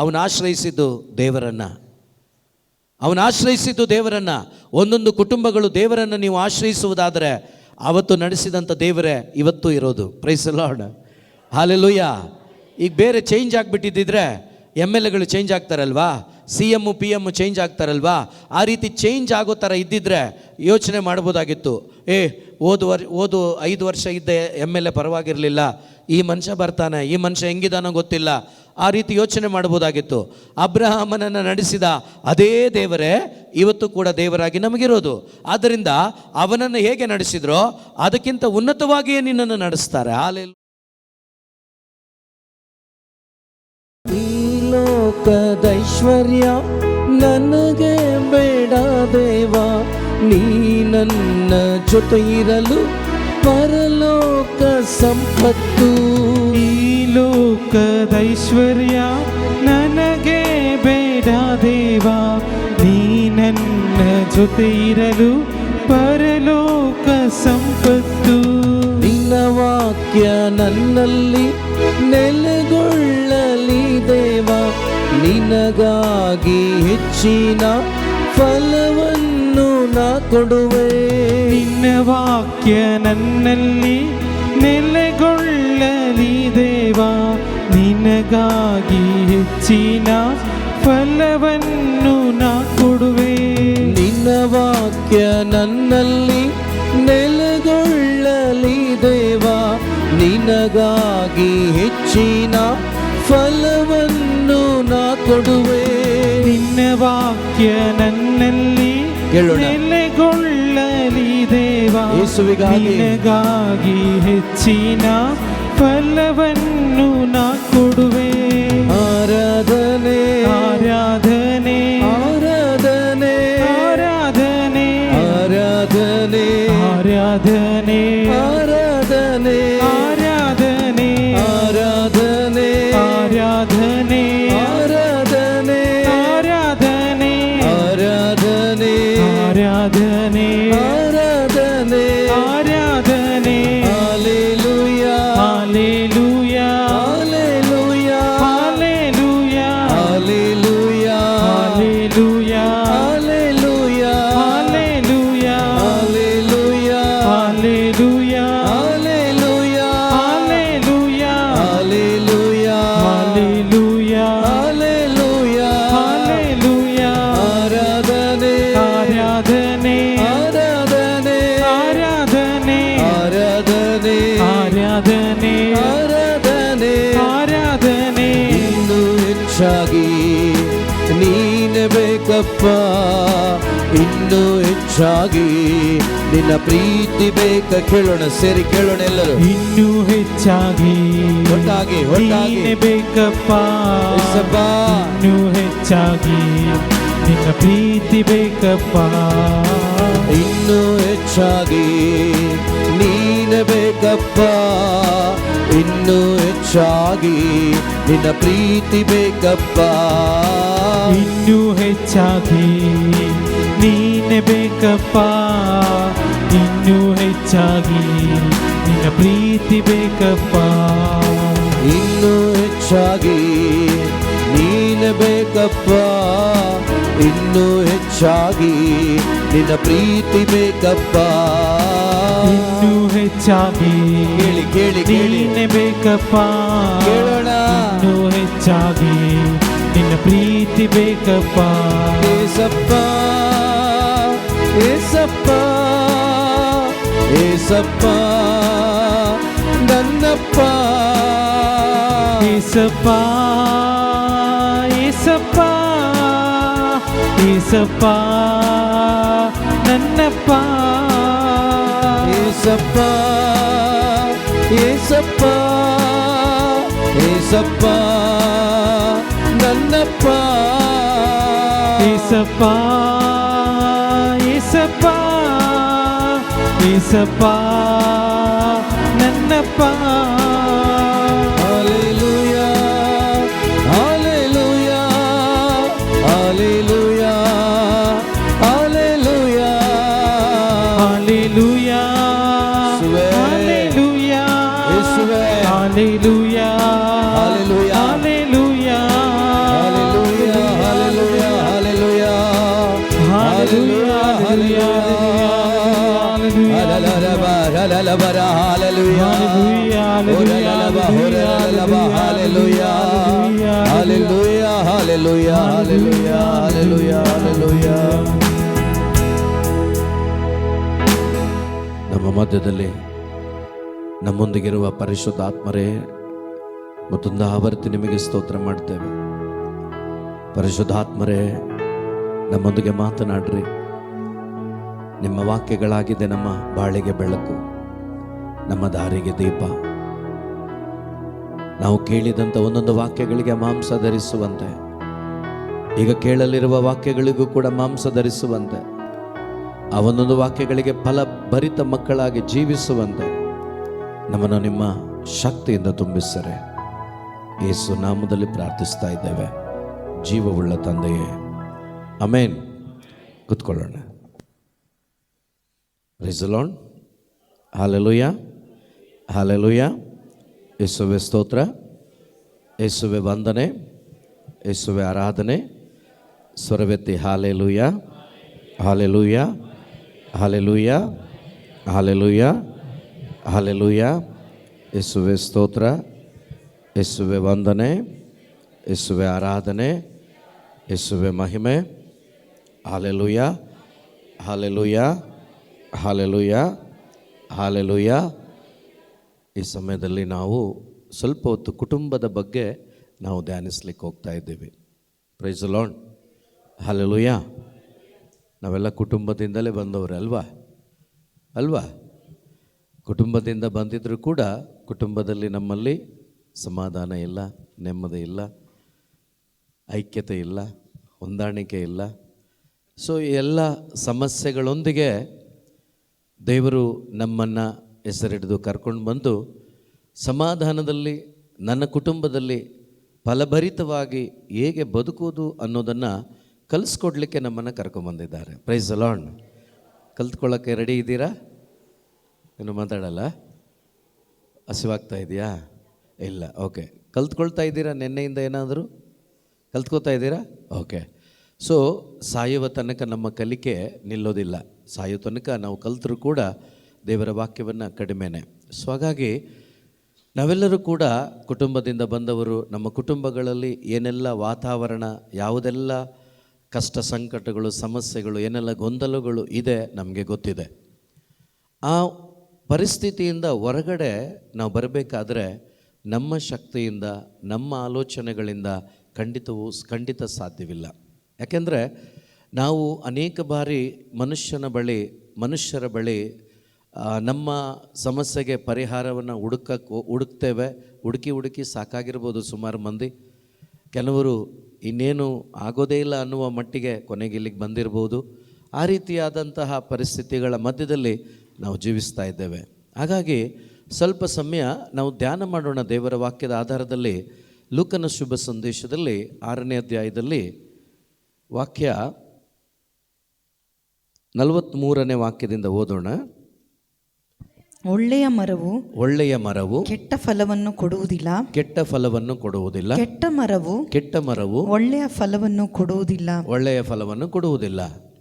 ಅವನು ಆಶ್ರಯಿಸಿದ್ದು ದೇವರನ್ನು. ಒಂದೊಂದು ಕುಟುಂಬಗಳು ದೇವರನ್ನು ನೀವು ಆಶ್ರಯಿಸುವುದಾದರೆ ಅವತ್ತು ನಡೆಸಿದಂಥ ದೇವರೇ ಇವತ್ತು ಇರೋದು. Praise the lord, hallelujah. ಈಗ ಬೇರೆ ಚೇಂಜ್ ಆಗಿಬಿಟ್ಟಿದ್ದಿದ್ರೆ MLAಗಳು ಚೇಂಜ್ ಆಗ್ತಾರಲ್ವಾ, CM PM ಚೇಂಜ್ ಆಗ್ತಾರಲ್ವಾ, ಆ ರೀತಿ ಚೇಂಜ್ ಆಗೋ ಥರ ಇದ್ದಿದ್ರೆ ಯೋಚನೆ ಮಾಡ್ಬೋದಾಗಿತ್ತು. ಓದು 5 ವರ್ಷ ಇದ್ದ MLA ಪರವಾಗಿರಲಿಲ್ಲ, ಈ ಮನುಷ್ಯ ಬರ್ತಾನೆ, ಈ ಮನುಷ್ಯ ಹೆಂಗಿದಾನೋ ಗೊತ್ತಿಲ್ಲ, ಆ ರೀತಿ ಯೋಚನೆ ಮಾಡ್ಬೋದಾಗಿತ್ತು. ಅಬ್ರಹಾಮನನ್ನು ನಡೆಸಿದ ಅದೇ ದೇವರೇ ಇವತ್ತು ಕೂಡ ದೇವರಾಗಿ ನಮಗಿರೋದು. ಆದ್ದರಿಂದ ಅವನನ್ನು ಹೇಗೆ ನಡೆಸಿದ್ರೋ ಅದಕ್ಕಿಂತ ಉನ್ನತವಾಗಿಯೇ ನಿನ್ನನ್ನು ನಡೆಸ್ತಾರೆ. ಹಾಲೆಲೂಯಾ. ಈ ಲೋಕದೈಶ್ವರ್ಯ ನನಗೆ ಬೇಡ ದೇವ, ನೀ ನನ್ನ ಜೊತೆ ಇರಲು ಪರಲೋಕ ಸಂಪತ್ತು. ಈ ಲೋಕದೈಶ್ವರ್ಯ ನನಗೆ ಬೇಡ ದೇವ, ನೀ ನನ್ನ ಜೊತೆ ಇರಲು ಪರಲೋಕ ಸಂಪತ್ತು. ನಿನ್ನ ವಾಕ್ಯ ನನ್ನಲ್ಲಿ ನೆಲೆಗೊಳ್ಳಲಿ ದೇವ, ನಿನಗಾಗಿ ಹೆಚ್ಚಿನ ಫಲವನ್ನು ನಾ ಕೊಡುವೆ. ನಿನ್ನ ವಾಕ್ಯ ನನ್ನಲ್ಲಿ ನೆಲೆಗೊಳ್ಳಲಿ ದೇವ, ನಿನಗಾಗಿ ಹೆಚ್ಚಿನ ಫಲವನ್ನು ನಾ ಕೊಡುವೆ. ನಿನ್ನ ವಾಕ್ಯ ನನ್ನಲ್ಲಿ ನೆಲೆಗೊಳ್ಳಲಿ ದೇವ, ನಿನಗಾಗಿ ಹೆಚ್ಚಿನ ಫಲವನ್ನು ನಾ ಕೊಡುವೆ. ನಿನ್ನ ವಾಕ್ಯ ನನ್ನಲ್ಲಿ ನೆಲೆಗೊಳ್ಳಲಿ ದೇವ, ನಿನಗಾಗಿ ಹೆಚ್ಚಿನ ಫಲವನ್ನು ನಾ ಕೊಡುವೆ. ಆರಾಧನೆ ಆರಾಧನೆ ಆರಾಧನೆ ಆರಾಧನೆ ಆರಾಧನೆ ಆರಾಧನೆ ಆರಾಧನೆ ಆರಾಧನೆ ಆರಾಧನೆ ಆರಾಧನೆ ಆರಾಧನೆ ಆರಾಧನೆ ಆರಾಧನೆ ಆರಾಧನೆ ಆರಾಧನೆ ಆರಾಧನೆ. Hallelujah hallelujah hallelujah hallelujah hallelujah hallelujah hallelujah hallelujah hallelujah hallelujah hallelujah hallelujah hallelujah hallelujah hallelujah hallelujah. ಆರಾಧನೆ ಆರಾಧನೆ ಆರಾಧನೆ ಆರಾಧನೆ ಆರಾಧನೆ ಆರಾಧನೆ ಆರಾಧನೆ ಆರಾಧನೆ. ಇನ್ನೂ ಹೆಚ್ಚಾಗಿ ನೀನೆ ಬೇಕಪ್ಪ, ಇನ್ನೂ ಹೆಚ್ಚಾಗಿ ನಿನ್ನ ಪ್ರೀತಿ ಬೇಕ. ಕೇಳೋಣ, ಸೇರಿ ಕೇಳೋಣ ಎಲ್ಲರೂ. ಇನ್ನೂ ಹೆಚ್ಚಾಗಿ ಒಟ್ಟಾಗಿ ನೀನೆ ಬೇಕಪ್ಪ, ಯೇಸಪ್ಪ. ಇನ್ನೂ ಹೆಚ್ಚಾಗಿ ನಿನ್ನ ಪ್ರೀತಿ ಬೇಕಪ್ಪ, ಇನ್ನೂ ಹೆಚ್ಚಾಗಿ ನೀನೆ ಬೇಕಪ್ಪ, ಇನ್ನೂ ಹೆಚ್ಚಾಗಿ ನಿನ್ನ ಪ್ರೀತಿ ಬೇಕಪ್ಪ. ಇನ್ನೂ ಹೆಚ್ಚಾಗಿ ನೀನೆ ಬೇಕಪ್ಪ, ಇನ್ನೂ ಹೆಚ್ಚಾಗಿ ನಿನ್ನ ಪ್ರೀತಿ ಬೇಕಪ್ಪ. ಇನ್ನೂ ಹೆಚ್ಚಾಗಿ ನೀನೆ ಬೇಕಪ್ಪ, ಇನ್ನೂ ಹೆಚ್ಚಾಗಿ ನಿನ್ನ ಪ್ರೀತಿ ಬೇಕಪ್ಪ. ಇನ್ನೂ ಹೆಚ್ಚಾಗಿ ಕೇಳಿ ಕೇಳಿ ಕೇಳಿ ನೀನೆ ಬೇಕಪ್ಪ, ಕೇಳೋಣ. ಇನ್ನೂ ಹೆಚ್ಚಾಗಿ ನಿನ್ನ ಪ್ರೀತಿ ಬೇಕಪ್ಪ. ಏಸಪ್ಪ ಏಸಪ್ಪ ಏಸಪ್ಪ ನನ್ನಪ್ಪ. ಏಸಪ್ಪ ಏಸಪ್ಪ ಏಸಪ್ಪ ನನ್ನಪ್ಪ. ಏಸಪ್ಪ ಏಸಪ್ಪ ಏಸಪ್ಪ ನನ್ನಪ್ಪ. ಏಸಪ್ಪ ಏಸಪ್ಪ ಏಸಪ್ಪ ನನ್ನಪ್ಪ. Hallelujah hallelujah hallelujah hallelujah hallelujah hallelujah ಯೇಸುವೇ ಹಲ್ಲೆಲೂಯಾ ಹಲ್ಲೆಲೂಯಾ ಹಲ್ಲೆಲೂಯಾ ಲಬರ ಹಾಲೆಲೂಯಾ ಹೊರಲಲಬ ಹೊರಲಲಬ hallelujah hallelujah hallelujah hallelujah hallelujah hallelujah. ನಮ್ಮ ಮಧ್ಯದಲ್ಲಿ ನಮ್ಮೊಂದಿಗಿರುವ ಪರಿಶುದ್ಧಾತ್ಮರೇ ಮತ್ತೊಂದು ಆವರ್ತಿ ನಿಮಗೆ ಸ್ತೋತ್ರ ಮಾಡ್ತೇವೆ. ಪರಿಶುದ್ಧಾತ್ಮರೇ, ನಮ್ಮೊಂದಿಗೆ ಮಾತನಾಡ್ರಿ. ನಿಮ್ಮ ವಾಕ್ಯಗಳಾಗಿದೆ ನಮ್ಮ ಬಾಳಿಗೆ ಬೆಳಕು, ನಮ್ಮ ದಾರಿಗೆ ದೀಪ. ನಾವು ಕೇಳಿದಂಥ ಒಂದೊಂದು ವಾಕ್ಯಗಳಿಗೆ ಮಾಂಸ ಧರಿಸುವಂತೆ, ಈಗ ಕೇಳಲಿರುವ ವಾಕ್ಯಗಳಿಗೂ ಕೂಡ ಮಾಂಸ ಧರಿಸುವಂತೆ, ಆ ಒಂದೊಂದು ವಾಕ್ಯಗಳಿಗೆ ಫಲಭರಿತ ಮಕ್ಕಳಾಗಿ ಜೀವಿಸುವಂತೆ ನಮ್ಮನ್ನು ನಿಮ್ಮ ಶಕ್ತಿಯಿಂದ ತುಂಬಿಸರೆ ಯೇಸು ನಾಮದಲ್ಲಿ ಪ್ರಾರ್ಥಿಸ್ತಾ ಇದ್ದೇವೆ, ಜೀವವುಳ್ಳ ತಂದೆಯೇ, ಆಮೆನ್. ಕೂತ್ಕೊಳ್ಳೋಣ. Praise the lord. Hallelujah hallelujah. ಯೇಸುವೆ ಸ್ತೋತ್ರ, ಯೇಸುವೆ ವಂದನೆ, ಯೇಸುವೆ ಆರಾಧನೆ. ಸ್ವರವೆತ್ತಿ hallelujah hallelujah hallelujah hallelujah hallelujah. ಯೇಸುವೆ ಸ್ತೋತ್ರ, ಯೇಸುವೆ ವಂದನೆ, ಯೇಸುವೆ ಆರಾಧನೆ, ಯೇಸುವೆ ಮಹಿಮೆ. Hallelujah hallelujah hallelujah hallelujah. ಈ ಸಮಯದಲ್ಲಿ ನಾವು ಸ್ವಲ್ಪ ಹೊತ್ತು ಕುಟುಂಬದ ಬಗ್ಗೆ ನಾವು ಧ್ಯಾನಿಸ್ಲಿಕ್ಕೆ ಹೋಗ್ತಾ ಇದ್ದೀವಿ. Praise the lord. ಹಾಲೆಲೂಯಾ. ನಾವೆಲ್ಲ ಕುಟುಂಬದಿಂದಲೇ ಬಂದವರು ಅಲ್ವಾ ಅಲ್ವಾ. ಕುಟುಂಬದಿಂದ ಬಂದಿದ್ದರೂ ಕೂಡ ಕುಟುಂಬದಲ್ಲಿ ನಮ್ಮಲ್ಲಿ ಸಮಾಧಾನ ಇಲ್ಲ, ನೆಮ್ಮದಿ ಇಲ್ಲ, ಐಕ್ಯತೆ ಇಲ್ಲ, ಹೊಂದಾಣಿಕೆ ಇಲ್ಲ. ಸೊ ಈ ಎಲ್ಲ ಸಮಸ್ಯೆಗಳೊಂದಿಗೆ ದೇವರು ನಮ್ಮನ್ನು ಹೆಸರಿಡಿದು ಕರ್ಕೊಂಡು ಬಂದು ಸಮಾಧಾನದಲ್ಲಿ ನನ್ನ ಕುಟುಂಬದಲ್ಲಿ ಫಲಭರಿತವಾಗಿ ಹೇಗೆ ಬದುಕುವುದು ಅನ್ನೋದನ್ನು ಕಲಿಸ್ಕೊಡ್ಲಿಕ್ಕೆ ನಮ್ಮನ್ನು ಕರ್ಕೊಂಬಂದಿದ್ದಾರೆ. Praise the lord. ಕಲ್ತ್ಕೊಳ್ಳೋಕ್ಕೆ ರೆಡಿ ಇದ್ದೀರಾ? ಏನು ಮಾತಾಡಲ್ಲ? ಹಸಿವಾಗ್ತಾ ಇದೆಯಾ? ಇಲ್ಲ. ಓಕೆ. ಕಲ್ತ್ಕೊಳ್ತಾ ಇದ್ದೀರಾ? ನಿನ್ನೆಯಿಂದ ಏನಾದರೂ ಕಲ್ತ್ಕೊಳ್ತಾ ಇದ್ದೀರಾ? ಓಕೆ. ಸೊ ಸಾಯುವ ತನಕ ನಮ್ಮ ಕಲಿಕೆ ನಿಲ್ಲೋದಿಲ್ಲ. ಸಾಯುವ ತನಕ ನಾವು ಕಲ್ತರೂ ಕೂಡ ದೇವರ ವಾಕ್ಯವನ್ನು ಕಡಿಮೆನೆ. ಸೊ ಹಾಗಾಗಿ ನಾವೆಲ್ಲರೂ ಕೂಡ ಕುಟುಂಬದಿಂದ ಬಂದವರು. ನಮ್ಮ ಕುಟುಂಬಗಳಲ್ಲಿ ಏನೆಲ್ಲ ವಾತಾವರಣ, ಯಾವುದೆಲ್ಲ ಕಷ್ಟ ಸಂಕಟಗಳು, ಸಮಸ್ಯೆಗಳು, ಏನೆಲ್ಲ ಗೊಂದಲಗಳು ಇದೆ ನಮಗೆ ಗೊತ್ತಿದೆ. ಆ ಪರಿಸ್ಥಿತಿಯಿಂದ ಹೊರಗಡೆ ನಾವು ಬರಬೇಕಾದ್ರೆ ನಮ್ಮ ಶಕ್ತಿಯಿಂದ, ನಮ್ಮ ಆಲೋಚನೆಗಳಿಂದ ಖಂಡಿತ ಸಾಧ್ಯವಿಲ್ಲ. ಯಾಕೆಂದರೆ ನಾವು ಅನೇಕ ಬಾರಿ ಮನುಷ್ಯರ ಬಳಿ ನಮ್ಮ ಸಮಸ್ಯೆಗೆ ಪರಿಹಾರವನ್ನು ಹುಡುಕ್ತೇವೆ. ಹುಡುಕಿ ಸಾಕಾಗಿರ್ಬೋದು ಸುಮಾರು ಮಂದಿ. ಕೆಲವರು ಇನ್ನೇನು ಆಗೋದೇ ಇಲ್ಲ ಅನ್ನುವ ಮಟ್ಟಿಗೆ ಕೊನೆಗೆ ಇಲ್ಲಿಗೆ ಬಂದಿರ್ಬೋದು. ಆ ರೀತಿಯಾದಂತಹ ಪರಿಸ್ಥಿತಿಗಳ ಮಧ್ಯದಲ್ಲಿ ನಾವು ಜೀವಿಸ್ತಾ ಇದ್ದೇವೆ. ಹಾಗಾಗಿ ಸ್ವಲ್ಪ ಸಮಯ ನಾವು ಧ್ಯಾನ ಮಾಡೋಣ ದೇವರ ವಾಕ್ಯದ ಆಧಾರದಲ್ಲಿ. ಲೂಕನ ಶುಭ ಸಂದೇಶದಲ್ಲಿ 6ನೇ ಅಧ್ಯಾಯದಲ್ಲಿ ವಾಕ್ಯ 43ನೇ ವಾಕ್ಯದಿಂದ ಓದೋಣ. ಒಳ್ಳೆಯ ಮರವು ಕೆಟ್ಟ ಫಲವನ್ನು ಕೊಡುವುದಿಲ್ಲ. ಕೆಟ್ಟ ಮರವು ಒಳ್ಳೆಯ ಫಲವನ್ನು ಕೊಡುವುದಿಲ್ಲ.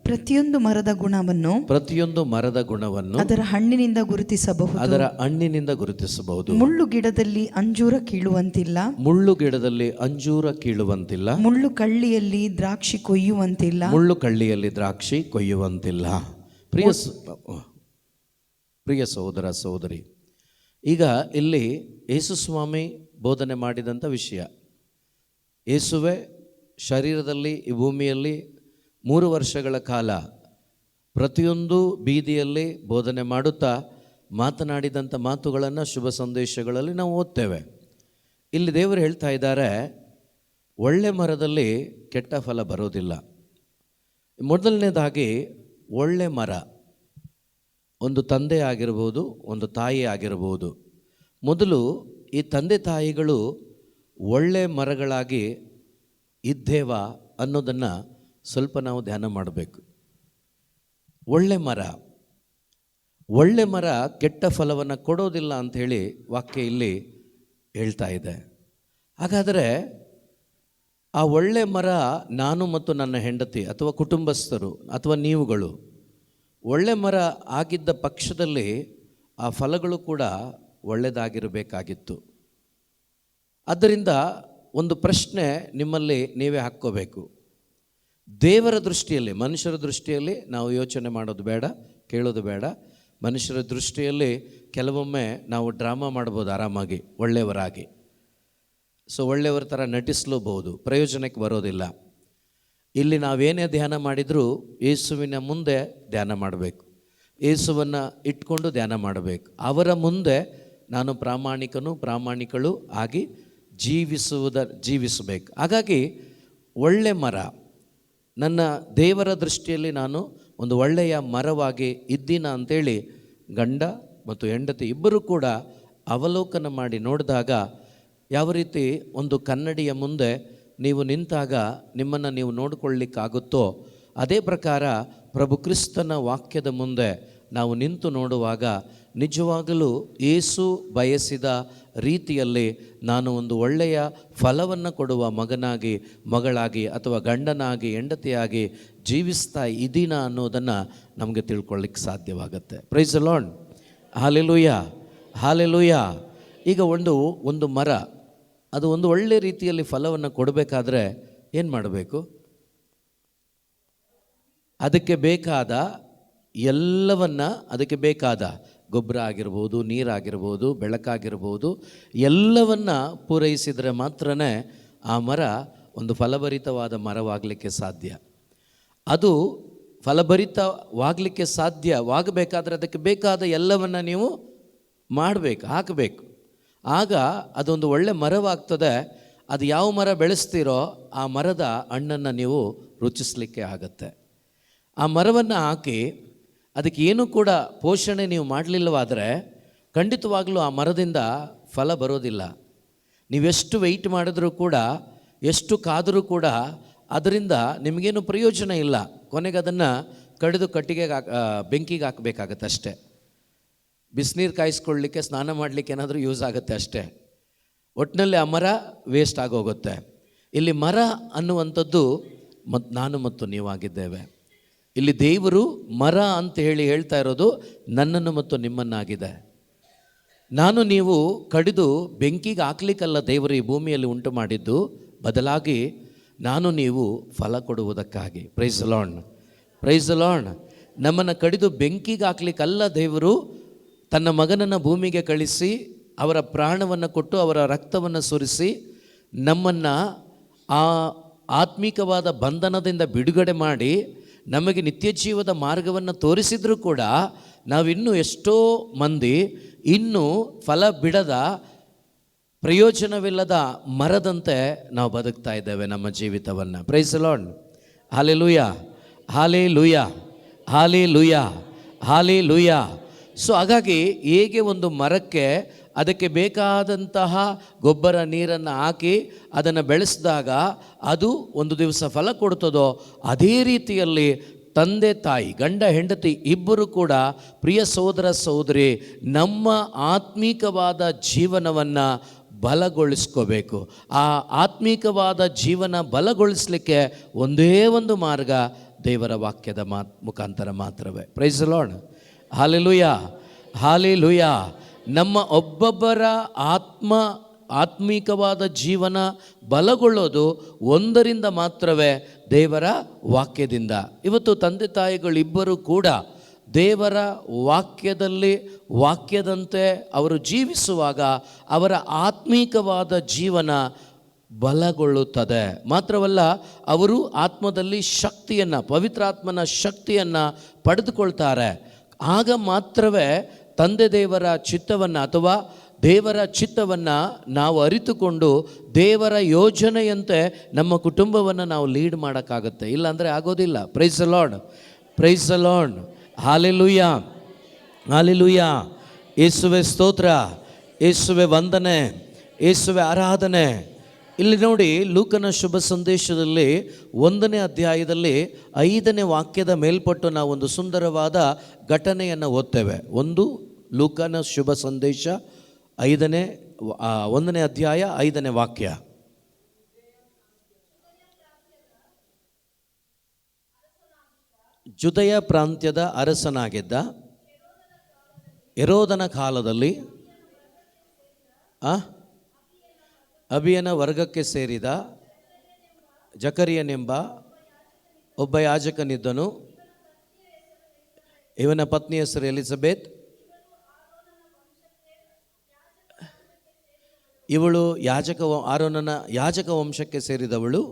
ಪ್ರತಿಯೊಂದು ಮರದ ಗುಣವನ್ನು ಅದರ ಹಣ್ಣಿನಿಂದ ಗುರುತಿಸಬಹುದು. ಮುಳ್ಳು ಗಿಡದಲ್ಲಿ ಅಂಜೂರ ಕೀಳುವಂತಿಲ್ಲ. ಮುಳ್ಳು ಕಳ್ಳಿಯಲ್ಲಿ ದ್ರಾಕ್ಷಿ ಕೊಯ್ಯುವಂತಿಲ್ಲ. ಪ್ರಿಯ ಸಹೋದರ ಸಹೋದರಿ, ಈಗ ಇಲ್ಲಿ ಯೇಸು ಸ್ವಾಮಿ ಬೋಧನೆ ಮಾಡಿದಂಥ ವಿಷಯ. ಯೇಸುವೆ ಶರೀರದಲ್ಲಿ ಈ ಭೂಮಿಯಲ್ಲಿ 3 ವರ್ಷಗಳ ಕಾಲ ಪ್ರತಿಯೊಂದು ಬೀದಿಯಲ್ಲಿ ಬೋಧನೆ ಮಾಡುತ್ತಾ ಮಾತನಾಡಿದಂಥ ಮಾತುಗಳನ್ನು ಶುಭ ಸಂದೇಶಗಳಲ್ಲಿ ನಾವು ಓದ್ತೇವೆ. ಇಲ್ಲಿ ದೇವರು ಹೇಳ್ತಾ ಇದ್ದಾರೆ, ಒಳ್ಳೆ ಮರದಲ್ಲಿ ಕೆಟ್ಟ ಫಲ ಬರೋದಿಲ್ಲ. ಮೊದಲನೇದಾಗಿ ಒಳ್ಳೆ ಮರ ಒಂದು ತಂದೆ ಆಗಿರ್ಬೋದು, ಒಂದು ತಾಯಿ ಆಗಿರ್ಬೋದು. ಮೊದಲು ಈ ತಂದೆ ತಾಯಿಗಳು ಒಳ್ಳೆ ಮರಗಳಾಗಿ ಇದ್ದೇವಾ ಅನ್ನೋದನ್ನು ಸ್ವಲ್ಪ ನಾವು ಧ್ಯಾನ ಮಾಡಬೇಕು. ಒಳ್ಳೆ ಮರ ಕೆಟ್ಟ ಫಲವನ್ನು ಕೊಡೋದಿಲ್ಲ ಅಂಥೇಳಿ ವಾಕ್ಯ ಇಲ್ಲಿ ಹೇಳ್ತಾ ಇದೆ. ಹಾಗಾದರೆ ಆ ಒಳ್ಳೆ ಮರ ನಾನು ಮತ್ತು ನನ್ನ ಹೆಂಡತಿ ಅಥವಾ ಕುಟುಂಬಸ್ಥರು ಅಥವಾ ನೀವುಗಳು ಒಳ್ಳೆ ಮರ ಆಗಿದ್ದ ಪಕ್ಷದಲ್ಲಿ ಆ ಫಲಗಳು ಕೂಡ ಒಳ್ಳೆಯದಾಗಿರಬೇಕಾಗಿತ್ತು. ಆದ್ದರಿಂದ ಒಂದು ಪ್ರಶ್ನೆ ನಿಮ್ಮಲ್ಲಿ ನೀವೇ ಹಾಕ್ಕೋಬೇಕು. ದೇವರ ದೃಷ್ಟಿಯಲ್ಲಿ, ಮನುಷ್ಯರ ದೃಷ್ಟಿಯಲ್ಲಿ ನಾವು ಯೋಚನೆ ಮಾಡೋದು ಬೇಡ, ಕೇಳೋದು ಬೇಡ. ಮನುಷ್ಯರ ದೃಷ್ಟಿಯಲ್ಲಿ ಕೆಲವೊಮ್ಮೆ ನಾವು ಡ್ರಾಮಾ ಮಾಡ್ಬೋದು ಆರಾಮಾಗಿ, ಒಳ್ಳೆಯವರಾಗಿ. ಸೊ ಒಳ್ಳೆಯವರ ಥರ ನಟಿಸ್ಲೂಬಹುದು, ಪ್ರಯೋಜನಕ್ಕೆ ಬರೋದಿಲ್ಲ. ಇಲ್ಲಿ ನಾವೇನೇ ಧ್ಯಾನ ಮಾಡಿದರೂ ಯೇಸುವಿನ ಮುಂದೆ ಧ್ಯಾನ ಮಾಡಬೇಕು, ಯೇಸುವನ್ನು ಇಟ್ಕೊಂಡು ಧ್ಯಾನ ಮಾಡಬೇಕು. ಅವರ ಮುಂದೆ ನಾನು ಪ್ರಾಮಾಣಿಕಳು ಆಗಿ ಜೀವಿಸಬೇಕು. ಹಾಗಾಗಿ ಒಳ್ಳೆ ಮರ, ನನ್ನ ದೇವರ ದೃಷ್ಟಿಯಲ್ಲಿ ನಾನು ಒಂದು ಒಳ್ಳೆಯ ಮರವಾಗಿ ಇದ್ದೀನ ಅಂಥೇಳಿ ಗಂಡ ಮತ್ತು ಹೆಂಡತಿ ಇಬ್ಬರೂ ಕೂಡ ಅವಲೋಕನ ಮಾಡಿ ನೋಡಿದಾಗ, ಯಾವ ರೀತಿ ಒಂದು ಕನ್ನಡಿಯ ಮುಂದೆ ನೀವು ನಿಂತಾಗ ನಿಮ್ಮನ್ನು ನೀವು ನೋಡಿಕೊಳ್ಳಿಕ್ಕಾಗುತ್ತೋ, ಅದೇ ಪ್ರಕಾರ ಪ್ರಭು ಕ್ರಿಸ್ತನ ವಾಕ್ಯದ ಮುಂದೆ ನಾವು ನಿಂತು ನೋಡುವಾಗ ನಿಜವಾಗಲೂ ಯೇಸು ಬಯಸಿದ ರೀತಿಯಲ್ಲಿ ನಾನು ಒಂದು ಒಳ್ಳೆಯ ಫಲವನ್ನು ಕೊಡುವ ಮಗನಾಗಿ, ಮಗಳಾಗಿ, ಅಥವಾ ಗಂಡನಾಗಿ, ಹೆಂಡತಿಯಾಗಿ ಜೀವಿಸ್ತಾ ಇದ್ದೀನ ಅನ್ನೋದನ್ನು ನಮಗೆ ತಿಳ್ಕೊಳ್ಳಿಕ್ಕೆ ಸಾಧ್ಯವಾಗುತ್ತೆ. Praise the lord. Hallelujah, hallelujah. ಈಗ ಒಂದು ಮರ ಅದು ಒಂದು ಒಳ್ಳೆ ರೀತಿಯಲ್ಲಿ ಫಲವನ್ನು ಕೊಡಬೇಕಾದ್ರೆ ಏನು ಮಾಡಬೇಕು? ಅದಕ್ಕೆ ಬೇಕಾದ ಎಲ್ಲವನ್ನ, ಅದಕ್ಕೆ ಬೇಕಾದ ಗೊಬ್ಬರ ಆಗಿರ್ಬೋದು, ನೀರಾಗಿರ್ಬೋದು, ಬೆಳಕಾಗಿರ್ಬೋದು, ಎಲ್ಲವನ್ನ ಪೂರೈಸಿದರೆ ಮಾತ್ರನೇ ಆ ಮರ ಒಂದು ಫಲಭರಿತವಾದ ಮರವಾಗಲಿಕ್ಕೆ ಸಾಧ್ಯ. ಅದು ಫಲಭರಿತವಾಗಲಿಕ್ಕೆ ಸಾಧ್ಯವಾಗಬೇಕಾದ್ರೆ ಅದಕ್ಕೆ ಬೇಕಾದ ಎಲ್ಲವನ್ನು ನೀವು ಮಾಡಬೇಕು, ಹಾಕಬೇಕು. ಆಗ ಅದೊಂದು ಒಳ್ಳೆ ಮರವಾಗ್ತದೆ. ಅದು ಯಾವ ಮರ ಬೆಳೆಸ್ತೀರೋ ಆ ಮರದ ಹಣ್ಣನ್ನು ನೀವು ರುಚಿಸಲಿಕ್ಕೆ ಆಗತ್ತೆ. ಆ ಮರವನ್ನು ಹಾಕಿ ಅದಕ್ಕೆ ಏನೂ ಕೂಡ ಪೋಷಣೆ ನೀವು ಮಾಡಲಿಲ್ಲವಾದರೆ ಖಂಡಿತವಾಗಲೂ ಆ ಮರದಿಂದ ಫಲ ಬರೋದಿಲ್ಲ. ನೀವೆಷ್ಟು ವೆಯ್ಟ್ ಮಾಡಿದ್ರೂ ಕೂಡ, ಎಷ್ಟು ಕಾದರೂ ಕೂಡ ಅದರಿಂದ ನಿಮಗೇನು ಪ್ರಯೋಜನ ಇಲ್ಲ. ಕೊನೆಗೆ ಅದನ್ನು ಕಡಿದು ಬೆಂಕಿಗೆ ಹಾಕಬೇಕಾಗತ್ತೆ ಅಷ್ಟೇ. ಬಿಸಿನೀರು ಕಾಯಿಸ್ಕೊಳ್ಳಲಿಕ್ಕೆ, ಸ್ನಾನ ಮಾಡಲಿಕ್ಕೆ ಏನಾದರೂ ಯೂಸ್ ಆಗುತ್ತೆ ಅಷ್ಟೇ. ಒಟ್ಟಿನಲ್ಲಿ ಆ ಮರ ವೇಸ್ಟ್ ಆಗೋಗುತ್ತೆ. ಇಲ್ಲಿ ಮರ ಅನ್ನುವಂಥದ್ದು ನಾನು ಮತ್ತು ನೀವಾಗಿದ್ದೇವೆ. ಇಲ್ಲಿ ದೇವರು ಮರ ಅಂತ ಹೇಳ್ತಾ ಇರೋದು ನನ್ನನ್ನು ಮತ್ತು ನಿಮ್ಮನ್ನಾಗಿದೆ. ನಾನು ನೀವು ಕಡಿದು ಬೆಂಕಿಗೆ ಹಾಕ್ಲಿಕ್ಕಲ್ಲ ದೇವರು ಈ ಭೂಮಿಯಲ್ಲಿ ಉಂಟು ಮಾಡಿದ್ದು, ಬದಲಾಗಿ ನಾನು ನೀವು ಫಲ ಕೊಡುವುದಕ್ಕಾಗಿ. Praise the lord, praise the lord. ನಮ್ಮನ್ನು ಕಡಿದು ಬೆಂಕಿಗೆ ಹಾಕ್ಲಿಕ್ಕಲ್ಲ ದೇವರು ತನ್ನ ಮಗನನ್ನು ಭೂಮಿಗೆ ಕಳಿಸಿ ಅವರ ಪ್ರಾಣವನ್ನು ಕೊಟ್ಟು ಅವರ ರಕ್ತವನ್ನು ಸುರಿಸಿ ನಮ್ಮನ್ನು ಆ ಆತ್ಮಿಕವಾದ ಬಂಧನದಿಂದ ಬಿಡುಗಡೆ ಮಾಡಿ ನಮಗೆ ನಿತ್ಯ ಜೀವದ ಮಾರ್ಗವನ್ನು ತೋರಿಸಿದರೂ ಕೂಡ ನಾವಿನ್ನೂ ಎಷ್ಟೋ ಮಂದಿ ಇನ್ನೂ ಫಲ ಬಿಡದ, ಪ್ರಯೋಜನವಿಲ್ಲದ ಮರದಂತೆ ನಾವು ಬದುಕ್ತಾ ಇದ್ದೇವೆ ನಮ್ಮ ಜೀವಿತವನ್ನು. Praise the lord. Hallelujah, hallelujah, hallelujah, hallelujah. So ಹಾಗಾಗಿ ಹೇಗೆ ಒಂದು ಮರಕ್ಕೆ ಅದಕ್ಕೆ ಬೇಕಾದಂತಹ ಗೊಬ್ಬರ ನೀರನ್ನು ಹಾಕಿ ಅದನ್ನು ಬೆಳೆಸಿದಾಗ ಅದು ಒಂದು ದಿವಸ ಫಲ ಕೊಡ್ತದೋ, ಅದೇ ರೀತಿಯಲ್ಲಿ ತಂದೆ ತಾಯಿ, ಗಂಡ ಹೆಂಡತಿ ಇಬ್ಬರು ಕೂಡ, ಪ್ರಿಯ ಸಹೋದರ ಸಹೋದರಿ, ನಮ್ಮ ಆತ್ಮೀಕವಾದ ಜೀವನವನ್ನು ಬಲಗೊಳಿಸ್ಕೋಬೇಕು. ಆ ಆತ್ಮೀಕವಾದ ಜೀವನ ಬಲಗೊಳಿಸಲಿಕ್ಕೆ ಒಂದೇ ಒಂದು ಮಾರ್ಗ ದೇವರ ವಾಕ್ಯದ ಮುಖಾಂತರ ಮಾತ್ರವೇ. Praise the lord. Hallelujah, hallelujah. ನಮ್ಮ ಒಬ್ಬೊಬ್ಬರ ಆತ್ಮೀಕವಾದ ಜೀವನ ಬಲಗೊಳ್ಳೋದು ಒಂದರಿಂದ ಮಾತ್ರವೇ, ದೇವರ ವಾಕ್ಯದಿಂದ. ಇವತ್ತು ತಂದೆ ತಾಯಿಗಳಿಬ್ಬರೂ ಕೂಡ ದೇವರ ವಾಕ್ಯದಂತೆ ಅವರು ಜೀವಿಸುವಾಗ ಅವರ ಆತ್ಮೀಕವಾದ ಜೀವನ ಬಲಗೊಳ್ಳುತ್ತದೆ. ಮಾತ್ರವಲ್ಲ, ಅವರು ಆತ್ಮದಲ್ಲಿ ಶಕ್ತಿಯನ್ನು, ಪವಿತ್ರಾತ್ಮನ ಶಕ್ತಿಯನ್ನು ಪಡೆದುಕೊಳ್ತಾರೆ. ಆಗ ಮಾತ್ರವೇ ತಂದೆ ದೇವರ ಚಿತ್ತವನ್ನು ಅಥವಾ ದೇವರ ಚಿತ್ತವನ್ನು ನಾವು ಅರಿತುಕೊಂಡು ದೇವರ ಯೋಜನೆಯಂತೆ ನಮ್ಮ ಕುಟುಂಬವನ್ನು ನಾವು ಲೀಡ್ ಮಾಡೋಕ್ಕಾಗುತ್ತೆ. ಇಲ್ಲಾಂದರೆ ಆಗೋದಿಲ್ಲ. Praise the lord, praise the lord. Hallelujah, hallelujah. ಯೇಸುವೆ ಸ್ತೋತ್ರ, ಯೇಸುವೆ ವಂದನೆ, ಯೇಸುವೆ ಆರಾಧನೆ. ಇಲ್ಲಿ ನೋಡಿ, ಲೂಕನ ಶುಭ ಸಂದೇಶದಲ್ಲಿ 1ನೇ ಅಧ್ಯಾಯದಲ್ಲಿ 5ನೇ ವಾಕ್ಯದ ಮೇಲ್ಪಟ್ಟು ನಾವು ಒಂದು ಸುಂದರವಾದ ಘಟನೆಯನ್ನು ಓದ್ತೇವೆ. ಲೂಕನ ಶುಭ ಸಂದೇಶ 1ನೇ ಅಧ್ಯಾಯ 5ನೇ ವಾಕ್ಯ. ಜುದಯ ಪ್ರಾಂತ್ಯದ ಅರಸನಾಗಿದ್ದ ಹೆರೋದನ ಕಾಲದಲ್ಲಿ ಅಬಿಯನ ವರ್ಗಕ್ಕೆ ಸೇರಿದ ಜಕರಿಯನೆಂಬ ಒಬ್ಬ ಯಾಜಕನಿದ್ದನು. ಇವನ ಪತ್ನಿ ಹೆಸರು ಎಲಿಜಬೆತ್. ಇವಳು ಆರೋನನ ಯಾಜಕ ವಂಶಕ್ಕೆ ಸೇರಿದವಳು.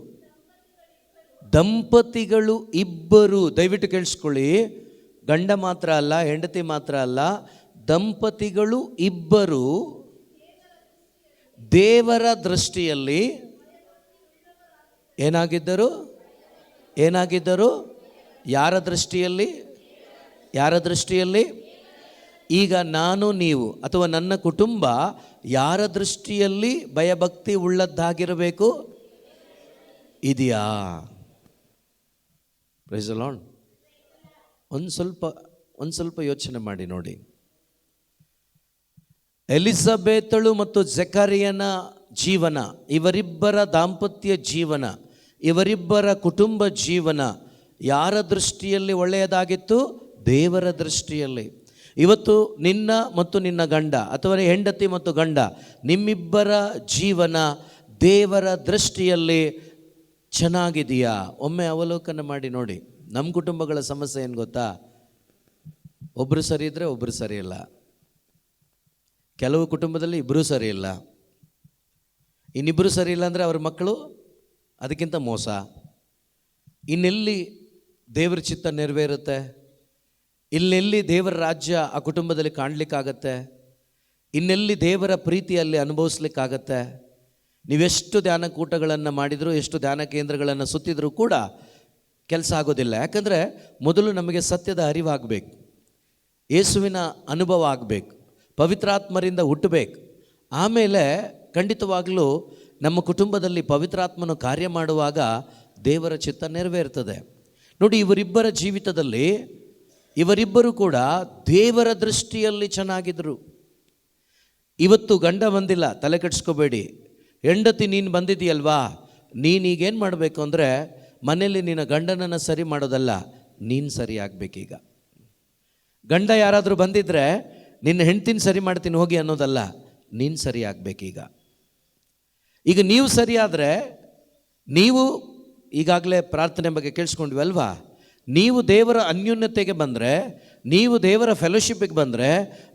ದಂಪತಿಗಳು ಇಬ್ಬರು, ದಯವಿಟ್ಟು ಕೇಳಿಸ್ಕೊಳ್ಳಿ, ಗಂಡ ಮಾತ್ರ ಅಲ್ಲ, ಹೆಂಡತಿ ಮಾತ್ರ ಅಲ್ಲ, ದಂಪತಿಗಳು ಇಬ್ಬರು ದೇವರ ದೃಷ್ಟಿಯಲ್ಲಿ ಏನಾಗಿದ್ದರು? ಯಾರ ದೃಷ್ಟಿಯಲ್ಲಿ? ಈಗ ನಾನು, ನೀವು ಅಥವಾ ನನ್ನ ಕುಟುಂಬ ಯಾರ ದೃಷ್ಟಿಯಲ್ಲಿ ಭಯಭಕ್ತಿ ಉಳ್ಳದ್ದಾಗಿರಬೇಕು? ಇದೆಯಾ? Praise the lord. ಒಂದು ಸ್ವಲ್ಪ ಯೋಚನೆ ಮಾಡಿ ನೋಡಿ. ಎಲಿಜಬೆತಳು ಮತ್ತು ಜಕರಿಯನ ಜೀವನ, ಇವರಿಬ್ಬರ ದಾಂಪತ್ಯ ಜೀವನ, ಇವರಿಬ್ಬರ ಕುಟುಂಬ ಜೀವನ ಯಾರ ದೃಷ್ಟಿಯಲ್ಲಿ ಒಳ್ಳೆಯದಾಗಿತ್ತು? ದೇವರ ದೃಷ್ಟಿಯಲ್ಲಿ. ಇವತ್ತು ನಿನ್ನ ಮತ್ತು ನಿನ್ನ ಗಂಡ ಅಥವಾ ಹೆಂಡತಿ ಮತ್ತು ಗಂಡ, ನಿಮ್ಮಿಬ್ಬರ ಜೀವನ ದೇವರ ದೃಷ್ಟಿಯಲ್ಲಿ ಚೆನ್ನಾಗಿದೆಯಾ? ಒಮ್ಮೆ ಅವಲೋಕನ ಮಾಡಿ ನೋಡಿ. ನಮ್ಮ ಕುಟುಂಬಗಳ ಸಮಸ್ಯೆ ಏನು ಗೊತ್ತಾ? ಒಬ್ಬರು ಸರಿ ಇದ್ದರೆ ಒಬ್ಬರು ಸರಿ ಇಲ್ಲ. ಕೆಲವು ಕುಟುಂಬದಲ್ಲಿ ಇಬ್ಬರೂ ಸರಿ ಇಲ್ಲ. ಇನ್ನಿಬ್ಬರು ಸರಿ ಇಲ್ಲ ಅಂದರೆ ಅವ್ರ ಮಕ್ಕಳು ಅದಕ್ಕಿಂತ ಮೋಸ. ಇನ್ನೆಲ್ಲಿ ದೇವರ ಚಿತ್ತ ನೆರವೇರುತ್ತೆ? ಇನ್ನೆಲ್ಲಿ ದೇವರ ರಾಜ್ಯ ಆ ಕುಟುಂಬದಲ್ಲಿ ಕಾಣಲಿಕ್ಕಾಗತ್ತೆ? ಇನ್ನೆಲ್ಲಿ ದೇವರ ಪ್ರೀತಿಯಲ್ಲಿ ಅನುಭವಿಸ್ಲಿಕ್ಕಾಗತ್ತೆ? ನೀವೆಷ್ಟು ಧ್ಯಾನ ಕೂಟಗಳನ್ನು ಮಾಡಿದರೂ, ಎಷ್ಟು ಧ್ಯಾನ ಕೇಂದ್ರಗಳನ್ನು ಸುತ್ತಿದರೂ ಕೂಡ ಕೆಲಸ ಆಗೋದಿಲ್ಲ. ಯಾಕಂದರೆ ಮೊದಲು ನಮಗೆ ಸತ್ಯದ ಅರಿವಾಗಬೇಕು, ಯೇಸುವಿನ ಅನುಭವ ಆಗಬೇಕು, ಪವಿತ್ರಾತ್ಮರಿಂದ ಹುಟ್ಟಬೇಕು. ಆಮೇಲೆ ಖಂಡಿತವಾಗಲೂ ನಮ್ಮ ಕುಟುಂಬದಲ್ಲಿ ಪವಿತ್ರಾತ್ಮನು ಕಾರ್ಯ ಮಾಡುವಾಗ ದೇವರ ಚಿತ್ತ ನೆರವೇರ್ತದೆ. ನೋಡಿ, ಇವರಿಬ್ಬರ ಜೀವಿತದಲ್ಲಿ ಇವರಿಬ್ಬರು ಕೂಡ ದೇವರ ದೃಷ್ಟಿಯಲ್ಲಿ ಚೆನ್ನಾಗಿದ್ದರು. ಇವತ್ತು ಗಂಡ ಬಂದಿಲ್ಲ, ತಲೆ ಕೆಡಿಸ್ಕೋಬೇಡಿ. ಹೆಂಡತಿ ನೀನು ಬಂದಿದೆಯಲ್ವಾ, ನೀನೀಗೇನು ಮಾಡಬೇಕು ಅಂದರೆ ಮನೆಯಲ್ಲಿ ನಿನ್ನ ಗಂಡನನ್ನು ಸರಿ ಮಾಡೋದಲ್ಲ, ನೀನು ಸರಿ ಆಗಬೇಕೀಗ. ಗಂಡ ಯಾರಾದರೂ ಬಂದಿದ್ದರೆ ನಿನ್ನ ಹೆಂಡ್ತಿನ ಸರಿ ಮಾಡ್ತೀನಿ ಹೋಗಿ ಅನ್ನೋದಲ್ಲ, ನೀನು ಸರಿ ಆಗಬೇಕೀಗ. ಈಗ ನೀವು ಸರಿಯಾದರೆ, ನೀವು ಈಗಾಗಲೇ ಪ್ರಾರ್ಥನೆ ಬಗ್ಗೆ ಕೇಳಿಸ್ಕೊಂಡ್ವಿ ಅಲ್ವಾ, ನೀವು ದೇವರ ಅನ್ಯೋನ್ಯತೆಗೆ ಬಂದರೆ, ನೀವು ದೇವರ ಫೆಲೋಶಿಪ್ಪಿಗೆ ಬಂದರೆ,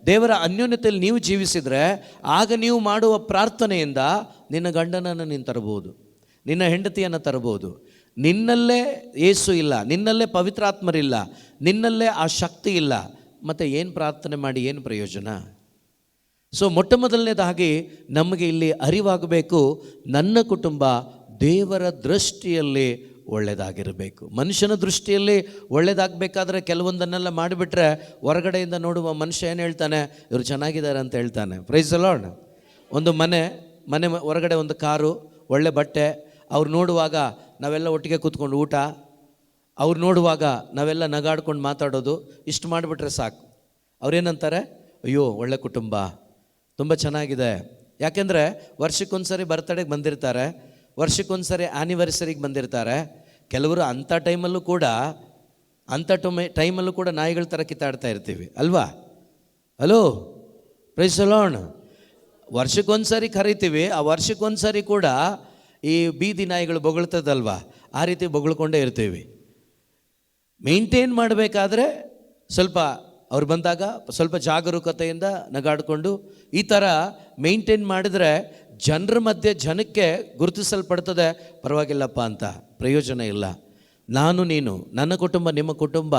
ದೇವರ ಅನ್ಯೋನ್ಯತೆಯಲ್ಲಿ ನೀವು ಜೀವಿಸಿದರೆ, ಆಗ ನೀವು ಮಾಡುವ ಪ್ರಾರ್ಥನೆಯಿಂದ ನಿನ್ನ ಗಂಡನನ್ನು ನೀನು ತರಬಹುದು, ನಿನ್ನ ಹೆಂಡತಿಯನ್ನು ತರಬಹುದು. ನಿನ್ನಲ್ಲೇ ಯೇಸು ಇಲ್ಲ, ನಿನ್ನಲ್ಲೇ ಪವಿತ್ರಾತ್ಮರಿಲ್ಲ, ನಿನ್ನಲ್ಲೇ ಆ ಶಕ್ತಿ ಇಲ್ಲ, ಮತ್ತು ಏನು ಪ್ರಾರ್ಥನೆ ಮಾಡಿ ಏನು ಪ್ರಯೋಜನ? ಸೊ ಮೊಟ್ಟ ಮೊದಲನೇದಾಗಿ ನಮಗೆ ಇಲ್ಲಿ ಅರಿವಾಗಬೇಕು, ನನ್ನ ಕುಟುಂಬ ದೇವರ ದೃಷ್ಟಿಯಲ್ಲಿ ಒಳ್ಳೆಯದಾಗಿರಬೇಕು. ಮನುಷ್ಯನ ದೃಷ್ಟಿಯಲ್ಲಿ ಒಳ್ಳೆಯದಾಗಬೇಕಾದ್ರೆ ಕೆಲವೊಂದನ್ನೆಲ್ಲ ಮಾಡಿಬಿಟ್ರೆ ಹೊರಗಡೆಯಿಂದ ನೋಡುವ ಮನುಷ್ಯ ಏನು ಹೇಳ್ತಾನೆ? ಇವರು ಚೆನ್ನಾಗಿದ್ದಾರೆ ಅಂತ ಹೇಳ್ತಾನೆ. Praise the lord. ಒಂದು ಮನೆ ಹೊರಗಡೆ ಒಂದು ಕಾರು, ಒಳ್ಳೆ ಬಟ್ಟೆ, ಅವ್ರು ನೋಡುವಾಗ ನಾವೆಲ್ಲ ಒಟ್ಟಿಗೆ ಕೂತ್ಕೊಂಡು ಊಟ, ಅವ್ರು ನೋಡುವಾಗ ನಾವೆಲ್ಲ ನಗಾಡ್ಕೊಂಡು ಮಾತಾಡೋದು, ಇಷ್ಟು ಮಾಡಿಬಿಟ್ರೆ ಸಾಕು. ಅವ್ರೇನಂತಾರೆ? ಅಯ್ಯೋ ಒಳ್ಳೆ ಕುಟುಂಬ, ತುಂಬ ಚೆನ್ನಾಗಿದೆ. ಯಾಕೆಂದರೆ ವರ್ಷಕ್ಕೊಂದ್ಸರಿ ಬರ್ತಡೆಗೆ ಬಂದಿರ್ತಾರೆ, ವರ್ಷಕ್ಕೊಂದ್ಸರಿ ಆ್ಯನಿವರ್ಸರಿಗೆ ಬಂದಿರ್ತಾರೆ. ಕೆಲವರು ಅಂಥ ಟೈಮಲ್ಲೂ ಕೂಡ ನಾಯಿಗಳ ಥರ ಕಿತ್ತಾಡ್ತಾ ಇರ್ತೀವಿ ಅಲ್ವಾ? Hello, praise the lord. ವರ್ಷಕ್ಕೊಂದ್ಸರಿ ಕರಿತೀವಿ, ಆ ವರ್ಷಕ್ಕೊಂದ್ಸರಿ ಕೂಡ ಈ ಬೀದಿ ನಾಯಿಗಳು ಬೊಗಳ್ತದಲ್ವಾ, ಆ ರೀತಿ ಬೊಗಳ್ಕೊಂಡೇ ಇರ್ತೀವಿ. ಮೇಂಟೈನ್ ಮಾಡಬೇಕಾದ್ರೆ ಸ್ವಲ್ಪ ಅವ್ರು ಬಂದಾಗ ಸ್ವಲ್ಪ ಜಾಗರೂಕತೆಯಿಂದ ನಗಾಡಿಕೊಂಡು ಈ ಥರ ಮೇಂಟೈನ್ ಮಾಡಿದರೆ ಜನರ ಮಧ್ಯೆ ಜನಕ್ಕೆ ಗುರುತಿಸಲ್ಪಡ್ತದೆ. ಪರವಾಗಿಲ್ಲಪ್ಪ ಅಂತ ಪ್ರಯೋಜನ ಇಲ್ಲ. ನಾನು, ನೀನು, ನನ್ನ ಕುಟುಂಬ, ನಿಮ್ಮ ಕುಟುಂಬ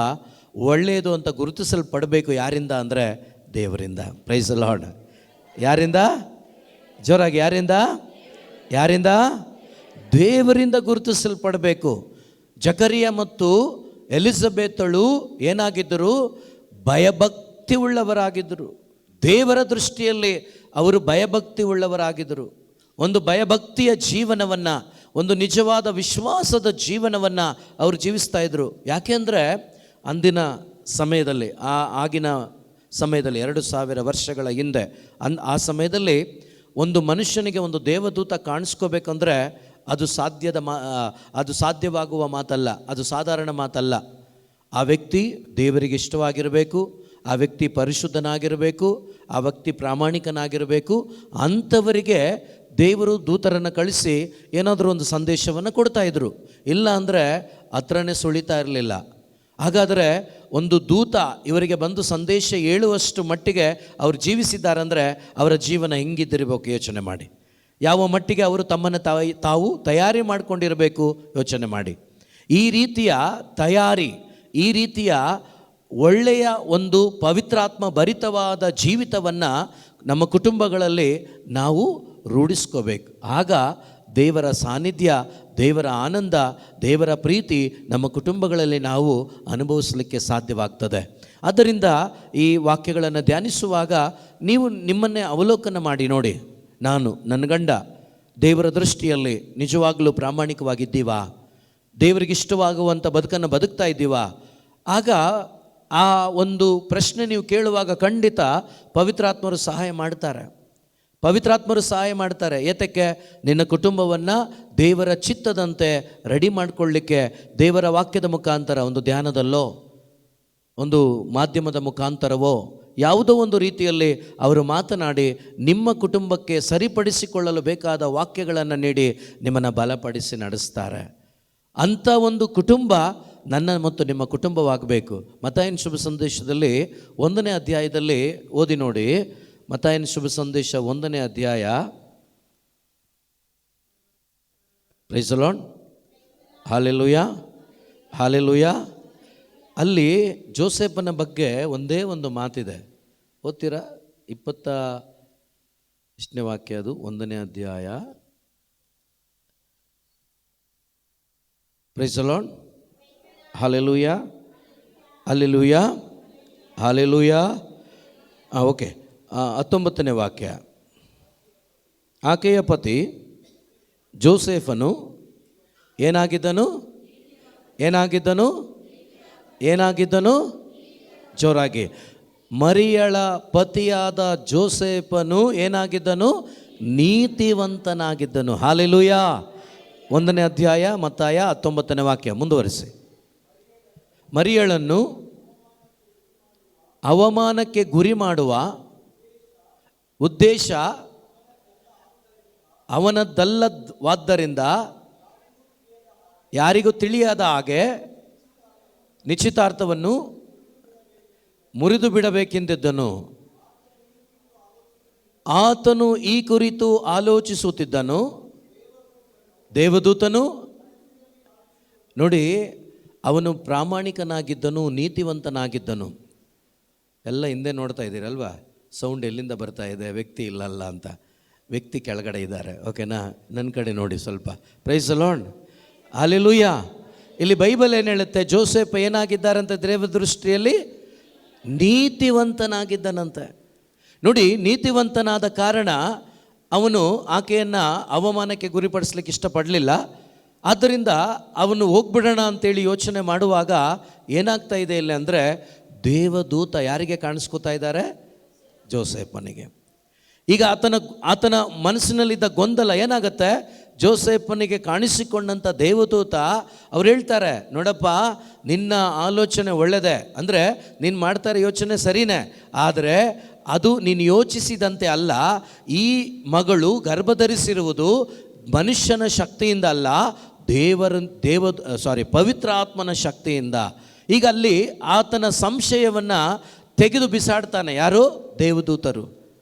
ಒಳ್ಳೆಯದು ಅಂತ ಗುರುತಿಸಲ್ಪಡಬೇಕು. ಯಾರಿಂದ ಅಂದರೆ ದೇವರಿಂದ. Praise the lord. ಯಾರಿಂದ? ಜೋರಾಗಿ, ಯಾರಿಂದ? ದೇವರಿಂದ ಗುರುತಿಸಲ್ಪಡಬೇಕು. ಜಕರಿಯ ಮತ್ತು ಎಲಿಜಬೆತಳು ಏನಾಗಿದ್ದರು? ಭಯಭಕ್ತಿ ಉಳ್ಳವರಾಗಿದ್ದರು. ದೇವರ ದೃಷ್ಟಿಯಲ್ಲಿ ಅವರು ಭಯಭಕ್ತಿ ಉಳ್ಳವರಾಗಿದ್ದರು. ಒಂದು ಭಯಭಕ್ತಿಯ ಜೀವನವನ್ನು, ಒಂದು ನಿಜವಾದ ವಿಶ್ವಾಸದ ಜೀವನವನ್ನು ಅವರು ಜೀವಿಸ್ತಾ ಇದ್ದರು. ಯಾಕೆಂದರೆ ಅಂದಿನ ಸಮಯದಲ್ಲಿ, ಆಗಿನ ಸಮಯದಲ್ಲಿ 2000 ವರ್ಷಗಳ ಹಿಂದೆ, ಆ ಸಮಯದಲ್ಲಿ ಒಂದು ಮನುಷ್ಯನಿಗೆ ಒಂದು ದೇವದೂತ ಕಾಣಿಸ್ಕೋಬೇಕಂದ್ರೆ ಅದು ಸಾಧ್ಯವಾಗುವ ಮಾತಲ್ಲ, ಅದು ಸಾಧಾರಣ ಮಾತಲ್ಲ. ಆ ವ್ಯಕ್ತಿ ದೇವರಿಗೆ ಇಷ್ಟವಾಗಿರಬೇಕು, ಆ ವ್ಯಕ್ತಿ ಪರಿಶುದ್ಧನಾಗಿರಬೇಕು, ಆ ವ್ಯಕ್ತಿ ಪ್ರಾಮಾಣಿಕನಾಗಿರಬೇಕು. ಅಂಥವರಿಗೆ ದೇವರು ದೂತರನ್ನು ಕಳಿಸಿ ಏನಾದರೂ ಒಂದು ಸಂದೇಶವನ್ನು ಕೊಡ್ತಾಯಿದ್ರು. ಇಲ್ಲ ಅಂದರೆ ಹತ್ರನೇ ಸುಳಿತಾ ಇರಲಿಲ್ಲ. ಹಾಗಾದರೆ ಒಂದು ದೂತ ಇವರಿಗೆ ಬಂದು ಸಂದೇಶ ಹೇಳುವಷ್ಟು ಮಟ್ಟಿಗೆ ಅವರು ಜೀವಿಸಿದ್ದಾರಂದರೆ ಅವರ ಜೀವನ ಹೆಂಗಿದ್ದಿರಬೇಕು ಯೋಚನೆ ಮಾಡಿ. ಯಾವ ಮಟ್ಟಿಗೆ ಅವರು ತಮ್ಮನ್ನು ತಾವು ತಯಾರಿ ಮಾಡಿಕೊಂಡಿರಬೇಕು ಯೋಚನೆ ಮಾಡಿ. ಈ ರೀತಿಯ ತಯಾರಿ, ಈ ರೀತಿಯ ಒಳ್ಳೆಯ ಒಂದು ಪವಿತ್ರಾತ್ಮ ಭರಿತವಾದ ಜೀವಿತವನ್ನು ನಮ್ಮ ಕುಟುಂಬಗಳಲ್ಲಿ ನಾವು ರೂಢಿಸ್ಕೋಬೇಕು. ಆಗ ದೇವರ ಸಾನ್ನಿಧ್ಯ, ದೇವರ ಆನಂದ, ದೇವರ ಪ್ರೀತಿ ನಮ್ಮ ಕುಟುಂಬಗಳಲ್ಲಿ ನಾವು ಅನುಭವಿಸಲಿಕ್ಕೆ ಸಾಧ್ಯವಾಗ್ತದೆ. ಆದ್ದರಿಂದ ಈ ವಾಕ್ಯಗಳನ್ನು ಧ್ಯಾನಿಸುವಾಗ ನೀವು ನಿಮ್ಮನ್ನೇ ಅವಲೋಕನ ಮಾಡಿ ನೋಡಿ. ನಾನು, ನನ್ನ ಗಂಡ ದೇವರ ದೃಷ್ಟಿಯಲ್ಲಿ ನಿಜವಾಗಲೂ ಪ್ರಾಮಾಣಿಕವಾಗಿದ್ದೀವಾ? ದೇವರಿಗಿಷ್ಟವಾಗುವಂಥ ಬದುಕನ್ನು ಬದುಕ್ತಾ ಇದ್ದೀವಾ? ಆಗ ಆ ಒಂದು ಪ್ರಶ್ನೆ ನೀವು ಕೇಳುವಾಗ ಖಂಡಿತ ಪವಿತ್ರಾತ್ಮರು ಸಹಾಯ ಮಾಡ್ತಾರೆ. ಪವಿತ್ರಾತ್ಮರು ಸಹಾಯ ಮಾಡ್ತಾರೆ. ಏತಕ್ಕೆ? ನಿನ್ನ ಕುಟುಂಬವನ್ನು ದೇವರ ಚಿತ್ತದಂತೆ ರೆಡಿ ಮಾಡಿಕೊಳ್ಳಿಕ್ಕೆ ದೇವರ ವಾಕ್ಯದ ಮುಖಾಂತರ, ಒಂದು ಧ್ಯಾನದಲ್ಲೋ, ಒಂದು ಮಾಧ್ಯಮದ ಮುಖಾಂತರವೋ, ಯಾವುದೋ ಒಂದು ರೀತಿಯಲ್ಲಿ ಅವರು ಮಾತನಾಡಿ ನಿಮ್ಮ ಕುಟುಂಬಕ್ಕೆ ಸರಿಪಡಿಸಿಕೊಳ್ಳಲು ಬೇಕಾದ ವಾಕ್ಯಗಳನ್ನು ನೀಡಿ ನಿಮ್ಮನ್ನು ಬಲಪಡಿಸಿ ನಡೆಸ್ತಾರೆ. ಅಂಥ ಒಂದು ಕುಟುಂಬ ನನ್ನ ಮತ್ತು ನಿಮ್ಮ ಕುಟುಂಬವಾಗಬೇಕು. ಮತ್ತಾಯನ ಶುಭ ಸಂದೇಶದಲ್ಲಿ 1ನೇ ಅಧ್ಯಾಯದಲ್ಲಿ ಓದಿ ನೋಡಿ. ಮತ್ತಾಯನ ಶುಭ ಸಂದೇಶ 1ನೇ ಅಧ್ಯಾಯ. Praise the lord. Hallelujah, hallelujah. ಅಲ್ಲಿ ಜೋಸೆಫನ ಬಗ್ಗೆ ಒಂದೇ ಒಂದು ಮಾತಿದೆ, ಓದ್ತೀರಾ? 20ನೇ ವಾಕ್ಯ, ಅದು 1ನೇ ಅಧ್ಯಾಯ. Praise the lord. Hallelujah, hallelujah, hallelujah. Okay, 19ನೇ ವಾಕ್ಯ. ಆಕೆಯ ಪತಿ ಜೋಸೆಫನು ಏನಾಗಿದ್ದನು? ಜೋರಾಗಿ. ಮರಿಯಳ ಪತಿಯಾದ ಜೋಸೆಫನು ಏನಾಗಿದ್ದನು? ನೀತಿವಂತನಾಗಿದ್ದನು. ಹಲ್ಲೆಲೂಯಾ. 1ನೇ ಅಧ್ಯಾಯ ಮತ್ತಾಯ 19ನೇ ವಾಕ್ಯ ಮುಂದುವರಿಸಿ. ಮರಿಯಳನ್ನು ಅವಮಾನಕ್ಕೆ ಗುರಿ ಮಾಡುವ ಉದ್ದೇಶ ಅವನದ್ದಲ್ಲವಾದ್ದರಿಂದ ಯಾರಿಗೂ ತಿಳಿಯದ ಹಾಗೆ ನಿಶ್ಚಿತಾರ್ಥವನ್ನು ಮುರಿದು ಬಿಡಬೇಕೆಂದಿದ್ದನು. ಆತನು ಈ ಕುರಿತು ಆಲೋಚಿಸುತ್ತಿದ್ದನು. ದೇವದೂತನು ನೋಡಿ, ಅವನು ಪ್ರಾಮಾಣಿಕನಾಗಿದ್ದನು, ನೀತಿವಂತನಾಗಿದ್ದನು. ಎಲ್ಲ ಹಿಂದೆ ನೋಡ್ತಾ ಇದ್ದೀರಲ್ವಾ? ಸೌಂಡ್ ಎಲ್ಲಿಂದ ಬರ್ತಾ ಇದೆ? ವ್ಯಕ್ತಿ ಇಲ್ಲಲ್ಲ ಅಂತ. ವ್ಯಕ್ತಿ ಕೆಳಗಡೆ ಇದ್ದಾರೆ, ಓಕೆನಾ? ನನ್ನ ಕಡೆ ನೋಡಿ ಸ್ವಲ್ಪ. Praise the lord. ಹಲ್ಲೆಲೂಯಾ. ಇಲ್ಲಿ ಬೈಬಲ್ ಏನು ಹೇಳುತ್ತೆ? ಜೋಸೆಫ್ ಏನಾಗಿದ್ದಾರಂತೆ? ದೇವರ ದೃಷ್ಟಿಯಲ್ಲಿ ನೀತಿವಂತನಾಗಿದ್ದನಂತೆ. ನೋಡಿ, ನೀತಿವಂತನಾದ ಕಾರಣ ಅವನು ಆಕೆಯನ್ನು ಅವಮಾನಕ್ಕೆ ಗುರಿಪಡಿಸ್ಲಿಕ್ಕೆ ಇಷ್ಟಪಡಲಿಲ್ಲ. ಆದ್ದರಿಂದ ಅವನು ಹೋಗ್ಬಿಡೋಣ ಅಂತೇಳಿ ಯೋಚನೆ ಮಾಡುವಾಗ ಏನಾಗ್ತಾ ಇದೆ ಇಲ್ಲಿ ಅಂದರೆ, ದೇವದೂತ ಯಾರಿಗೆ ಕಾಣಿಸ್ಕೊತಾ ಇದ್ದಾರೆ? ಜೋಸೆಫನಿಗೆ. ಈಗ ಆತನ ಮನಸ್ಸಿನಲ್ಲಿದ್ದ ಗೊಂದಲ ಏನಾಗುತ್ತೆ? ಜೋಸೆಫನಿಗೆ ಕಾಣಿಸಿಕೊಂಡಂಥ ದೇವದೂತ ಅವ್ರು ಹೇಳ್ತಾರೆ, ನೋಡಪ್ಪ, ನಿನ್ನ ಆಲೋಚನೆ ಒಳ್ಳೆಯದೇ, ಅಂದರೆ ನೀನು ಮಾಡ್ತಾರೆ ಯೋಚನೆ ಸರಿನೇ, ಆದರೆ ಅದು ನೀನು ಯೋಚಿಸಿದಂತೆ ಅಲ್ಲ. ಈ ಮಗಳು ಗರ್ಭಧರಿಸಿರುವುದು ಮನುಷ್ಯನ ಶಕ್ತಿಯಿಂದ ಅಲ್ಲ, ಪವಿತ್ರ ಆತ್ಮನ ಶಕ್ತಿಯಿಂದ. ಈಗ ಅಲ್ಲಿ ಆತನ ಸಂಶಯವನ್ನು ತೆಗೆದು ಬಿಸಾಡ್ತಾನೆ. ಯಾರು? ದೇವದೂತರು.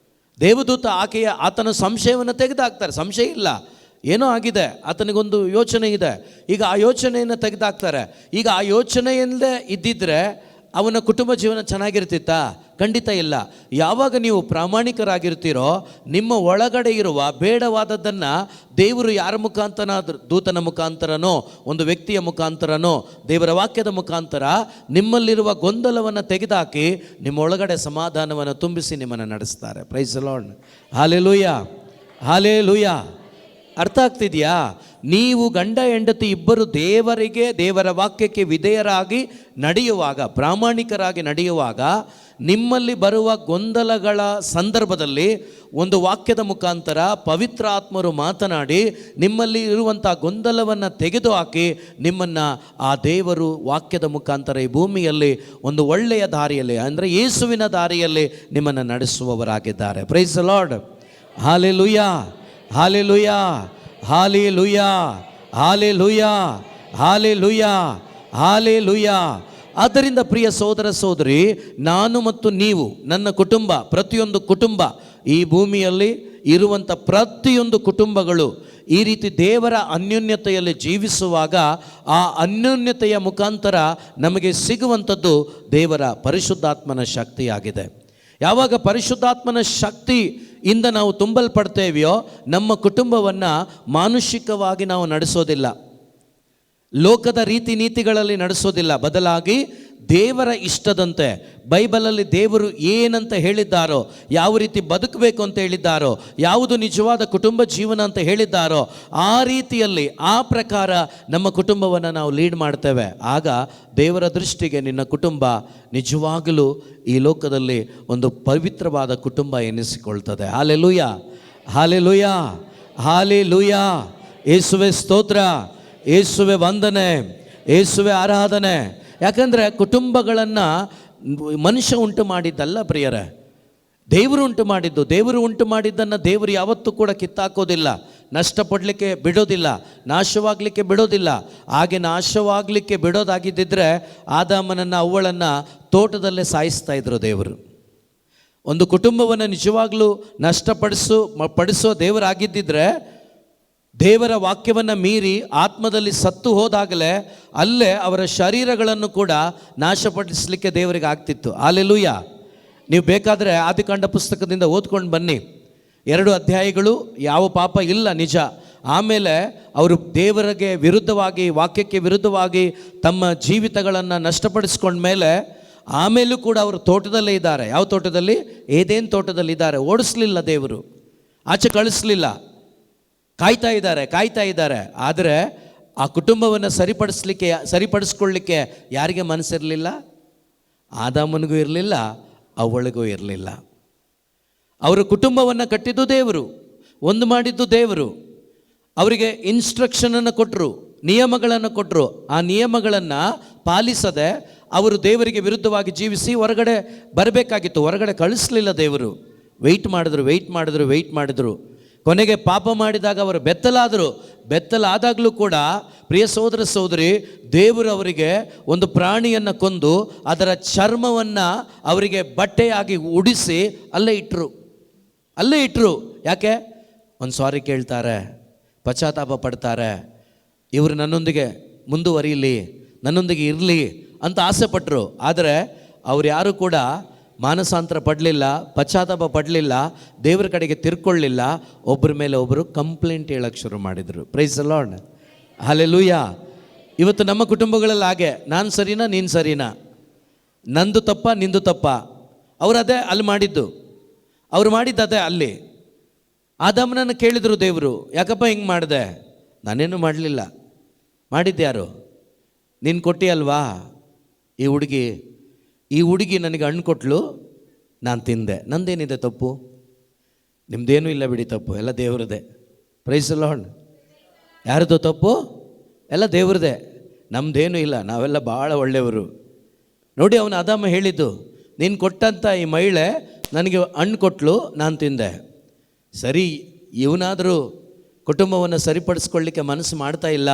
ದೇವದೂತ ಆತನ ಸಂಶಯವನ್ನು ತೆಗೆದುಹಾಕ್ತಾರೆ. ಸಂಶಯ ಇಲ್ಲ, ಏನೋ ಆಗಿದೆ, ಆತನಿಗೊಂದು ಯೋಚನೆ ಇದೆ. ಈಗ ಆ ಯೋಚನೆಯನ್ನು ತೆಗೆದುಹಾಕ್ತಾರೆ. ಈಗ ಆ ಯೋಚನೆಯಲ್ಲದೆ ಇದ್ದಿದ್ರೆ ಅವನ ಕುಟುಂಬ ಜೀವನ ಚೆನ್ನಾಗಿರ್ತಿತ್ತಾ? ಖಂಡಿತ ಇಲ್ಲ. ಯಾವಾಗ ನೀವು ಪ್ರಾಮಾಣಿಕರಾಗಿರ್ತೀರೋ, ನಿಮ್ಮ ಒಳಗಡೆ ಇರುವ ಬೇಡವಾದದ್ದನ್ನು ದೇವರು ಯಾರ ಮುಖಾಂತರ, ದೂತನ ಮುಖಾಂತರನೋ, ಒಂದು ವ್ಯಕ್ತಿಯ ಮುಖಾಂತರನೋ, ದೇವರ ವಾಕ್ಯದ ಮುಖಾಂತರ ನಿಮ್ಮಲ್ಲಿರುವ ಗೊಂದಲವನ್ನು ತೆಗೆದುಹಾಕಿ ನಿಮ್ಮ ಒಳಗಡೆ ಸಮಾಧಾನವನ್ನು ತುಂಬಿಸಿ ನಿಮ್ಮನ್ನು ನಡೆಸ್ತಾರೆ. Praise the lord. Hallelujah, hallelujah. ಅರ್ಥ ಆಗ್ತಿದೆಯಾ? ನೀವು ಗಂಡ ಹೆಂಡತಿ ಇಬ್ಬರು ದೇವರ ವಾಕ್ಯಕ್ಕೆ ವಿಧೇಯರಾಗಿ ನಡೆಯುವಾಗ, ಪ್ರಾಮಾಣಿಕರಾಗಿ ನಡೆಯುವಾಗ, ನಿಮ್ಮಲ್ಲಿ ಬರುವ ಗೊಂದಲಗಳ ಸಂದರ್ಭದಲ್ಲಿ ಒಂದು ವಾಕ್ಯದ ಮುಖಾಂತರ ಪವಿತ್ರ ಆತ್ಮರು ಮಾತನಾಡಿ ನಿಮ್ಮಲ್ಲಿ ಇರುವಂಥ ಗೊಂದಲವನ್ನು ತೆಗೆದುಹಾಕಿ ನಿಮ್ಮನ್ನು ಆ ದೇವರು ವಾಕ್ಯದ ಮುಖಾಂತರ ಈ ಭೂಮಿಯಲ್ಲಿ ಒಂದು ಒಳ್ಳೆಯ ದಾರಿಯಲ್ಲಿ, ಅಂದರೆ ಯೇಸುವಿನ ದಾರಿಯಲ್ಲಿ ನಿಮ್ಮನ್ನು ನಡೆಸುವವರಾಗಿದ್ದಾರೆ. Praise the lord. Hallelujah, hallelujah, hallelujah, hallelujah, hallelujah, hallelujah. ಆದ್ದರಿಂದ ಪ್ರಿಯ ಸಹೋದರ ಸಹೋದರಿ, ನಾನು ಮತ್ತು ನೀವು, ನನ್ನ ಕುಟುಂಬ, ಪ್ರತಿಯೊಂದು ಕುಟುಂಬ, ಈ ಭೂಮಿಯಲ್ಲಿ ಇರುವಂಥ ಪ್ರತಿಯೊಂದು ಕುಟುಂಬಗಳು ಈ ರೀತಿ ದೇವರ ಅನ್ಯೋನ್ಯತೆಯಲ್ಲಿ ಜೀವಿಸುವಾಗ ಆ ಅನ್ಯೋನ್ಯತೆಯ ಮುಖಾಂತರ ನಮಗೆ ಸಿಗುವಂಥದ್ದು ದೇವರ ಪರಿಶುದ್ಧಾತ್ಮನ ಶಕ್ತಿಯಾಗಿದೆ. ಯಾವಾಗ ಪರಿಶುದ್ಧಾತ್ಮನ ಶಕ್ತಿಯಿಂದ ನಾವು ತುಂಬಲ್ಪಡ್ತೇವೆಯೋ ನಮ್ಮ ಕುಟುಂಬವನ್ನು ಮಾನುಷಿಕವಾಗಿ ನಾವು ನಡೆಸೋದಿಲ್ಲ, ಲೋಕದ ರೀತಿ ನೀತಿಗಳಲ್ಲಿ ನಡೆಸೋದಿಲ್ಲ, ಬದಲಾಗಿ ದೇವರ ಇಷ್ಟದಂತೆ, ಬೈಬಲಲ್ಲಿ ದೇವರು ಏನಂತ ಹೇಳಿದ್ದಾರೋ, ಯಾವ ರೀತಿ ಬದುಕಬೇಕು ಅಂತ ಹೇಳಿದ್ದಾರೋ, ಯಾವುದು ನಿಜವಾದ ಕುಟುಂಬ ಜೀವನ ಅಂತ ಹೇಳಿದ್ದಾರೋ ಆ ರೀತಿಯಲ್ಲಿ, ಆ ಪ್ರಕಾರ ನಮ್ಮ ಕುಟುಂಬವನ್ನು ನಾವು ಲೀಡ್ ಮಾಡ್ತೇವೆ. ಆಗ ದೇವರ ದೃಷ್ಟಿಗೆ ನಿನ್ನ ಕುಟುಂಬ ನಿಜವಾಗಲೂ ಈ ಲೋಕದಲ್ಲಿ ಒಂದು ಪವಿತ್ರವಾದ ಕುಟುಂಬ ಎನಿಸಿಕೊಳ್ತದೆ. Hallelujah, hallelujah, hallelujah. ಯೇಸುವೆ ಸ್ತೋತ್ರ, ಯೇಸುವೆ ವಂದನೆ, ಯೇಸುವೆ ಆರಾಧನೆ. ಯಾಕಂದರೆ ಕುಟುಂಬಗಳನ್ನು ಮನುಷ್ಯ ಉಂಟು ಮಾಡಿದ್ದಲ್ಲ ಪ್ರಿಯರೇ, ದೇವರು ಉಂಟು ಮಾಡಿದ್ದು. ದೇವರು ಉಂಟು ಮಾಡಿದ್ದನ್ನು ದೇವರು ಯಾವತ್ತೂ ಕೂಡ ಕಿತ್ತಾಕೋದಿಲ್ಲ, ನಷ್ಟಪಡಲಿಕ್ಕೆ ಬಿಡೋದಿಲ್ಲ, ನಾಶವಾಗಲಿಕ್ಕೆ ಬಿಡೋದಿಲ್ಲ. ಹಾಗೆ ನಾಶವಾಗಲಿಕ್ಕೆ ಬಿಡೋದಾಗಿದ್ದಿದ್ರೆ ಆದಾಮನನ್ನು ಅವ್ವಳನ್ನು ತೋಟದಲ್ಲೇ ಸಾಯಿಸ್ತಾ ಇದ್ರು ದೇವರು. ಒಂದು ಕುಟುಂಬವನ್ನು ನಿಜವಾಗ್ಲೂ ಪಡಿಸೋ ದೇವರಾಗಿದ್ದಿದ್ರೆ, ದೇವರ ವಾಕ್ಯವನ್ನು ಮೀರಿ ಆತ್ಮದಲ್ಲಿ ಸತ್ತು ಹೋದಾಗಲೇ ಅಲ್ಲೇ ಅವರ ಶರೀರಗಳನ್ನು ಕೂಡ ನಾಶಪಡಿಸಲಿಕ್ಕೆ ದೇವರಿಗೆ ಆಗ್ತಿತ್ತು. ಹಾಲೆಲೂಯಾ. ನೀವು ಬೇಕಾದರೆ ಆದಿಕಾಂಡ ಪುಸ್ತಕದಿಂದ ಓದ್ಕೊಂಡು ಬನ್ನಿ, 2 ಅಧ್ಯಾಯಗಳು ಯಾವ ಪಾಪ ಇಲ್ಲ ನಿಜ. ಆಮೇಲೆ ಅವರು ದೇವರಿಗೆ ವಿರುದ್ಧವಾಗಿ, ವಾಕ್ಯಕ್ಕೆ ವಿರುದ್ಧವಾಗಿ ತಮ್ಮ ಜೀವಿತಗಳನ್ನು ನಷ್ಟಪಡಿಸ್ಕೊಂಡ್ಮೇಲೆ ಆಮೇಲೂ ಕೂಡ ಅವರು ತೋಟದಲ್ಲೇ ಇದ್ದಾರೆ. ಯಾವ ತೋಟದಲ್ಲಿ? ಏದೇನು ತೋಟದಲ್ಲಿ ಇದ್ದಾರೆ. ಓಡಿಸ್ಲಿಲ್ಲ ದೇವರು, ಆಚೆ ಕಳಿಸ್ಲಿಲ್ಲ, ಕಾಯ್ತಾ ಇದ್ದಾರೆ. ಆದರೆ ಆ ಕುಟುಂಬವನ್ನು ಸರಿಪಡಿಸ್ಕೊಳ್ಳಿಕ್ಕೆ ಯಾರಿಗೆ ಮನಸ್ಸಿರಲಿಲ್ಲ? ಆದಾಮನಿಗೂ ಇರಲಿಲ್ಲ, ಅವಳಿಗೂ ಇರಲಿಲ್ಲ. ಅವರ ಕುಟುಂಬವನ್ನು ಕಟ್ಟಿದ್ದು ದೇವರು, ಒಂದು ಮಾಡಿದ್ದು ದೇವರು. ಅವರಿಗೆ ಇನ್ಸ್ಟ್ರಕ್ಷನನ್ನು ಕೊಟ್ಟರು, ನಿಯಮಗಳನ್ನು ಕೊಟ್ಟರು. ಆ ನಿಯಮಗಳನ್ನು ಪಾಲಿಸದೆ ಅವರು ದೇವರಿಗೆ ವಿರುದ್ಧವಾಗಿ ಜೀವಿಸಿ ಹೊರಗಡೆ ಬರಬೇಕಾಗಿತ್ತು. ಹೊರಗಡೆ ಕಳಿಸ್ಲಿಲ್ಲ ದೇವರು. ವೆಯ್ಟ್ ಮಾಡಿದ್ರು. ಕೊನೆಗೆ ಪಾಪ ಮಾಡಿದಾಗ ಅವರು ಬೆತ್ತಲಾದಾಗಲೂ ಕೂಡ ಪ್ರಿಯ ಸಹೋದರ ಸಹೋದರಿ, ದೇವರು ಅವರಿಗೆ ಒಂದು ಪ್ರಾಣಿಯನ್ನು ಕೊಂದು ಅದರ ಚರ್ಮವನ್ನು ಅವರಿಗೆ ಬಟ್ಟೆಯಾಗಿ ಉಡಿಸಿ ಅಲ್ಲೇ ಇಟ್ಟರು. ಯಾಕೆ? ಒಂದು ಸಾರಿ ಕೇಳ್ತಾರೆ, ಪಶ್ಚಾತ್ತಾಪ ಪಡ್ತಾರೆ, ಇವರು ನನ್ನೊಂದಿಗೆ ಮುಂದುವರಿಯಲಿ, ನನ್ನೊಂದಿಗೆ ಇರಲಿ ಅಂತ ಆಸೆ ಪಟ್ಟರು. ಆದರೆ ಅವ್ರು ಯಾರು ಕೂಡ ಮಾನಸಾಂತರ ಪಡಲಿಲ್ಲ, ಪಶ್ಚಾತ್ತಾಪ ಪಡಲಿಲ್ಲ, ದೇವರ ಕಡೆಗೆ ತಿರ್ಕೊಳ್ಳಿಲ್ಲ. ಒಬ್ಬರ ಮೇಲೆ ಒಬ್ಬರು ಕಂಪ್ಲೇಂಟ್ ಹೇಳಕ್ಕೆ ಶುರು ಮಾಡಿದರು. Price the lord. ಹಲ್ಲೆಲೂಯಾ. ಇವತ್ತು ನಮ್ಮ ಕುಟುಂಬಗಳಲ್ಲಿ ಹಾಗೆ, ನಾನು ಸರಿನಾ ನೀನು ಸರಿನಾ, ನಂದು ತಪ್ಪ ನಿಂದು ತಪ್ಪ. ಅವರದೇ ಅಲ್ಲಿ ಮಾಡಿದ್ದು, ಅವ್ರು ಮಾಡಿದ್ದದೇ ಅಲ್ಲಿ. ಆದಾಮನನ್ನು ಕೇಳಿದರು ದೇವರು, ಯಾಕಪ್ಪ ಹಿಂಗೆ ಮಾಡಿದೆ? ನಾನೇನು ಮಾಡಲಿಲ್ಲ. ಮಾಡಿದ್ಯಾರು? ನೀನು ಕೊಟ್ಟಿಯಲ್ವಾ ಈ ಹುಡುಗಿ ನನಗೆ ಹಣ್ಣು ಕೊಟ್ಟಳು, ನಾನು ತಿಂದೆ, ನಂದೇನಿದೆ ತಪ್ಪು? ನಿಮ್ಮದೇನೂ ಇಲ್ಲ ಬಿಡಿ ತಪ್ಪು, ಎಲ್ಲ ದೇವ್ರದೇ. Price the lord. ಯಾರದು ತಪ್ಪು? ಎಲ್ಲ ದೇವ್ರದೇ, ನಮ್ಮದೇನೂ ಇಲ್ಲ, ನಾವೆಲ್ಲ ಭಾಳ ಒಳ್ಳೆಯವರು. ನೋಡಿ, ಅವನು ಆದಾಮ ಹೇಳಿದ್ದು, ನೀನು ಕೊಟ್ಟಂಥ ಈ ಮಹಿಳೆ ನನಗೆ ಹಣ್ಣು ಕೊಟ್ಟಳು, ನಾನು ತಿಂದೆ. ಸರಿ, ಇವನಾದರೂ ಕುಟುಂಬವನ್ನು ಸರಿಪಡಿಸ್ಕೊಳ್ಳಿಕ್ಕೆ ಮನಸ್ಸು ಮಾಡ್ತಾ ಇಲ್ಲ,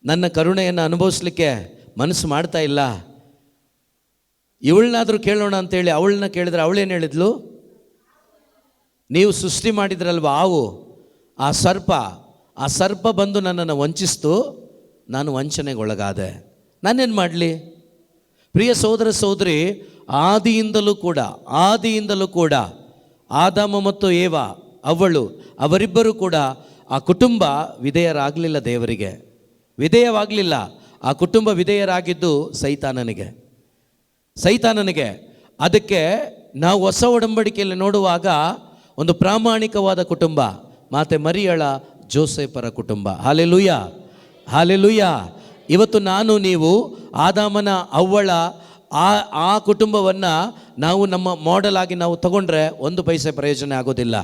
ನನ್ನ ಕರುಣೆಯನ್ನು ಅನುಭವಿಸ್ಲಿಕ್ಕೆ ಮನಸ್ಸು ಮಾಡ್ತಾ ಇಲ್ಲ. ಇವಳನ್ನಾದರೂ ಕೇಳೋಣ ಅಂತೇಳಿ ಅವಳನ್ನ ಕೇಳಿದ್ರೆ ಅವಳೇನು ಹೇಳಿದ್ಲು? ನೀವು ಸೃಷ್ಟಿ ಮಾಡಿದ್ರಲ್ವ ಹಾವು, ಆ ಸರ್ಪ ಬಂದು ನನ್ನನ್ನು ವಂಚಿಸ್ತು, ನಾನು ವಂಚನೆಗೊಳಗಾದೆ, ನಾನೇನು ಮಾಡಲಿ? ಪ್ರಿಯ ಸಹೋದರ ಸಹೋದರಿ, ಆದಿಯಿಂದಲೂ ಕೂಡ ಆದಾಮ ಮತ್ತು ಏವಾ ಅವರಿಬ್ಬರು ಕೂಡ ಆ ಕುಟುಂಬ ವಿಧೇಯರಾಗಲಿಲ್ಲ, ದೇವರಿಗೆ ವಿಧೇಯವಾಗಲಿಲ್ಲ. ಆ ಕುಟುಂಬ ವಿಧೇಯರಾಗಿದ್ದು ಸೈತಾನನಿಗೆ. ಅದಕ್ಕೆ ನಾವು ಹೊಸ ಒಡಂಬಡಿಕೆಯಲ್ಲಿ ನೋಡುವಾಗ ಒಂದು ಪ್ರಾಮಾಣಿಕವಾದ ಕುಟುಂಬ, ಮಾತೆ ಮರಿಯಳ ಜೋಸೆಫರ ಕುಟುಂಬ. Hallelujah, hallelujah. ಇವತ್ತು ನಾನು ನೀವು ಆದಾಮನ ಅವ್ವಳ ಆ ಕುಟುಂಬವನ್ನು ನಾವು ನಮ್ಮ ಮಾಡೆಲ್ ಆಗಿ ನಾವು ತಗೊಂಡ್ರೆ ಒಂದು ಪೈಸೆ ಪ್ರಯೋಜನ ಆಗೋದಿಲ್ಲ.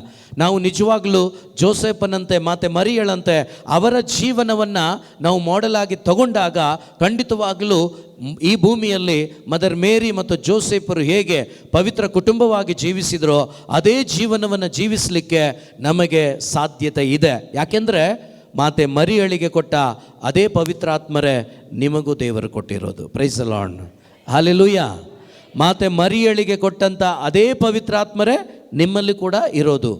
ನಾವು ನಿಜವಾಗ್ಲೂ ಜೋಸೆಫನಂತೆ ಮತ್ತು ಮರಿಯಳಂತೆ ಅವರ ಜೀವನವನ್ನು ನಾವು ಮಾಡೆಲ್ ಆಗಿ ತಗೊಂಡಾಗ ಖಂಡಿತವಾಗಲೂ ಈ ಭೂಮಿಯಲ್ಲಿ ಮದರ್ ಮೇರಿ ಮತ್ತು ಜೋಸೆಫರು ಹೇಗೆ ಪವಿತ್ರ ಕುಟುಂಬವಾಗಿ ಜೀವಿಸಿದರೋ ಅದೇ ಜೀವನವನ್ನು ಜೀವಿಸಲಿಕ್ಕೆ ನಮಗೆ ಸಾಧ್ಯತೆ ಇದೆ. ಯಾಕೆಂದರೆ ಮಾತೆ ಮರಿಯಳಿಗೆ ಕೊಟ್ಟ ಅದೇ ಪವಿತ್ರಾತ್ಮರೇ ನಿಮಗೂ ದೇವರು ಕೊಟ್ಟಿರೋದು. Praise the lord, hallelujah. ಮಾತೆ ಮರಿಯಳಿಗೆ ಕೊಟ್ಟಂಥ ಅದೇ ಪವಿತ್ರಾತ್ಮರೇ ನಿಮ್ಮಲ್ಲಿ ಕೂಡ ಇರೋದು.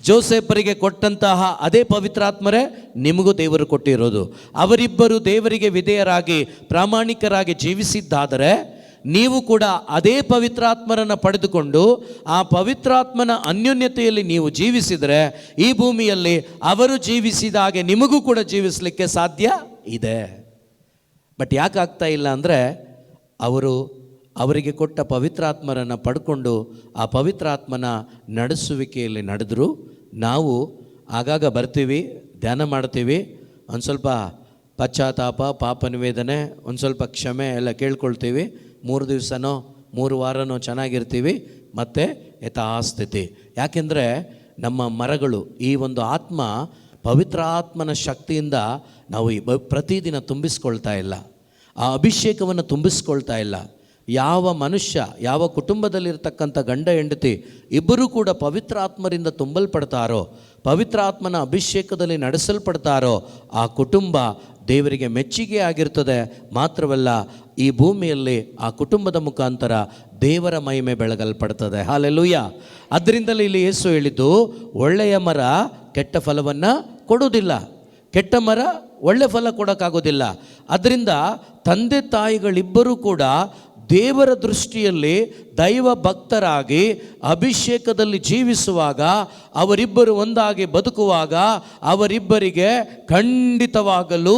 ಜೋಸೆಫರಿಗೆ ಕೊಟ್ಟಂತಹ ಅದೇ ಪವಿತ್ರಾತ್ಮರೇ ನಿಮಗೂ ದೇವರು ಕೊಟ್ಟಿರೋದು. ಅವರಿಬ್ಬರು ದೇವರಿಗೆ ವಿಧೇಯರಾಗಿ ಪ್ರಾಮಾಣಿಕರಾಗಿ ಜೀವಿಸಿದ್ದಾದರೆ ನೀವು ಕೂಡ ಅದೇ ಪವಿತ್ರಾತ್ಮರನ್ನು ಪಡೆದುಕೊಂಡು ಆ ಪವಿತ್ರಾತ್ಮನ ಅನ್ಯೋನ್ಯತೆಯಲ್ಲಿ ನೀವು ಜೀವಿಸಿದರೆ ಈ ಭೂಮಿಯಲ್ಲಿ ಅವರು ಜೀವಿಸಿದ ಹಾಗೆ ನಿಮಗೂ ಕೂಡ ಜೀವಿಸಲಿಕ್ಕೆ ಸಾಧ್ಯ ಇದೆ. ಬಟ್ ಯಾಕೆ ಆಗ್ತಾ ಇಲ್ಲ ಅಂದರೆ ಅವರಿಗೆ ಕೊಟ್ಟ ಪವಿತ್ರಾತ್ಮರನ್ನು ಪಡ್ಕೊಂಡು ಆ ಪವಿತ್ರಾತ್ಮನ ನಡೆಸುವಿಕೆಯಲ್ಲಿ ನಡೆದರೂ ನಾವು ಆಗಾಗ ಬರ್ತೀವಿ, ಧ್ಯಾನ ಮಾಡ್ತೀವಿ, ಒಂದು ಸ್ವಲ್ಪ ಪಶ್ಚಾತ್ತಾಪ, ಪಾಪ ನಿವೇದನೆ, ಒಂದು ಸ್ವಲ್ಪ ಕ್ಷಮೆ ಎಲ್ಲ ಕೇಳ್ಕೊಳ್ತೀವಿ. 3 ದಿವಸನೋ 3 ವಾರನೋ ಚೆನ್ನಾಗಿರ್ತೀವಿ, ಮತ್ತು ಯಥಾಸ್ಥಿತಿ. ಯಾಕೆಂದರೆ ನಮ್ಮ ಮರಗಳು ಈ ಒಂದು ಆತ್ಮ ಪವಿತ್ರ ಆತ್ಮನ ಶಕ್ತಿಯಿಂದ ನಾವು ಪ್ರತಿದಿನ ತುಂಬಿಸ್ಕೊಳ್ತಾ ಇಲ್ಲ, ಆ ಅಭಿಷೇಕವನ್ನು ತುಂಬಿಸ್ಕೊಳ್ತಾ ಇಲ್ಲ. ಯಾವ ಮನುಷ್ಯ, ಯಾವ ಕುಟುಂಬದಲ್ಲಿರ್ತಕ್ಕಂಥ ಗಂಡ ಹೆಂಡತಿ ಇಬ್ಬರೂ ಕೂಡ ಪವಿತ್ರ ಆತ್ಮರಿಂದ ತುಂಬಲ್ಪಡ್ತಾರೋ, ಪವಿತ್ರ ಆತ್ಮನ ಅಭಿಷೇಕದಲ್ಲಿ ನಡೆಸಲ್ಪಡ್ತಾರೋ ಆ ಕುಟುಂಬ ದೇವರಿಗೆ ಮೆಚ್ಚುಗೆ ಆಗಿರ್ತದೆ. ಮಾತ್ರವಲ್ಲ, ಈ ಭೂಮಿಯಲ್ಲಿ ಆ ಕುಟುಂಬದ ಮುಖಾಂತರ ದೇವರ ಮಹಿಮೆ ಬೆಳಗಲ್ಪಡ್ತದೆ. ಹಾಲೆಲೂಯ. ಅದರಿಂದಲೇ ಇಲ್ಲಿ ಯೇಸು ಹೇಳಿದ್ದು, ಒಳ್ಳೆಯ ಮರ ಕೆಟ್ಟ ಫಲವನ್ನು ಕೊಡೋದಿಲ್ಲ, ಕೆಟ್ಟ ಮರ ಒಳ್ಳೆ ಫಲ ಕೊಡೋಕ್ಕಾಗೋದಿಲ್ಲ. ಅದರಿಂದ ತಂದೆ ತಾಯಿಗಳಿಬ್ಬರೂ ಕೂಡ ದೇವರ ದೃಷ್ಟಿಯಲ್ಲಿ ದೈವ ಭಕ್ತರಾಗಿ ಅಭಿಷೇಕದಲ್ಲಿ ಜೀವಿಸುವಾಗ, ಅವರಿಬ್ಬರು ಒಂದಾಗಿ ಬದುಕುವಾಗ ಅವರಿಬ್ಬರಿಗೆ ಖಂಡಿತವಾಗಲೂ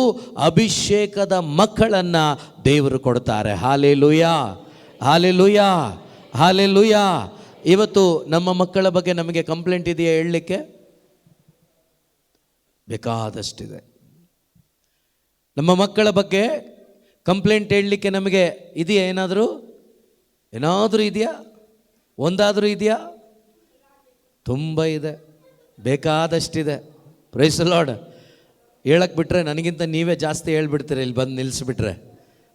ಅಭಿಷೇಕದ ಮಕ್ಕಳನ್ನು ದೇವರು ಕೊಡ್ತಾರೆ. Hallelujah, hallelujah, hallelujah. ಇವತ್ತು ನಮ್ಮ ಮಕ್ಕಳ ಬಗ್ಗೆ ನಮಗೆ ಕಂಪ್ಲೇಂಟ್ ಇದೆಯಾ ಹೇಳಲಿಕ್ಕೆ? ಬೇಕಾದಷ್ಟಿದೆ. ನಮ್ಮ ಮಕ್ಕಳ ಬಗ್ಗೆ ಕಂಪ್ಲೇಂಟ್ ಹೇಳಲಿಕ್ಕೆ ನಮಗೆ ಇದೆಯಾ? ಏನಾದರೂ ಇದೆಯಾ? ಒಂದಾದರೂ ಇದೆಯಾ? ತುಂಬ ಇದೆ, ಬೇಕಾದಷ್ಟಿದೆ. Price the lord. ಹೇಳಕ್ಕೆ ಬಿಟ್ಟರೆ ನನಗಿಂತ ನೀವೇ ಜಾಸ್ತಿ ಹೇಳ್ಬಿಡ್ತೀರಿ. ಇಲ್ಲಿ ಬಂದು ನಿಲ್ಲಿಸ್ಬಿಟ್ರೆ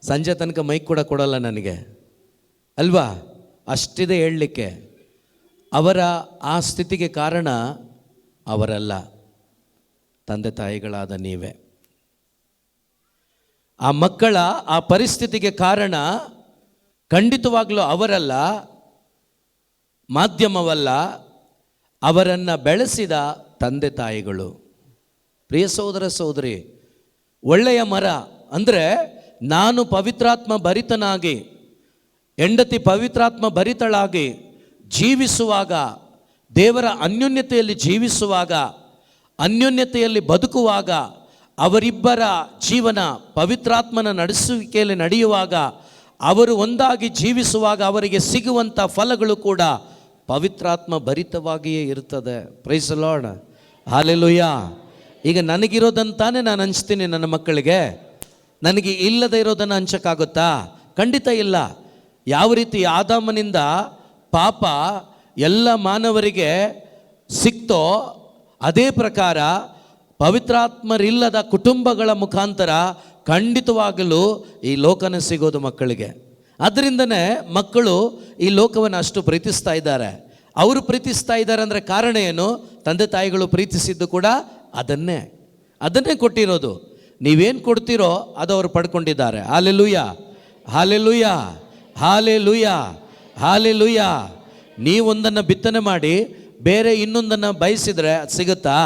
ಸಂಜೆ ತನಕ ಮೈಕ್ ಕೂಡ ಕೊಡೋಲ್ಲ ನನಗೆ, ಅಲ್ವಾ? ಅಷ್ಟಿದೆ ಹೇಳಲಿಕ್ಕೆ. ಅವರ ಆ ಸ್ಥಿತಿಗೆ ಕಾರಣ ಅವರಲ್ಲ, ತಂದೆ ತಾಯಿಗಳಾದ ನೀವೇ. ಆ ಮಕ್ಕಳ ಆ ಪರಿಸ್ಥಿತಿಗೆ ಕಾರಣ ಖಂಡಿತವಾಗ್ಲೂ ಅವರಲ್ಲ, ಮಾಧ್ಯಮವಲ್ಲ, ಅವರನ್ನು ಬೆಳೆಸಿದ ತಂದೆ ತಾಯಿಗಳು. ಪ್ರಿಯ ಸಹೋದರ ಸಹೋದರಿ, ಒಳ್ಳೆಯ ಮರ ಅಂದರೆ ನಾನು ಪವಿತ್ರಾತ್ಮ ಭರಿತನಾಗಿ, ಹೆಂಡತಿ ಪವಿತ್ರಾತ್ಮ ಭರಿತಳಾಗಿ ಜೀವಿಸುವಾಗ, ದೇವರ ಅನ್ಯೋನ್ಯತೆಯಲ್ಲಿ ಜೀವಿಸುವಾಗ, ಅನ್ಯೋನ್ಯತೆಯಲ್ಲಿ ಬದುಕುವಾಗ, ಅವರಿಬ್ಬರ ಜೀವನ ಪವಿತ್ರಾತ್ಮನ ನಡೆಸುವಿಕೆಯಲ್ಲಿ ನಡೆಯುವಾಗ, ಅವರು ಒಂದಾಗಿ ಜೀವಿಸುವಾಗ ಅವರಿಗೆ ಸಿಗುವಂಥ ಫಲಗಳು ಕೂಡ ಪವಿತ್ರಾತ್ಮ ಭರಿತವಾಗಿಯೇ ಇರ್ತದೆ. Praise the lord, hallelujah. ಈಗ ನನಗಿರೋದಂತಾನೆ ನಾನು ಹಂಚ್ತೀನಿ ನನ್ನ ಮಕ್ಕಳಿಗೆ. ನನಗೆ ಇಲ್ಲದೆ ಇರೋದನ್ನು ಹಂಚಕ್ಕಾಗುತ್ತಾ? ಖಂಡಿತ ಇಲ್ಲ. ಯಾವ ರೀತಿ ಆದಾಮನಿಂದ ಪಾಪ ಎಲ್ಲ ಮಾನವರಿಗೆ ಸಿಕ್ತೋ ಅದೇ ಪ್ರಕಾರ ಪವಿತ್ರಾತ್ಮರಿಲ್ಲದ ಕುಟುಂಬಗಳ ಮುಖಾಂತರ ಖಂಡಿತವಾಗಲೂ ಈ ಲೋಕನ ಸಿಗೋದು ಮಕ್ಕಳಿಗೆ. ಅದರಿಂದನೇ ಮಕ್ಕಳು ಈ ಲೋಕವನ್ನು ಅಷ್ಟು ಪ್ರೀತಿಸ್ತಾ ಇದ್ದಾರೆ. ಅವರು ಪ್ರೀತಿಸ್ತಾ ಇದ್ದಾರೆ ಅಂದರೆ ಕಾರಣ ಏನು? ತಂದೆ ತಾಯಿಗಳು ಪ್ರೀತಿಸಿದ್ದು ಕೂಡ ಅದನ್ನೇ ಕೊಟ್ಟಿರೋದು. ನೀವೇನು ಕೊಡ್ತೀರೋ ಅದು ಅವರು ಪಡ್ಕೊಂಡಿದ್ದಾರೆ. Hallelujah, hallelujah, hallelujah, hallelujah. ನೀವೊಂದನ್ನು ಬಿತ್ತನೆ ಮಾಡಿ ಬೇರೆ ಇನ್ನೊಂದನ್ನು ಬಯಸಿದರೆ ಅದು ಸಿಗುತ್ತಾ?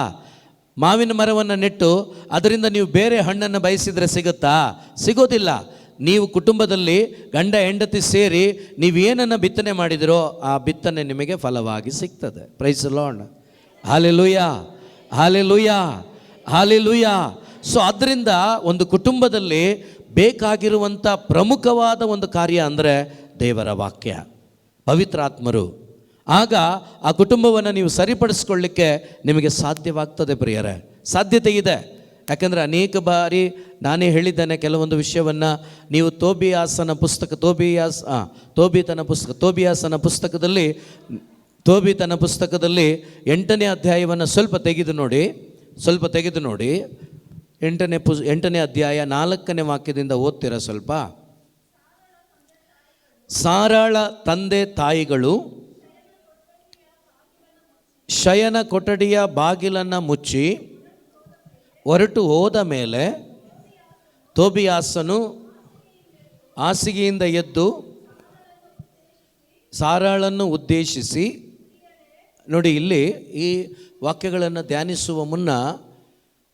ಮಾವಿನ ಮರವನ್ನು ನೆಟ್ಟು ಅದರಿಂದ ನೀವು ಬೇರೆ ಹಣ್ಣನ್ನು ಬಯಸಿದರೆ ಸಿಗುತ್ತಾ? ಸಿಗೋದಿಲ್ಲ. ನೀವು ಕುಟುಂಬದಲ್ಲಿ ಗಂಡ ಹೆಂಡತಿ ಸೇರಿ ನೀವೇನನ್ನು ಬಿತ್ತನೆ ಮಾಡಿದಿರೋ ಆ ಬಿತ್ತನೆ ನಿಮಗೆ ಫಲವಾಗಿ ಸಿಗ್ತದೆ. Praise the lord, hallelujah, hallelujah, hallelujah. So ಅದರಿಂದ ಒಂದು ಕುಟುಂಬದಲ್ಲಿ ಬೇಕಾಗಿರುವಂಥ ಪ್ರಮುಖವಾದ ಒಂದು ಕಾರ್ಯ ಅಂದರೆ ದೇವರ ವಾಕ್ಯ, ಪವಿತ್ರಾತ್ಮರು. ಆಗ ಆ ಕುಟುಂಬವನ್ನು ನೀವು ಸರಿಪಡಿಸ್ಕೊಳ್ಳಿಕ್ಕೆ ನಿಮಗೆ ಸಾಧ್ಯವಾಗ್ತದೆ ಪ್ರಿಯರೇ, ಸಾಧ್ಯತೆ ಇದೆ. ಯಾಕಂದರೆ ಅನೇಕ ಬಾರಿ ನಾನೇ ಹೇಳಿದ್ದೇನೆ ಕೆಲವೊಂದು ವಿಷಯವನ್ನು. ನೀವು ತೋಬಿಯಾಸನ ಪುಸ್ತಕದಲ್ಲಿ 8ನೇ ಅಧ್ಯಾಯವನ್ನು ಸ್ವಲ್ಪ ತೆಗೆದು ನೋಡಿ 8ನೇ ಅಧ್ಯಾಯ 4ನೇ ವಾಕ್ಯದಿಂದ ಓದ್ತೀರಾ ಸ್ವಲ್ಪ. ಸಾರಾಳ ತಂದೆ ತಾಯಿಗಳು ಶಯನ ಕೊಠಡಿಯ ಬಾಗಿಲನ್ನು ಮುಚ್ಚಿ ಹೊರಟು ಹೋದ ಮೇಲೆ ತೋಬಿಯಾಸನು ಹಾಸಿಗೆಯಿಂದ ಎದ್ದು ಸಾರಾಳನ್ನು ಉದ್ದೇಶಿಸಿ, ನೋಡಿ ಇಲ್ಲಿ ಈ ವಾಕ್ಯಗಳನ್ನು ಧ್ಯಾನಿಸುವ ಮುನ್ನ,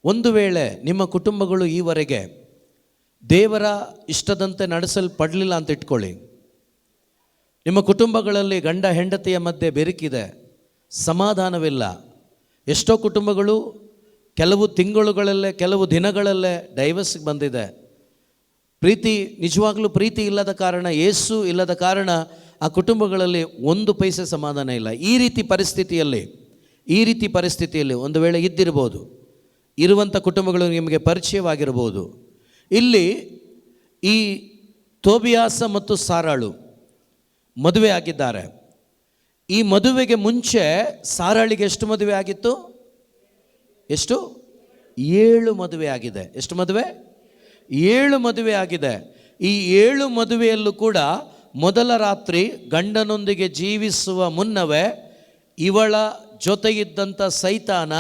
ಒಂದು ವೇಳೆ ನಿಮ್ಮ ಕುಟುಂಬಗಳು ಈವರೆಗೆ ದೇವರ ಇಷ್ಟದಂತೆ ನಡೆಸಲ್ಪಡಲಿಲ್ಲ ಅಂತ ಇಟ್ಕೊಳ್ಳಿ. ನಿಮ್ಮ ಕುಟುಂಬಗಳಲ್ಲಿ ಗಂಡ ಹೆಂಡತಿಯ ಮಧ್ಯೆ ಬೆರುಕಿದೆ, ಸಮಾಧಾನವಿಲ್ಲ. ಎಷ್ಟೋ ಕುಟುಂಬಗಳು ಕೆಲವು ತಿಂಗಳುಗಳಲ್ಲೇ, ಕೆಲವು ದಿನಗಳಲ್ಲೇ ಡೈವರ್ಸ್ಗೆ ಬಂದಿದೆ. ನಿಜವಾಗ್ಲೂ ಪ್ರೀತಿ ಇಲ್ಲದ ಕಾರಣ, ಯೇಸು ಇಲ್ಲದ ಕಾರಣ ಆ ಕುಟುಂಬಗಳಲ್ಲಿ ಒಂದು ಪೈಸೆ ಸಮಾಧಾನ ಇಲ್ಲ. ಈ ರೀತಿ ಪರಿಸ್ಥಿತಿಯಲ್ಲಿ ಒಂದು ವೇಳೆ ಇದ್ದಿರ್ಬೋದು, ಇರುವಂಥ ಕುಟುಂಬಗಳು ನಿಮಗೆ ಪರಿಚಯವಾಗಿರ್ಬೋದು. ಇಲ್ಲಿ ಈ ತೋಬಿಯಾಸ ಮತ್ತು ಸಾರಾಳು ಮದುವೆ ಆಗಿದ್ದಾರೆ. ಈ ಮದುವೆಗೆ ಮುಂಚೆ ಸಾರಾಳಿಗೆ ಎಷ್ಟು ಮದುವೆ ಆಗಿತ್ತು? 7 ಮದುವೆ ಆಗಿದೆ. ಎಷ್ಟು ಮದುವೆ? 7 ಮದುವೆ ಆಗಿದೆ. ಈ 7 ಮದುವೆಯಲ್ಲೂ ಕೂಡ ಮೊದಲ ರಾತ್ರಿ ಗಂಡನೊಂದಿಗೆ ಜೀವಿಸುವ ಮುನ್ನವೇ ಇವಳ ಜೊತೆಗಿದ್ದಂಥ ಸೈತಾನ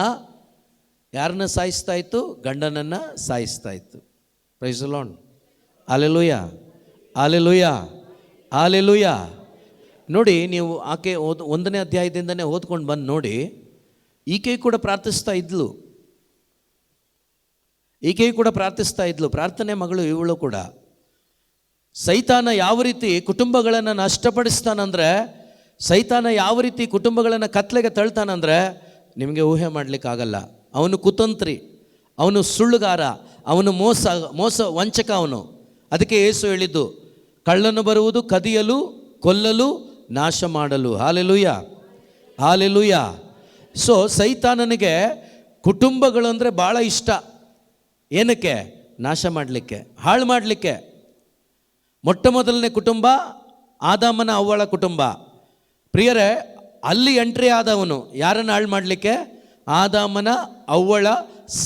ಯಾರನ್ನ ಸಾಯಿಸ್ತಾ ಇತ್ತು? ಗಂಡನನ್ನು ಸಾಯಿಸ್ತಾ ಇತ್ತು. Praise the lord. Hallelujah, hallelujah, hallelujah. ನೋಡಿ, ನೀವು ಆಕೆ 1ನೇ ಅಧ್ಯಾಯದಿಂದನೇ ಓದ್ಕೊಂಡು ಬಂದು ನೋಡಿ. ಈಕೆ ಕೂಡ ಪ್ರಾರ್ಥಿಸ್ತಾ ಇದ್ಲು. ಪ್ರಾರ್ಥನೆ ಮಗಳು ಇವಳು ಕೂಡ. ಸೈತಾನ ಯಾವ ರೀತಿ ಕುಟುಂಬಗಳನ್ನು ನಷ್ಟಪಡಿಸ್ತಾನಂದರೆ, ಸೈತಾನ ಯಾವ ರೀತಿ ಕುಟುಂಬಗಳನ್ನು ಕತ್ಲೆಗೆ ತಳ್ತಾನಂದರೆ ನಿಮಗೆ ಊಹೆ ಮಾಡಲಿಕ್ಕಾಗಲ್ಲ. ಅವನು ಕುತಂತ್ರಿ, ಅವನು ಸುಳ್ಳುಗಾರ, ಅವನು ಮೋಸ ವಂಚಕ ಅವನು. ಅದಕ್ಕೆ ಯೇಸು ಹೇಳಿದ್ದು, ಕಳ್ಳನು ಬರುವುದು ಕದಿಯಲು, ಕೊಲ್ಲಲು, ನಾಶ ಮಾಡಲು. Hallelujah, hallelujah. ಸೊ ಸೈತಾನನಿಗೆ ಕುಟುಂಬಗಳು ಅಂದರೆ ಭಾಳ ಇಷ್ಟ. ಏನಕ್ಕೆ? ನಾಶ ಮಾಡಲಿಕ್ಕೆ, ಹಾಳು ಮಾಡಲಿಕ್ಕೆ. ಮೊಟ್ಟ ಮೊದಲನೇ ಕುಟುಂಬ ಆದಾಮನ ಅವ್ವಳ ಕುಟುಂಬ. ಪ್ರಿಯರೇ, ಅಲ್ಲಿ ಎಂಟ್ರಿ ಆದವನು ಯಾರನ್ನು ಹಾಳು ಮಾಡಲಿಕ್ಕೆ? ಆದಾಮನ ಅವ್ವಳ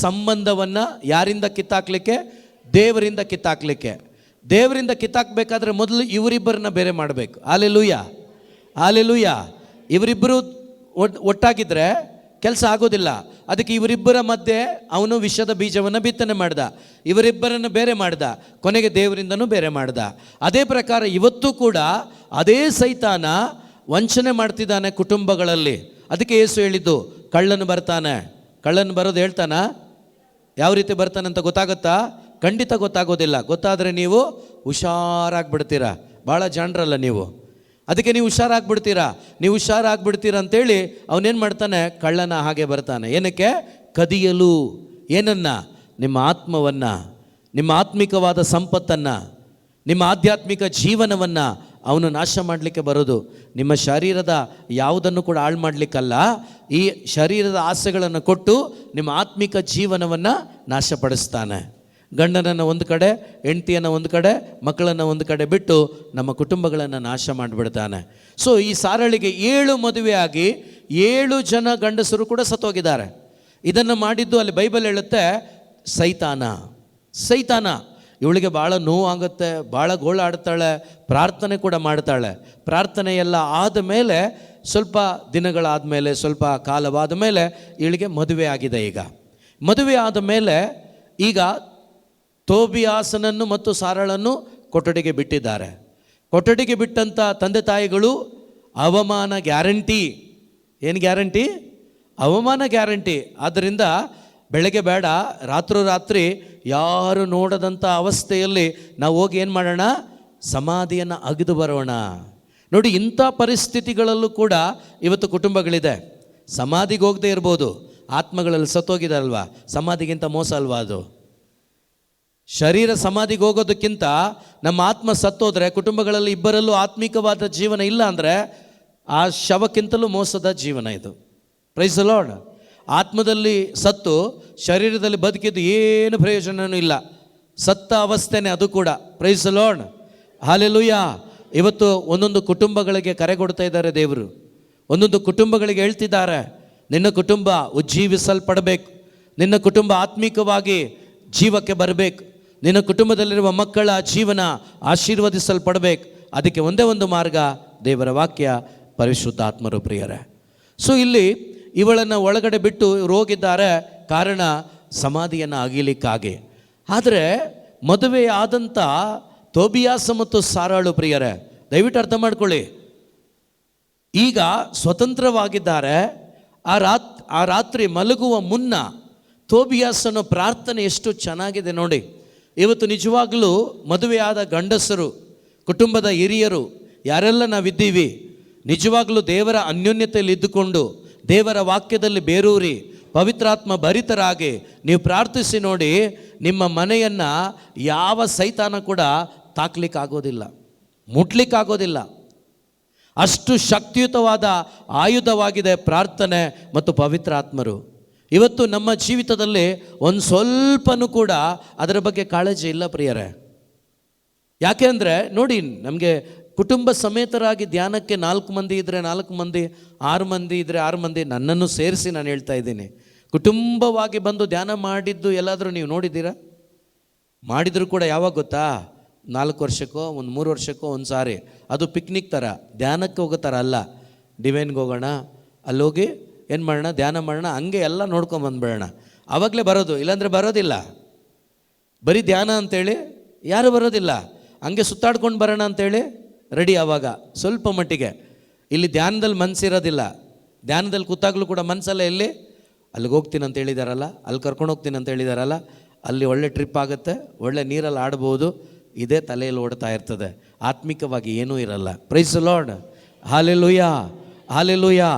ಸಂಬಂಧವನ್ನು ಯಾರಿಂದ ಕಿತ್ತಾಕ್ಲಿಕ್ಕೆ? ದೇವರಿಂದ ಕಿತ್ತಾಕ್ಲಿಕ್ಕೆ. ದೇವರಿಂದ ಕಿತ್ತಾಕಬೇಕಾದ್ರೆ ಮೊದಲು ಇವರಿಬ್ಬರನ್ನ ಬೇರೆ ಮಾಡಬೇಕು. Hallelujah, hallelujah. ಇವರಿಬ್ಬರು ಒಟ್ಟಾಗಿದ್ದರೆ ಕೆಲಸ ಆಗೋದಿಲ್ಲ. ಅದಕ್ಕೆ ಇವರಿಬ್ಬರ ಮಧ್ಯೆ ಅವನು ವಿಷದ ಬೀಜವನ್ನು ಬಿತ್ತನೆ ಮಾಡ್ದ, ಇವರಿಬ್ಬರನ್ನು ಬೇರೆ ಮಾಡ್ದ, ಕೊನೆಗೆ ದೇವರಿಂದನೂ ಬೇರೆ ಮಾಡ್ದ. ಅದೇ ಪ್ರಕಾರ ಇವತ್ತು ಕೂಡ ಅದೇ ಸೈತಾನ ವಂಚನೆ ಮಾಡ್ತಿದ್ದಾನೆ ಕುಟುಂಬಗಳಲ್ಲಿ. ಅದಕ್ಕೆ ಯೇಸು ಹೇಳಿದ್ದು, ಕಳ್ಳನು ಬರ್ತಾನೆ. ಕಳ್ಳನು ಬರೋದು ಹೇಳ್ತಾನ? ಯಾವ ರೀತಿ ಬರ್ತಾನಂತ ಗೊತ್ತಾಗುತ್ತಾ? ಖಂಡಿತ ಗೊತ್ತಾಗೋದಿಲ್ಲ. ಗೊತ್ತಾದರೆ ನೀವು ಹುಷಾರಾಗ್ಬಿಡ್ತೀರಾ. ಭಾಳ ಜಾಣರಲ್ಲ ನೀವು. ಅದಕ್ಕೆ ನೀವು ಹುಷಾರಾಗ್ಬಿಡ್ತೀರಾ ಅಂತೇಳಿ ಅವನೇನು ಮಾಡ್ತಾನೆ? ಕಳ್ಳನ ಹಾಗೆ ಬರ್ತಾನೆ. ಏನಕ್ಕೆ? ಕದಿಯಲು. ಏನನ್ನ? ನಿಮ್ಮ ಆತ್ಮವನ್ನು, ನಿಮ್ಮ ಆತ್ಮಿಕವಾದ ಸಂಪತ್ತನ್ನು, ನಿಮ್ಮ ಆಧ್ಯಾತ್ಮಿಕ ಜೀವನವನ್ನು ಅವನು ನಾಶ ಮಾಡಲಿಕ್ಕೆ ಬರೋದು. ನಿಮ್ಮ ಶರೀರದ ಯಾವುದನ್ನು ಕೂಡ ಹಾಳು ಮಾಡಲಿಕ್ಕಲ್ಲ. ಈ ಶರೀರದ ಆಸೆಗಳನ್ನು ಕೊಟ್ಟು ನಿಮ್ಮ ಆತ್ಮಿಕ ಜೀವನವನ್ನು ನಾಶಪಡಿಸ್ತಾನೆ. ಗಂಡನನ್ನು ಒಂದು ಕಡೆ, ಹೆಂಡತಿಯನ್ನು ಒಂದು ಕಡೆ, ಮಕ್ಕಳನ್ನು ಒಂದು ಕಡೆ ಬಿಟ್ಟು ನಮ್ಮ ಕುಟುಂಬಗಳನ್ನು ನಾಶ ಮಾಡಿಬಿಡ್ತಾನೆ. ಸೊ ಈ ಸಾರಳಿಗೆ 7 ಮದುವೆ ಆಗಿ 7 ಜನ ಗಂಡಸರು ಕೂಡ ಸತ್ತೋಗಿದ್ದಾರೆ. ಇದನ್ನು ಮಾಡಿದ್ದು ಅಲ್ಲಿ ಬೈಬಲ್ ಹೇಳುತ್ತೆ ಸೈತಾನ. ಇವಳಿಗೆ ಭಾಳ ನೋವಾಗುತ್ತೆ, ಭಾಳ ಗೋಳಾಡ್ತಾಳೆ, ಪ್ರಾರ್ಥನೆ ಕೂಡ ಮಾಡ್ತಾಳೆ. ಪ್ರಾರ್ಥನೆ ಎಲ್ಲ ಆದಮೇಲೆ ಸ್ವಲ್ಪ ದಿನಗಳಾದ ಮೇಲೆ, ಸ್ವಲ್ಪ ಕಾಲವಾದ ಮೇಲೆ ಇವಳಿಗೆ ಮದುವೆ ಆಗಿದೆ. ಈಗ ಮದುವೆ ಆದ ಮೇಲೆ ಈಗ ತೋಬಿಯಾಸನನ್ನು ಮತ್ತು ಸಾರಳನ್ನು ಕೊಠಡಿಗೆ ಬಿಟ್ಟಿದ್ದಾರೆ. ಕೊಠಡಿಗೆ ಬಿಟ್ಟಂಥ ತಂದೆ ತಾಯಿಗಳು ಅವಮಾನ ಗ್ಯಾರಂಟಿ. ಏನು ಗ್ಯಾರಂಟಿ? ಅವಮಾನ ಗ್ಯಾರಂಟಿ. ಆದ್ದರಿಂದ ಬೆಳಗ್ಗೆ ಬೇಡ, ರಾತ್ರಿ ಯಾರು ನೋಡದಂಥ ಅವಸ್ಥೆಯಲ್ಲಿ ನಾವು ಹೋಗಿ ಏನು ಮಾಡೋಣ? ಸಮಾಧಿಯನ್ನು ಅಗೆದು ಬರೋಣ. ನೋಡಿ, ಇಂಥ ಪರಿಸ್ಥಿತಿಗಳಲ್ಲೂ ಕೂಡ ಇವತ್ತು ಕುಟುಂಬಗಳಿದೆ. ಸಮಾಧಿಗೆ ಹೋಗದೆ ಇರ್ಬೋದು, ಆತ್ಮಗಳಲ್ಲಿ ಸತ್ತೋಗಿದಾರಲ್ವಾ, ಸಮಾಧಿಗಿಂತ ಮೋಸ ಅಲ್ವಾ ಅದು? ಶರೀರ ಸಮಾಧಿಗೆ ಹೋಗೋದಕ್ಕಿಂತ ನಮ್ಮ ಆತ್ಮ ಸತ್ತೋದ್ರೆ, ಕುಟುಂಬಗಳಲ್ಲಿ ಇಬ್ಬರಲ್ಲೂ ಆತ್ಮಿಕವಾದ ಜೀವನ ಇಲ್ಲ ಅಂದರೆ ಆ ಶವಕ್ಕಿಂತಲೂ ಮೋಸದ ಜೀವನ ಇದು. Praise the lord. ಆತ್ಮದಲ್ಲಿ ಸತ್ತು ಶರೀರದಲ್ಲಿ ಬದುಕಿದ್ದು ಏನು ಪ್ರಯೋಜನವೂ ಇಲ್ಲ, ಸತ್ತ ಅವಸ್ಥೆನೇ ಅದು ಕೂಡ. Praise the lord, hallelujah. ಇವತ್ತು ಒಂದೊಂದು ಕುಟುಂಬಗಳಿಗೆ ಕರೆ ಕೊಡ್ತಾ ಇದ್ದಾರೆ ದೇವರು. ಒಂದೊಂದು ಕುಟುಂಬಗಳಿಗೆ ಹೇಳ್ತಿದ್ದಾರೆ, ನಿನ್ನ ಕುಟುಂಬ ಉಜ್ಜೀವಿಸಲ್ಪಡಬೇಕು, ನಿನ್ನ ಕುಟುಂಬ ಆತ್ಮಿಕವಾಗಿ ಜೀವಕ್ಕೆ ಬರಬೇಕು, ನಿನ್ನ ಕುಟುಂಬದಲ್ಲಿರುವ ಮಕ್ಕಳ ಜೀವನ ಆಶೀರ್ವದಿಸಲ್ಪಡಬೇಕು. ಅದಕ್ಕೆ ಒಂದೇ ಒಂದು ಮಾರ್ಗ, ದೇವರ ವಾಕ್ಯ, ಪರಿಶುದ್ಧಾತ್ಮರು ಪ್ರಿಯರೇ. ಸೊ ಇಲ್ಲಿ ಇವಳನ್ನು ಒಳಗಡೆ ಬಿಟ್ಟು ಇವ್ರು ಹೋಗಿದ್ದಾರೆ, ಕಾರಣ ಸಮಾಧಿಯನ್ನು ಅಗಿಲಿಕ್ಕಾಗಿ. ಆದರೆ ಮದುವೆ ಆದಂಥ ತೋಬಿಯಾಸ ಮತ್ತು ಸಾರಾಳು ಪ್ರಿಯರೇ, ದಯವಿಟ್ಟು ಅರ್ಥ ಮಾಡ್ಕೊಳ್ಳಿ, ಈಗ ಸ್ವತಂತ್ರವಾಗಿದ್ದಾರೆ. ಆ ರಾತ್ರಿ ಮಲಗುವ ಮುನ್ನ ತೋಬಿಯಾಸನ ಪ್ರಾರ್ಥನೆ ಎಷ್ಟು ಚೆನ್ನಾಗಿದೆ ನೋಡಿ. ಇವತ್ತು ನಿಜವಾಗಲೂ ಮದುವೆಯಾದ ಗಂಡಸರು, ಕುಟುಂಬದ ಹಿರಿಯರು ಯಾರೆಲ್ಲ ನಾವಿದ್ದೀವಿ, ನಿಜವಾಗಲೂ ದೇವರ ಅನ್ಯೋನ್ಯತೆಯಲ್ಲಿ ಇದ್ದುಕೊಂಡು ದೇವರ ವಾಕ್ಯದಲ್ಲಿ ಬೇರೂರಿ ಪವಿತ್ರಾತ್ಮ ಭರಿತರಾಗಿ ನೀವು ಪ್ರಾರ್ಥಿಸಿ ನೋಡಿ, ನಿಮ್ಮ ಮನೆಯನ್ನು ಯಾವ ಸೈತಾನ ಕೂಡ ತಾಕ್ಲಿಕ್ಕಾಗೋದಿಲ್ಲ, ಮುಟ್ಲಿಕ್ಕಾಗೋದಿಲ್ಲ. ಅಷ್ಟು ಶಕ್ತಿಯುತವಾದ ಆಯುಧವಾಗಿದೆ ಪ್ರಾರ್ಥನೆ ಮತ್ತು ಪವಿತ್ರಾತ್ಮರು. ಇವತ್ತು ನಮ್ಮ ಜೀವಿತದಲ್ಲಿ ಒಂದು ಸ್ವಲ್ಪನೂ ಕೂಡ ಅದರ ಬಗ್ಗೆ ಕಾಳಜಿ ಇಲ್ಲ ಪ್ರಿಯರೇ. ಯಾಕೆ ಅಂದರೆ ನೋಡಿ, ನಮಗೆ ಕುಟುಂಬ ಸಮೇತರಾಗಿ ಧ್ಯಾನಕ್ಕೆ 4 ಮಂದಿ ಇದ್ದರೆ 4 ಮಂದಿ, 6 ಮಂದಿ ಇದ್ದರೆ 6 ಮಂದಿ, ನನ್ನನ್ನು ಸೇರಿಸಿ ನಾನು ಹೇಳ್ತಾ ಇದ್ದೀನಿ. ಕುಟುಂಬವಾಗಿ ಬಂದು ಧ್ಯಾನ ಮಾಡಿದ್ದು ಎಲ್ಲಾದರೂ ನೀವು ನೋಡಿದ್ದೀರಾ? ಮಾಡಿದರೂ ಕೂಡ ಯಾವಾಗ ಗೊತ್ತಾ, 4 ವರ್ಷಕ್ಕೋ 3 ವರ್ಷಕ್ಕೋ ಒಂದು ಸಾರಿ. ಅದು ಪಿಕ್ನಿಕ್ ಥರ, ಧ್ಯಾನಕ್ಕೆ ಹೋಗೋ ಥರ ಅಲ್ಲ. ಡಿವೈನ್ಗೆ ಹೋಗೋಣ, ಅಲ್ಲೋಗಿ ಏನು ಮಾಡೋಣ, ಧ್ಯಾನ ಮಾಡೋಣ, ಹಂಗೆ ಎಲ್ಲ ನೋಡ್ಕೊಂಬಂದ್ಬಿಡೋಣ, ಆವಾಗಲೇ ಬರೋದು. ಇಲ್ಲಾಂದರೆ ಬರೋದಿಲ್ಲ. ಬರೀ ಧ್ಯಾನ ಅಂತೇಳಿ ಯಾರೂ ಬರೋದಿಲ್ಲ. ಹಂಗೆ ಸುತ್ತಾಡ್ಕೊಂಡು ಬರೋಣ ಅಂತೇಳಿ ರೆಡಿ. ಆವಾಗ ಸ್ವಲ್ಪ ಮಟ್ಟಿಗೆ ಇಲ್ಲಿ ಧ್ಯಾನದಲ್ಲಿ ಮನಸ್ಸಿರೋದಿಲ್ಲ. ಧ್ಯಾನದಲ್ಲಿ ಕೂತಾಗಲೂ ಕೂಡ ಮನಸ್ಸಲ್ಲ, ಎಲ್ಲಿ ಅಲ್ಲಿಗೆ ಹೋಗ್ತೀನಿ ಅಂತ ಹೇಳಿದಾರಲ್ಲ, ಅಲ್ಲಿ ಕರ್ಕೊಂಡು ಹೋಗ್ತೀನಿ ಅಂತ ಹೇಳಿದಾರಲ್ಲ, ಅಲ್ಲಿ ಒಳ್ಳೆ ಟ್ರಿಪ್ ಆಗುತ್ತೆ, ಒಳ್ಳೆ ನೀರಲ್ಲಿ ಆಡ್ಬೋದು, ಇದೇ ತಲೆಯಲ್ಲಿ ಓಡ್ತಾ ಇರ್ತದೆ. ಆತ್ಮಿಕವಾಗಿ ಏನೂ ಇರಲ್ಲ. Praise the lord, hallelujah, hallelujah.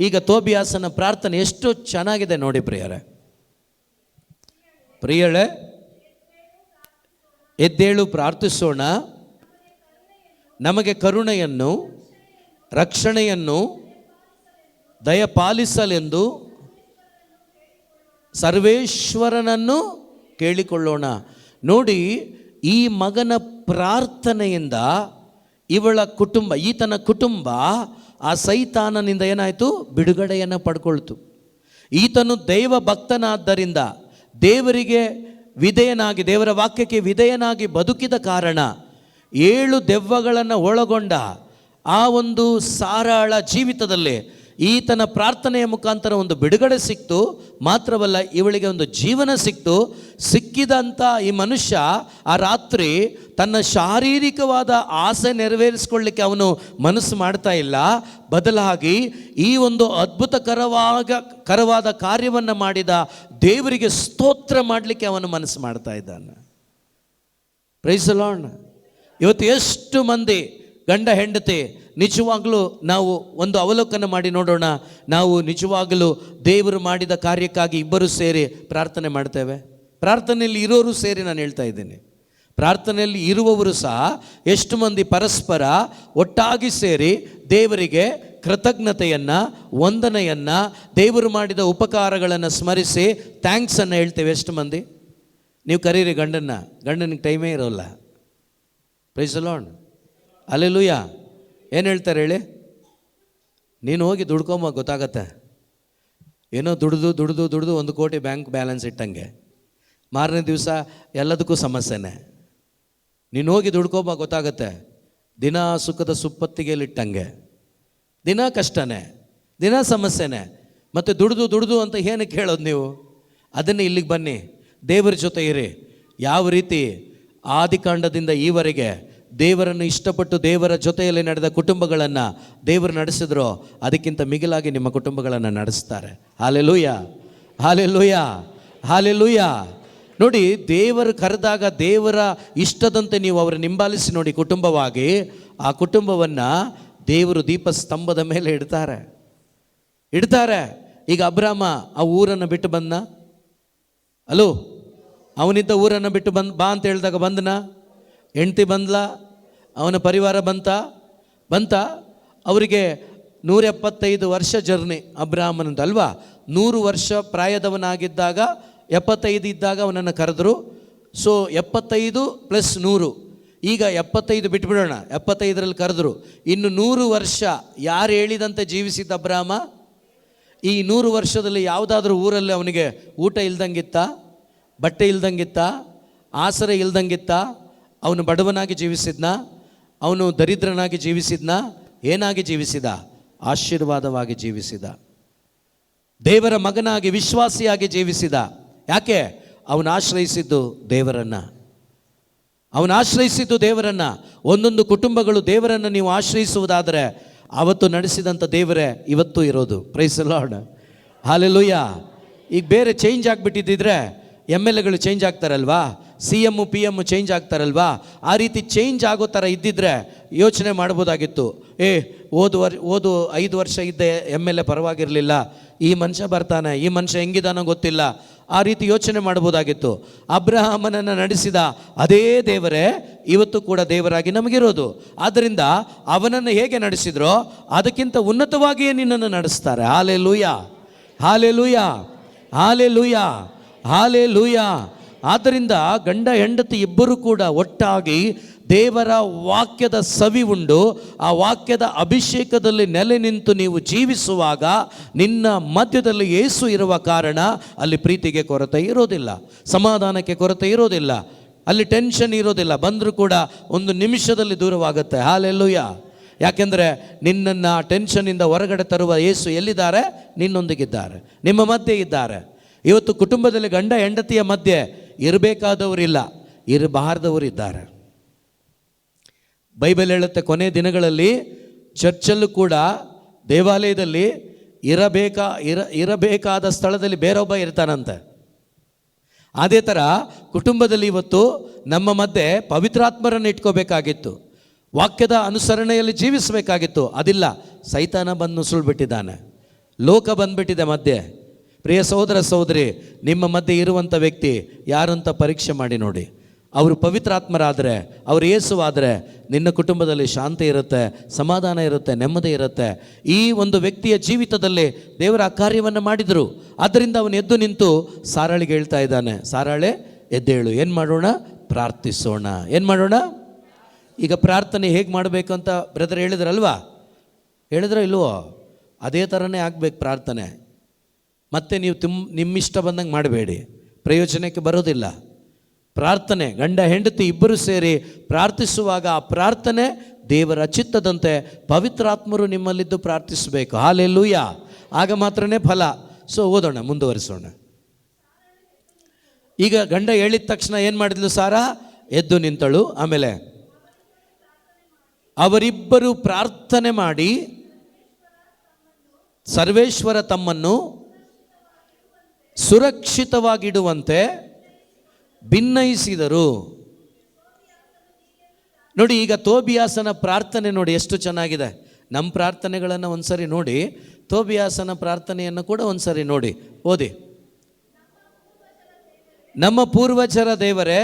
ಈಗ ತೋಬಿಯಾಸನ ಪ್ರಾರ್ಥನೆ ಎಷ್ಟು ಚೆನ್ನಾಗಿದೆ ನೋಡಿ ಪ್ರಿಯರೇ. ಪ್ರಿಯಳೇ, ಎದ್ದೇಳು ಪ್ರಾರ್ಥಿಸೋಣ, ನಮಗೆ ಕರುಣೆಯನ್ನು ರಕ್ಷಣೆಯನ್ನು ದಯಪಾಲಿಸಲೆಂದು ಸರ್ವೇಶ್ವರನನ್ನು ಕೇಳಿಕೊಳ್ಳೋಣ. ನೋಡಿ, ಈ ಮಗನ ಪ್ರಾರ್ಥನೆಯಿಂದ ಇವಳ ಕುಟುಂಬ, ಈತನ ಕುಟುಂಬ ಆ ಸೈತಾನನಿಂದ ಏನಾಯಿತು, ಬಿಡುಗಡೆಯನ್ನು ಪಡ್ಕೊಳ್ತು. ಈತನು ದೈವ ಭಕ್ತನಾದ್ದರಿಂದ ದೇವರಿಗೆ ವಿಧೇಯನಾಗಿ, ದೇವರ ವಾಕ್ಯಕ್ಕೆ ವಿಧೇಯನಾಗಿ ಬದುಕಿದ ಕಾರಣ 7 ದೆವ್ವಗಳನ್ನು ಒಳಗೊಂಡ ಆ ಒಂದು ಸಾರಾಳ ಜೀವಿತದಲ್ಲಿ ಈತನ ಪ್ರಾರ್ಥನೆಯ ಮುಖಾಂತರ ಒಂದು ಬಿಡುಗಡೆ ಸಿಕ್ತು. ಮಾತ್ರವಲ್ಲ, ಇವಳಿಗೆ ಒಂದು ಜೀವನ ಸಿಕ್ತು. ಸಿಕ್ಕಿದಂಥ ಈ ಮನುಷ್ಯ ಆ ರಾತ್ರಿ ತನ್ನ ಶಾರೀರಿಕವಾದ ಆಸೆ ನೆರವೇರಿಸ್ಕೊಳ್ಳಿಕ್ಕೆ ಅವನು ಮನಸ್ಸು ಮಾಡ್ತಾ ಇಲ್ಲ. ಬದಲಾಗಿ ಈ ಒಂದು ಅದ್ಭುತಕರವಾದ ಕಾರ್ಯವನ್ನು ಮಾಡಿದ ದೇವರಿಗೆ ಸ್ತೋತ್ರ ಮಾಡಲಿಕ್ಕೆ ಅವನು ಮನಸ್ಸು ಮಾಡ್ತಾ ಇದ್ದಾನೆ. Praise the lord. ಇವತ್ತು ಎಷ್ಟು ಮಂದಿ ಗಂಡ ಹೆಂಡತಿ ನಿಜವಾಗಲೂ ನಾವು ಒಂದು ಅವಲೋಕನ ಮಾಡಿ ನೋಡೋಣ. ನಾವು ನಿಜವಾಗಲೂ ದೇವರು ಮಾಡಿದ ಕಾರ್ಯಕ್ಕಾಗಿ ಇಬ್ಬರು ಸೇರಿ ಪ್ರಾರ್ಥನೆ ಮಾಡ್ತೇವೆ. ಪ್ರಾರ್ಥನೆಯಲ್ಲಿ ಇರೋರು ಸೇರಿ ನಾನು ಹೇಳ್ತಾ ಇದ್ದೀನಿ, ಪ್ರಾರ್ಥನೆಯಲ್ಲಿ ಇರುವವರು ಸಹ ಎಷ್ಟು ಮಂದಿ ಪರಸ್ಪರ ಒಟ್ಟಾಗಿ ಸೇರಿ ದೇವರಿಗೆ ಕೃತಜ್ಞತೆಯನ್ನು, ವಂದನೆಯನ್ನು, ದೇವರು ಮಾಡಿದ ಉಪಕಾರಗಳನ್ನು ಸ್ಮರಿಸಿ ಥ್ಯಾಂಕ್ಸನ್ನು ಹೇಳ್ತೇವೆ. ಎಷ್ಟು ಮಂದಿ? ನೀವು ಕರೀರಿ ಗಂಡನಿಗೆ ಟೈಮೇ ಇರೋಲ್ಲ. Praise the lord, hallelujah. ಏನು ಹೇಳ್ತಾರೆ ಹೇಳಿ? ನೀನು ಹೋಗಿ ದುಡ್ಕೊಂಬ, ಗೊತ್ತಾಗತ್ತೆ. ಏನೋ ದುಡ್ದು 1 ಕೋಟಿ ಬ್ಯಾಂಕ್ ಬ್ಯಾಲೆನ್ಸ್ ಇಟ್ಟಂಗೆ, ಮಾರನೇ ದಿವಸ ಎಲ್ಲದಕ್ಕೂ ಸಮಸ್ಯೆನೇ. ನೀನು ಹೋಗಿ ದುಡ್ಕೊಂಬ, ಗೊತ್ತಾಗತ್ತೆ. ದಿನ ಸುಖದ ಸುಪ್ಪತ್ತಿಗೆಲಿಟ್ಟಂಗೆ, ದಿನ ಕಷ್ಟನೇ, ದಿನ ಸಮಸ್ಯೆನೇ. ಮತ್ತು ದುಡ್ದು ಅಂತ ಏನಕ್ಕೆ ಹೇಳೋದು ನೀವು? ಅದನ್ನೇ ಇಲ್ಲಿಗೆ ಬನ್ನಿ, ದೇವರ ಜೊತೆ ಇರಿ. ಯಾವ ರೀತಿ ಆದಿಕಾಂಡದಿಂದ ಈವರೆಗೆ ದೇವರನ್ನು ಇಷ್ಟಪಟ್ಟು ದೇವರ ಜೊತೆಯಲ್ಲಿ ನಡೆದ ಕುಟುಂಬಗಳನ್ನು ದೇವರು ನಡೆಸಿದ್ರೋ ಅದಕ್ಕಿಂತ ಮಿಗಿಲಾಗಿ ನಿಮ್ಮ ಕುಟುಂಬಗಳನ್ನು ನಡೆಸ್ತಾರೆ. Hallelujah, hallelujah, hallelujah. ನೋಡಿ, ದೇವರು ಕರೆದಾಗ ದೇವರ ಇಷ್ಟದಂತೆ ನೀವು ಅವರ ಹಿಂಬಾಲಿಸಿ ನೋಡಿ ಕುಟುಂಬವಾಗಿ. ಆ ಕುಟುಂಬವನ್ನು ದೇವರು ದೀಪಸ್ತಂಭದ ಮೇಲೆ ಇಡ್ತಾರೆ. ಈಗ ಅಬ್ರಾಮ ಆ ಊರನ್ನು ಬಿಟ್ಟು ಬಂದ, ಅಲೋ, ಅವನಿದ್ದ ಊರನ್ನು ಬಿಟ್ಟು ಬಾ ಅಂತ ಹೇಳಿದಾಗ ಬಂದನ? ಹೆಂಡ್ತಿ ಬಂದ್ಲ, ಅವನ ಪರಿವಾರ ಬಂತ. ಅವರಿಗೆ 175 ವರ್ಷ ಜರ್ನಿ ಅಬ್ರಾಹ್ಮನಂದು ಅಲ್ವಾ. 100 ವರ್ಷ ಪ್ರಾಯದವನಾಗಿದ್ದಾಗ 75 ಇದ್ದಾಗ ಅವನನ್ನು ಕರೆದ್ರು. ಸೊ 75 + 100, ಈಗ 75 ಬಿಟ್ಬಿಡೋಣ, 75ರಲ್ಲಿ ಕರೆದ್ರು. ಇನ್ನು 100 ವರ್ಷ ಯಾರು ಹೇಳಿದಂತೆ ಜೀವಿಸಿದ್ದ ಅಬ್ರಾಮ? ಈ 100 ವರ್ಷದಲ್ಲಿ ಯಾವುದಾದ್ರೂ ಊರಲ್ಲಿ ಅವನಿಗೆ ಊಟ ಇಲ್ದಂಗಿತ್ತ, ಬಟ್ಟೆ ಇಲ್ದಂಗಿತ್ತ, ಆಸರೆ ಇಲ್ದಂಗಿತ್ತ? ಅವನು ಬಡವನಾಗಿ ಜೀವಿಸಿದ್ನ? ಅವನು ದರಿದ್ರನಾಗಿ ಜೀವಿಸಿದ್ನ? ಏನಾಗಿ ಜೀವಿಸಿದ? ಆಶೀರ್ವಾದವಾಗಿ ಜೀವಿಸಿದ. ದೇವರ ಮಗನಾಗಿ ವಿಶ್ವಾಸಿಯಾಗಿ ಜೀವಿಸಿದ. ಯಾಕೆ? ಅವನು ಆಶ್ರಯಿಸಿದ್ದು ದೇವರನ್ನು. ಅವನು ಆಶ್ರಯಿಸಿದ್ದು ದೇವರನ್ನು. ಒಂದೊಂದು ಕುಟುಂಬಗಳು ದೇವರನ್ನು ನೀವು ಆಶ್ರಯಿಸುವುದಾದರೆ ಅವತ್ತು ನಡೆಸಿದಂಥ ದೇವರೇ ಇವತ್ತು ಇರೋದು. Praise the lord, hallelujah. ಈಗ ಬೇರೆ ಚೇಂಜ್ ಆಗಿಬಿಟ್ಟಿದ್ದಿದ್ರೆ MLAಗಳು ಚೇಂಜ್ ಆಗ್ತಾರಲ್ವಾ, CM PM ಚೇಂಜ್ ಆಗ್ತಾರಲ್ವಾ, ಆ ರೀತಿ ಚೇಂಜ್ ಆಗೋ ಥರ ಇದ್ದಿದ್ರೆ ಯೋಚನೆ ಮಾಡ್ಬೋದಾಗಿತ್ತು. ಓದು 5 ವರ್ಷ ಇದ್ದ MLA ಪರವಾಗಿರಲಿಲ್ಲ, ಈ ಮನುಷ್ಯ ಬರ್ತಾನೆ, ಈ ಮನುಷ್ಯ ಹೆಂಗಿದಾನೋ ಗೊತ್ತಿಲ್ಲ, ಆ ರೀತಿ ಯೋಚನೆ ಮಾಡ್ಬೋದಾಗಿತ್ತು. ಅಬ್ರಹಾಮನನ್ನು ನಡೆಸಿದ ಅದೇ ದೇವರೇ ಇವತ್ತು ಕೂಡ ದೇವರಾಗಿ ನಮಗಿರೋದು. ಆದ್ದರಿಂದ ಅವನನ್ನು ಹೇಗೆ ನಡೆಸಿದ್ರೋ ಅದಕ್ಕಿಂತ ಉನ್ನತವಾಗಿಯೇ ನಿನ್ನನ್ನು ನಡೆಸ್ತಾರೆ. Hallelujah, hallelujah, hallelujah, hallelujah. ಆದ್ದರಿಂದ ಗಂಡ ಹೆಂಡತಿ ಇಬ್ಬರು ಕೂಡ ಒಟ್ಟಾಗಿ ದೇವರ ವಾಕ್ಯದ ಸವಿ ಉಂಡು ಆ ವಾಕ್ಯದ ಅಭಿಷೇಕದಲ್ಲಿ ನೆಲೆ ನಿಂತು ನೀವು ಜೀವಿಸುವಾಗ ನಿನ್ನ ಮಧ್ಯದಲ್ಲಿ ಯೇಸು ಇರುವ ಕಾರಣ ಅಲ್ಲಿ ಪ್ರೀತಿಗೆ ಕೊರತೆ ಇರೋದಿಲ್ಲ, ಸಮಾಧಾನಕ್ಕೆ ಕೊರತೆ ಇರೋದಿಲ್ಲ, ಅಲ್ಲಿ ಟೆನ್ಷನ್ ಇರೋದಿಲ್ಲ. ಬಂದರೂ ಕೂಡ ಒಂದು ನಿಮಿಷದಲ್ಲಿ ದೂರವಾಗುತ್ತೆ. ಹಾಲೆಲೂಯಾ. ಯಾಕೆಂದರೆ ನಿನ್ನನ್ನು ಟೆನ್ಷನ್ನಿಂದ ಹೊರಗಡೆ ತರುವ ಯೇಸು ಎಲ್ಲಿದ್ದಾರೆ? ನಿನ್ನೊಂದಿಗಿದ್ದಾರೆ, ನಿಮ್ಮ ಮಧ್ಯೆ ಇದ್ದಾರೆ. ಇವತ್ತು ಕುಟುಂಬದಲ್ಲಿ ಗಂಡ ಹೆಂಡತಿಯ ಮಧ್ಯೆ ಇರಬೇಕಾದವರಿಲ್ಲ, ಇರಬಾರ್ದವರಿದ್ದಾರೆ. ಬೈಬಲ್ ಹೇಳುತ್ತೆ, ಕೊನೆ ದಿನಗಳಲ್ಲಿ ಚರ್ಚಲ್ಲೂ ಕೂಡ ದೇವಾಲಯದಲ್ಲಿ ಇರಬೇಕಾದ ಸ್ಥಳದಲ್ಲಿ ಬೇರೊಬ್ಬ ಇರ್ತಾನಂತೆ. ಅದೇ ಥರ ಕುಟುಂಬದಲ್ಲಿ ಇವತ್ತು ನಮ್ಮ ಮಧ್ಯೆ ಪವಿತ್ರಾತ್ಮರನ್ನು ಇಟ್ಕೋಬೇಕಾಗಿತ್ತು, ವಾಕ್ಯದ ಅನುಸರಣೆಯಲ್ಲಿ ಜೀವಿಸಬೇಕಾಗಿತ್ತು. ಅದಿಲ್ಲ, ಸೈತಾನ ಬಂದು ನುಸುಳ್ಬಿಟ್ಟಿದ್ದಾನೆ, ಲೋಕ ಬಂದ್ಬಿಟ್ಟಿದೆ ಮಧ್ಯೆ. ಪ್ರಿಯ ಸಹೋದರ ಸಹೋದರಿ, ನಿಮ್ಮ ಮಧ್ಯೆ ಇರುವಂಥ ವ್ಯಕ್ತಿ ಯಾರಂತ ಪರೀಕ್ಷೆ ಮಾಡಿ ನೋಡಿ. ಅವರು ಪವಿತ್ರಾತ್ಮರಾದರೆ, ಅವರು ಯೇಸುವಾದರೆ ನಿನ್ನ ಕುಟುಂಬದಲ್ಲಿ ಶಾಂತಿ ಇರುತ್ತೆ, ಸಮಾಧಾನ ಇರುತ್ತೆ, ನೆಮ್ಮದಿ ಇರುತ್ತೆ. ಈ ಒಂದು ವ್ಯಕ್ತಿಯ ಜೀವಿತದಲ್ಲಿ ದೇವರ ಕಾರ್ಯವನ್ನು ಮಾಡಿದರು. ಆದ್ದರಿಂದ ಅವನು ಎದ್ದು ನಿಂತು ಸಾರಾಳಿಗೆ ಹೇಳ್ತಾ ಇದ್ದಾನೆ, ಸಾರಾಳೆ ಎದ್ದೇಳು, ಏನು ಮಾಡೋಣ? ಪ್ರಾರ್ಥಿಸೋಣ. ಏನು ಮಾಡೋಣ? ಈಗ ಪ್ರಾರ್ಥನೆ ಹೇಗೆ ಮಾಡಬೇಕು ಅಂತ ಬ್ರದರ್ ಹೇಳಿದ್ರಲ್ವಾ? ಹೇಳಿದ್ರೋ ಇಲ್ವೋ? ಅದೇ ಥರನೇ ಆಗಬೇಕು ಪ್ರಾರ್ಥನೆ. ಮತ್ತೆ ನೀವು ನಿಮ್ಮಿಷ್ಟ ಬಂದಂಗೆ ಮಾಡಬೇಡಿ, ಪ್ರಯೋಜನಕ್ಕೆ ಬರೋದಿಲ್ಲ. ಪ್ರಾರ್ಥನೆ ಗಂಡ ಹೆಂಡತಿ ಇಬ್ಬರು ಸೇರಿ ಪ್ರಾರ್ಥಿಸುವಾಗ ಆ ಪ್ರಾರ್ಥನೆ ದೇವರ ಚಿತ್ತದಂತೆ ಪವಿತ್ರಾತ್ಮರು ನಿಮ್ಮಲ್ಲಿದ್ದು ಪ್ರಾರ್ಥಿಸಬೇಕು. ಹಾಲೆಲೂಯಾ. ಆಗ ಮಾತ್ರನೇ ಫಲ. ಸೊ ಓದೋಣ, ಮುಂದುವರಿಸೋಣ. ಈಗ ಗಂಡ ಹೇಳಿದ ತಕ್ಷಣ ಏನು ಮಾಡಿದ್ಲು ಸಾರಾ? ಎದ್ದು ನಿಂತಳು. ಆಮೇಲೆ ಅವರಿಬ್ಬರು ಪ್ರಾರ್ಥನೆ ಮಾಡಿ ಸರ್ವೇಶ್ವರ ತಮ್ಮನ್ನು ಸುರಕ್ಷಿತವಾಗಿಡುವಂತೆ ಭಿನ್ನಯಿಸಿದರು. ನೋಡಿ, ಈಗ ತೋಬಿಯಾಸನ ಪ್ರಾರ್ಥನೆ ನೋಡಿ ಎಷ್ಟು ಚೆನ್ನಾಗಿದೆ. ನಮ್ಮ ಪ್ರಾರ್ಥನೆಗಳನ್ನು ಒಂದ್ಸರಿ ನೋಡಿ, ತೋಬಿಯಾಸನ ಪ್ರಾರ್ಥನೆಯನ್ನು ಕೂಡ ಒಂದ್ಸರಿ ನೋಡಿ, ಓದಿ. ನಮ್ಮ ಪೂರ್ವಜರ ದೇವರೇ,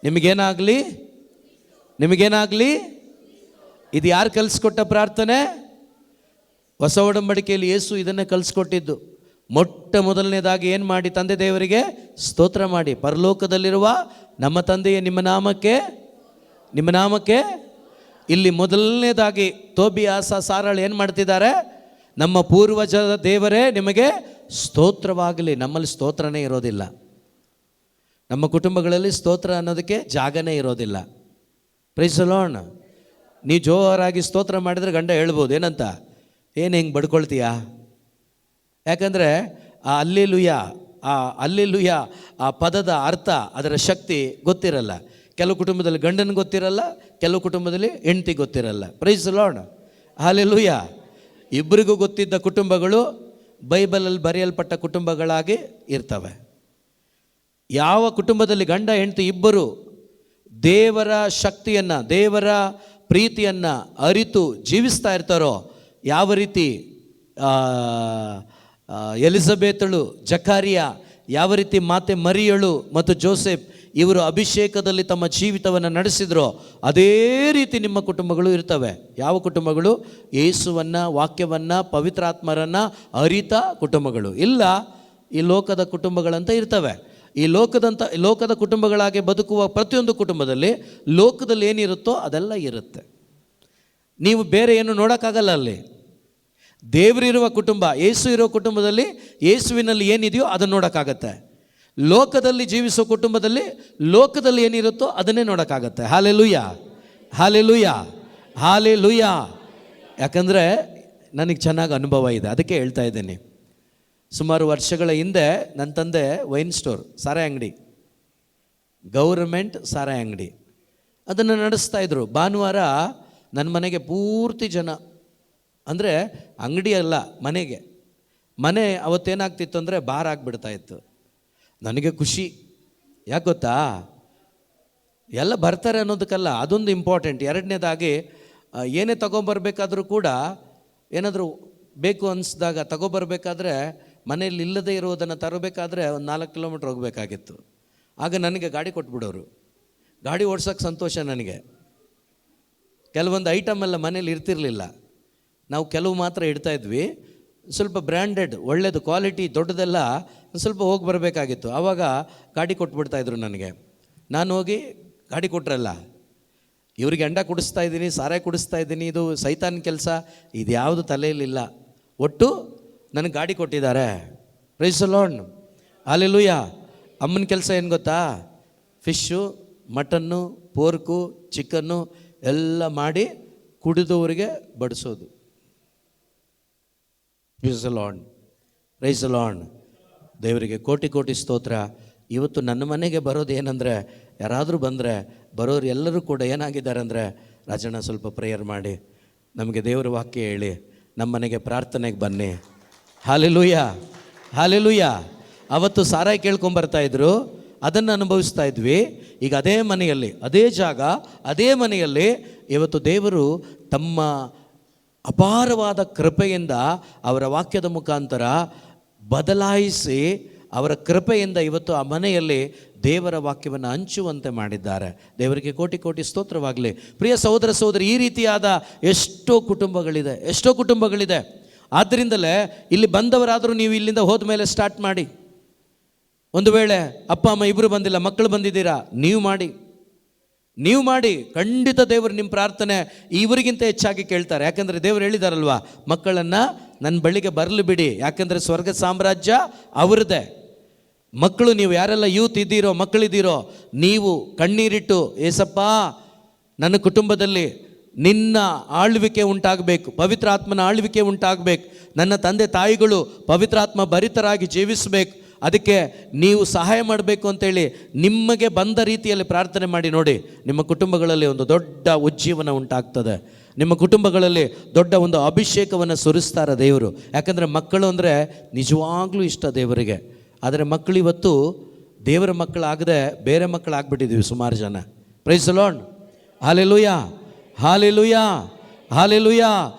ನಿಮಗೇನಾಗಲಿ, ನಿಮಗೇನಾಗಲಿ. ಇದು ಯಾರು ಕಲಿಸ್ಕೊಟ್ಟ ಪ್ರಾರ್ಥನೆ? ಹೊಸ ಒಡಂಬಡಿಕೆಯಲ್ಲಿ ಯೇಸು ಇದನ್ನೇ ಕಲಿಸ್ಕೊಟ್ಟಿದ್ದು. ಮೊಟ್ಟ ಮೊದಲನೇದಾಗಿ ಏನು ಮಾಡಿ? ತಂದೆ ದೇವರಿಗೆ ಸ್ತೋತ್ರ ಮಾಡಿ, ಪರಲೋಕದಲ್ಲಿರುವ ನಮ್ಮ ತಂದೆಯೇ ನಿಮ್ಮ ನಾಮಕ್ಕೆ. ಇಲ್ಲಿ ಮೊದಲನೇದಾಗಿ ತೋಬಿಯಾಸ ಸಾರಾಳು ಏನು ಮಾಡ್ತಿದ್ದಾರೆ? ನಮ್ಮ ಪೂರ್ವಜರ ದೇವರೇ ನಿಮಗೆ ಸ್ತೋತ್ರವಾಗಲಿ. ನಮ್ಮಲ್ಲಿ ಸ್ತೋತ್ರನೇ ಇರೋದಿಲ್ಲ, ನಮ್ಮ ಕುಟುಂಬಗಳಲ್ಲಿ ಸ್ತೋತ್ರ ಅನ್ನೋದಕ್ಕೆ ಜಾಗನೇ ಇರೋದಿಲ್ಲ. Praise the lord. ನೀ ಜೋರಾಗಿ ಸ್ತೋತ್ರ ಮಾಡಿದರೆ ಗಂಡ ಹೇಳ್ಬೋದು, ಏನಂತ? ಏನು ಹೆಂಗೆ ಬಡ್ಕೊಳ್ತೀಯಾ? ಯಾಕಂದರೆ ಆ ಅಲ್ಲೆಲುಯ್ಯ ಆ ಪದದ ಅರ್ಥ, ಅದರ ಶಕ್ತಿ ಗೊತ್ತಿರಲ್ಲ. ಕೆಲವು ಕುಟುಂಬದಲ್ಲಿ ಗಂಡನಿಗೆ ಗೊತ್ತಿರಲ್ಲ, ಕೆಲವು ಕುಟುಂಬದಲ್ಲಿ ಹೆಂಡತಿ ಗೊತ್ತಿರಲ್ಲ. Praise the lord, hallelujah. ಇಬ್ಬರಿಗೂ ಗೊತ್ತಿದ್ದ ಕುಟುಂಬಗಳು ಬೈಬಲಲ್ಲಿ ಬರೆಯಲ್ಪಟ್ಟ ಕುಟುಂಬಗಳಾಗಿ ಇರ್ತವೆ. ಯಾವ ಕುಟುಂಬದಲ್ಲಿ ಗಂಡ ಹೆಂಡತಿ ಇಬ್ಬರು ದೇವರ ಶಕ್ತಿಯನ್ನು, ದೇವರ ಪ್ರೀತಿಯನ್ನು ಅರಿತು ಜೀವಿಸ್ತಾ ಇರ್ತಾರೋ, ಯಾವ ರೀತಿ ಎಲಿಜಬೆತಳು, ಜಕಾರಿಯ, ಯಾವ ರೀತಿ ಮಾತೆ ಮರಿಯಳು ಮತ್ತು ಜೋಸೆಫ್ ಇವರು ಅಭಿಷೇಕದಲ್ಲಿ ತಮ್ಮ ಜೀವಿತವನ್ನು ನಡೆಸಿದ್ರೋ ಅದೇ ರೀತಿ ನಿಮ್ಮ ಕುಟುಂಬಗಳು ಇರ್ತವೆ. ಯಾವ ಕುಟುಂಬಗಳು? ಯೇಸುವನ್ನು, ವಾಕ್ಯವನ್ನು, ಪವಿತ್ರಾತ್ಮರನ್ನು ಅರಿತ ಕುಟುಂಬಗಳು. ಇಲ್ಲ, ಈ ಲೋಕದ ಕುಟುಂಬಗಳಂತ ಇರ್ತವೆ. ಈ ಲೋಕದ ಕುಟುಂಬಗಳಾಗಿ ಬದುಕುವ ಪ್ರತಿಯೊಂದು ಕುಟುಂಬದಲ್ಲಿ ಲೋಕದಲ್ಲಿ ಏನಿರುತ್ತೋ ಅದೆಲ್ಲ ಇರುತ್ತೆ. ನೀವು ಬೇರೆ ಏನು ನೋಡೋಕ್ಕಾಗಲ್ಲ. ಅಲ್ಲಿ ದೇವರಿರುವ ಕುಟುಂಬ, ಯೇಸು ಇರೋ ಕುಟುಂಬದಲ್ಲಿ ಯೇಸುವಿನಲ್ಲಿ ಏನಿದೆಯೋ ಅದನ್ನು ನೋಡೋಕ್ಕಾಗತ್ತೆ. ಲೋಕದಲ್ಲಿ ಜೀವಿಸೋ ಕುಟುಂಬದಲ್ಲಿ ಲೋಕದಲ್ಲಿ ಏನಿರುತ್ತೋ ಅದನ್ನೇ ನೋಡೋಕ್ಕಾಗತ್ತೆ. Hallelujah, hallelujah, hallelujah. ಯಾಕಂದರೆ ನನಗೆ ಚೆನ್ನಾಗಿ ಅನುಭವ ಇದೆ, ಅದಕ್ಕೆ ಹೇಳ್ತಾ ಇದ್ದೀನಿ. ಸುಮಾರು ವರ್ಷಗಳ ಹಿಂದೆ ನನ್ನ ತಂದೆ ವೈನ್ ಸ್ಟೋರ್, ಸಾರಾಯಿ ಅಂಗಡಿ, ಗೌರ್ಮೆಂಟ್ ಸಾರಾಯಿ ಅಂಗಡಿ, ಅದನ್ನು ನಡೆಸ್ತಾಯಿದ್ರು. ಭಾನುವಾರ ನನ್ನ ಮನೆಗೆ ಪೂರ್ತಿ ಜನ, ಅಂದರೆ ಅಂಗಡಿ ಅಲ್ಲ, ಮನೆ ಅವತ್ತೇನಾಗ್ತಿತ್ತು ಅಂದರೆ ಬಾರ್ ಆಗಿಬಿಡ್ತಾಯಿತ್ತು. ನನಗೆ ಖುಷಿ, ಯಾಕೆ ಗೊತ್ತಾ? ಎಲ್ಲ ಬರ್ತಾರೆ ಅನ್ನೋದಕ್ಕಲ್ಲ, ಅದೊಂದು ಇಂಪಾರ್ಟೆಂಟ್. ಎರಡನೇದಾಗಿ ಏನೇ ತಗೊಂಬರ್ಬೇಕಾದ್ರೂ ಕೂಡ ಏನಾದರೂ ಬೇಕು ಅನಿಸ್ದಾಗ ತಗೊಬರ್ಬೇಕಾದ್ರೆ ಮನೆಯಲ್ಲಿ ಇಲ್ಲದೇ ಇರೋದನ್ನು ತರಬೇಕಾದ್ರೆ ಒಂದು 4 ಕಿಲೋಮೀಟ್ರ್ ಹೋಗಬೇಕಾಗಿತ್ತು. ಆಗ ನನಗೆ ಗಾಡಿ ಕೊಟ್ಬಿಡೋರು. ಗಾಡಿ ಓಡ್ಸೋಕ್ಕೆ ಸಂತೋಷ ನನಗೆ. ಕೆಲವೊಂದು ಐಟಮ್ ಎಲ್ಲ ಮನೇಲಿ ಇರ್ತಿರಲಿಲ್ಲ, ನಾವು ಕೆಲವು ಮಾತ್ರ ಇಡ್ತಾಯಿದ್ವಿ. ಸ್ವಲ್ಪ ಬ್ರ್ಯಾಂಡೆಡ್, ಒಳ್ಳೆಯದು, ಕ್ವಾಲಿಟಿ ದೊಡ್ಡದೆಲ್ಲ ಸ್ವಲ್ಪ ಹೋಗಿ ಬರಬೇಕಾಗಿತ್ತು. ಆವಾಗ ಗಾಡಿ ಕೊಟ್ಬಿಡ್ತಾಯಿದ್ರು ನನಗೆ. ನಾನು ಹೋಗಿ ಗಾಡಿ ಕೊಟ್ರಲ್ಲ, ಇವ್ರಿಗೆ ಎಂಡ ಕುಡಿಸ್ತಾ ಇದ್ದೀನಿ, ಸಾರಾಯಿ ಕುಡಿಸ್ತಾ ಇದ್ದೀನಿ, ಇದು ಸೈತಾನ್ ಕೆಲಸ, ಇದು ಯಾವುದು ತಲೆಯಲ್ಲಿಲ್ಲ. ಒಟ್ಟು ನನಗೆ ಗಾಡಿ ಕೊಟ್ಟಿದ್ದಾರೆ. Praise the lord, hallelujah. ಅಮ್ಮನ ಕೆಲಸ ಏನು ಗೊತ್ತಾ? ಫಿಶ್ಶು, ಮಟನ್ನು, ಪೋರ್ಕು, ಚಿಕನ್ನು ಎಲ್ಲ ಮಾಡಿ ಕುಡಿದವರಿಗೆ ಬಡಿಸೋದು. Praise the lord, praise the lord. ದೇವರಿಗೆ ಕೋಟಿ ಕೋಟಿ ಸ್ತೋತ್ರ. ಇವತ್ತು ನನ್ನ ಮನೆಗೆ ಬರೋದು ಏನಂದರೆ, ಯಾರಾದರೂ ಬಂದರೆ ಬರೋರು ಎಲ್ಲರೂ ಕೂಡ ಏನಾಗಿದ್ದಾರೆ ಅಂದರೆ, ರಾಜಣ್ಣ ಸ್ವಲ್ಪ ಪ್ರೇಯರ್ ಮಾಡಿ, ನಮಗೆ ದೇವರ ವಾಕ್ಯ ಹೇಳಿ, ನಮ್ಮ ಮನೆಗೆ ಪ್ರಾರ್ಥನೆಗೆ ಬನ್ನಿ. Hallelujah, hallelujah. ಅವತ್ತು ಸಾರಾಯಿ ಕೇಳ್ಕೊಂಬರ್ತಾಯಿದ್ರು, ಅದನ್ನು ಅನುಭವಿಸ್ತಾ ಇದ್ವಿ. ಈಗ ಅದೇ ಮನೆಯಲ್ಲಿ, ಅದೇ ಜಾಗ, ಅದೇ ಮನೆಯಲ್ಲಿ ಇವತ್ತು ದೇವರು ತಮ್ಮ ಅಪಾರವಾದ ಕೃಪೆಯಿಂದ ಅವರ ವಾಕ್ಯದ ಮುಖಾಂತರ ಬದಲಾಯಿಸಿ, ಅವರ ಕೃಪೆಯಿಂದ ಇವತ್ತು ಆ ಮನೆಯಲ್ಲಿ ದೇವರ ವಾಕ್ಯವನ್ನು ಹಂಚುವಂತೆ ಮಾಡಿದ್ದಾರೆ. ದೇವರಿಗೆ ಕೋಟಿ ಕೋಟಿ ಸ್ತೋತ್ರವಾಗಲಿ. ಪ್ರಿಯ ಸಹೋದರ ಸಹೋದರಿ, ಈ ರೀತಿಯಾದ ಎಷ್ಟೋ ಕುಟುಂಬಗಳಿದೆ. ಆದ್ದರಿಂದಲೇ ಇಲ್ಲಿ ಬಂದವರಾದರೂ ನೀವು ಇಲ್ಲಿಂದ ಹೋದ ಮೇಲೆ ಸ್ಟಾರ್ಟ್ ಮಾಡಿ. ಒಂದು ವೇಳೆ ಅಪ್ಪ ಅಮ್ಮ ಇಬ್ಬರು ಬಂದಿಲ್ಲ, ಮಕ್ಕಳು ಬಂದಿದ್ದೀರಾ, ನೀವು ಮಾಡಿ. ಖಂಡಿತ ದೇವರು ನಿಮ್ಮ ಪ್ರಾರ್ಥನೆ ಇವರಿಗಿಂತ ಹೆಚ್ಚಾಗಿ ಕೇಳ್ತಾರೆ. ಯಾಕಂದರೆ ದೇವರು ಹೇಳಿದಾರಲ್ವಾ, ಮಕ್ಕಳನ್ನು ನನ್ನ ಬಳಿಗೆ ಬರಲು ಬಿಡಿ, ಯಾಕಂದರೆ ಸ್ವರ್ಗ ಸಾಮ್ರಾಜ್ಯ ಅವರದೇ. ಮಕ್ಕಳು, ನೀವು ಯಾರೆಲ್ಲ ಯೂತ್ ಇದ್ದೀರೋ, ಮಕ್ಕಳಿದ್ದೀರೋ, ನೀವು ಕಣ್ಣೀರಿಟ್ಟು, ಏಸಪ್ಪ ನನ್ನ ಕುಟುಂಬದಲ್ಲಿ ನಿನ್ನ ಆಳ್ವಿಕೆ ಉಂಟಾಗಬೇಕು, ಪವಿತ್ರಾತ್ಮನ ಆಳ್ವಿಕೆ ಉಂಟಾಗಬೇಕು, ನನ್ನ ತಂದೆ ತಾಯಿಗಳು ಪವಿತ್ರಾತ್ಮ ಭರಿತರಾಗಿ ಜೀವಿಸಬೇಕು, ಅದಕ್ಕೆ ನೀವು ಸಹಾಯ ಮಾಡಬೇಕು ಅಂತೇಳಿ ನಿಮಗೆ ಬಂದ ರೀತಿಯಲ್ಲಿ ಪ್ರಾರ್ಥನೆ ಮಾಡಿ ನೋಡಿ. ನಿಮ್ಮ ಕುಟುಂಬಗಳಲ್ಲಿ ಒಂದು ದೊಡ್ಡ ಉಜ್ಜೀವನ ಉಂಟಾಗ್ತದೆ. ನಿಮ್ಮ ಕುಟುಂಬಗಳಲ್ಲಿ ದೊಡ್ಡ ಒಂದು ಅಭಿಷೇಕವನ್ನು ಸುರಿಸ್ತಾರೆ ದೇವರು. ಯಾಕಂದರೆ ಮಕ್ಕಳು ಅಂದರೆ ನಿಜವಾಗ್ಲೂ ಇಷ್ಟ ದೇವರಿಗೆ. ಆದರೆ ಮಕ್ಕಳು ಇವತ್ತು ದೇವರ ಮಕ್ಕಳಾಗದೆ ಬೇರೆ ಮಕ್ಕಳಾಗ್ಬಿಟ್ಟಿದ್ದೀವಿ ಸುಮಾರು ಜನ. Praise the lord, hallelujah, hallelujah, hallelujah.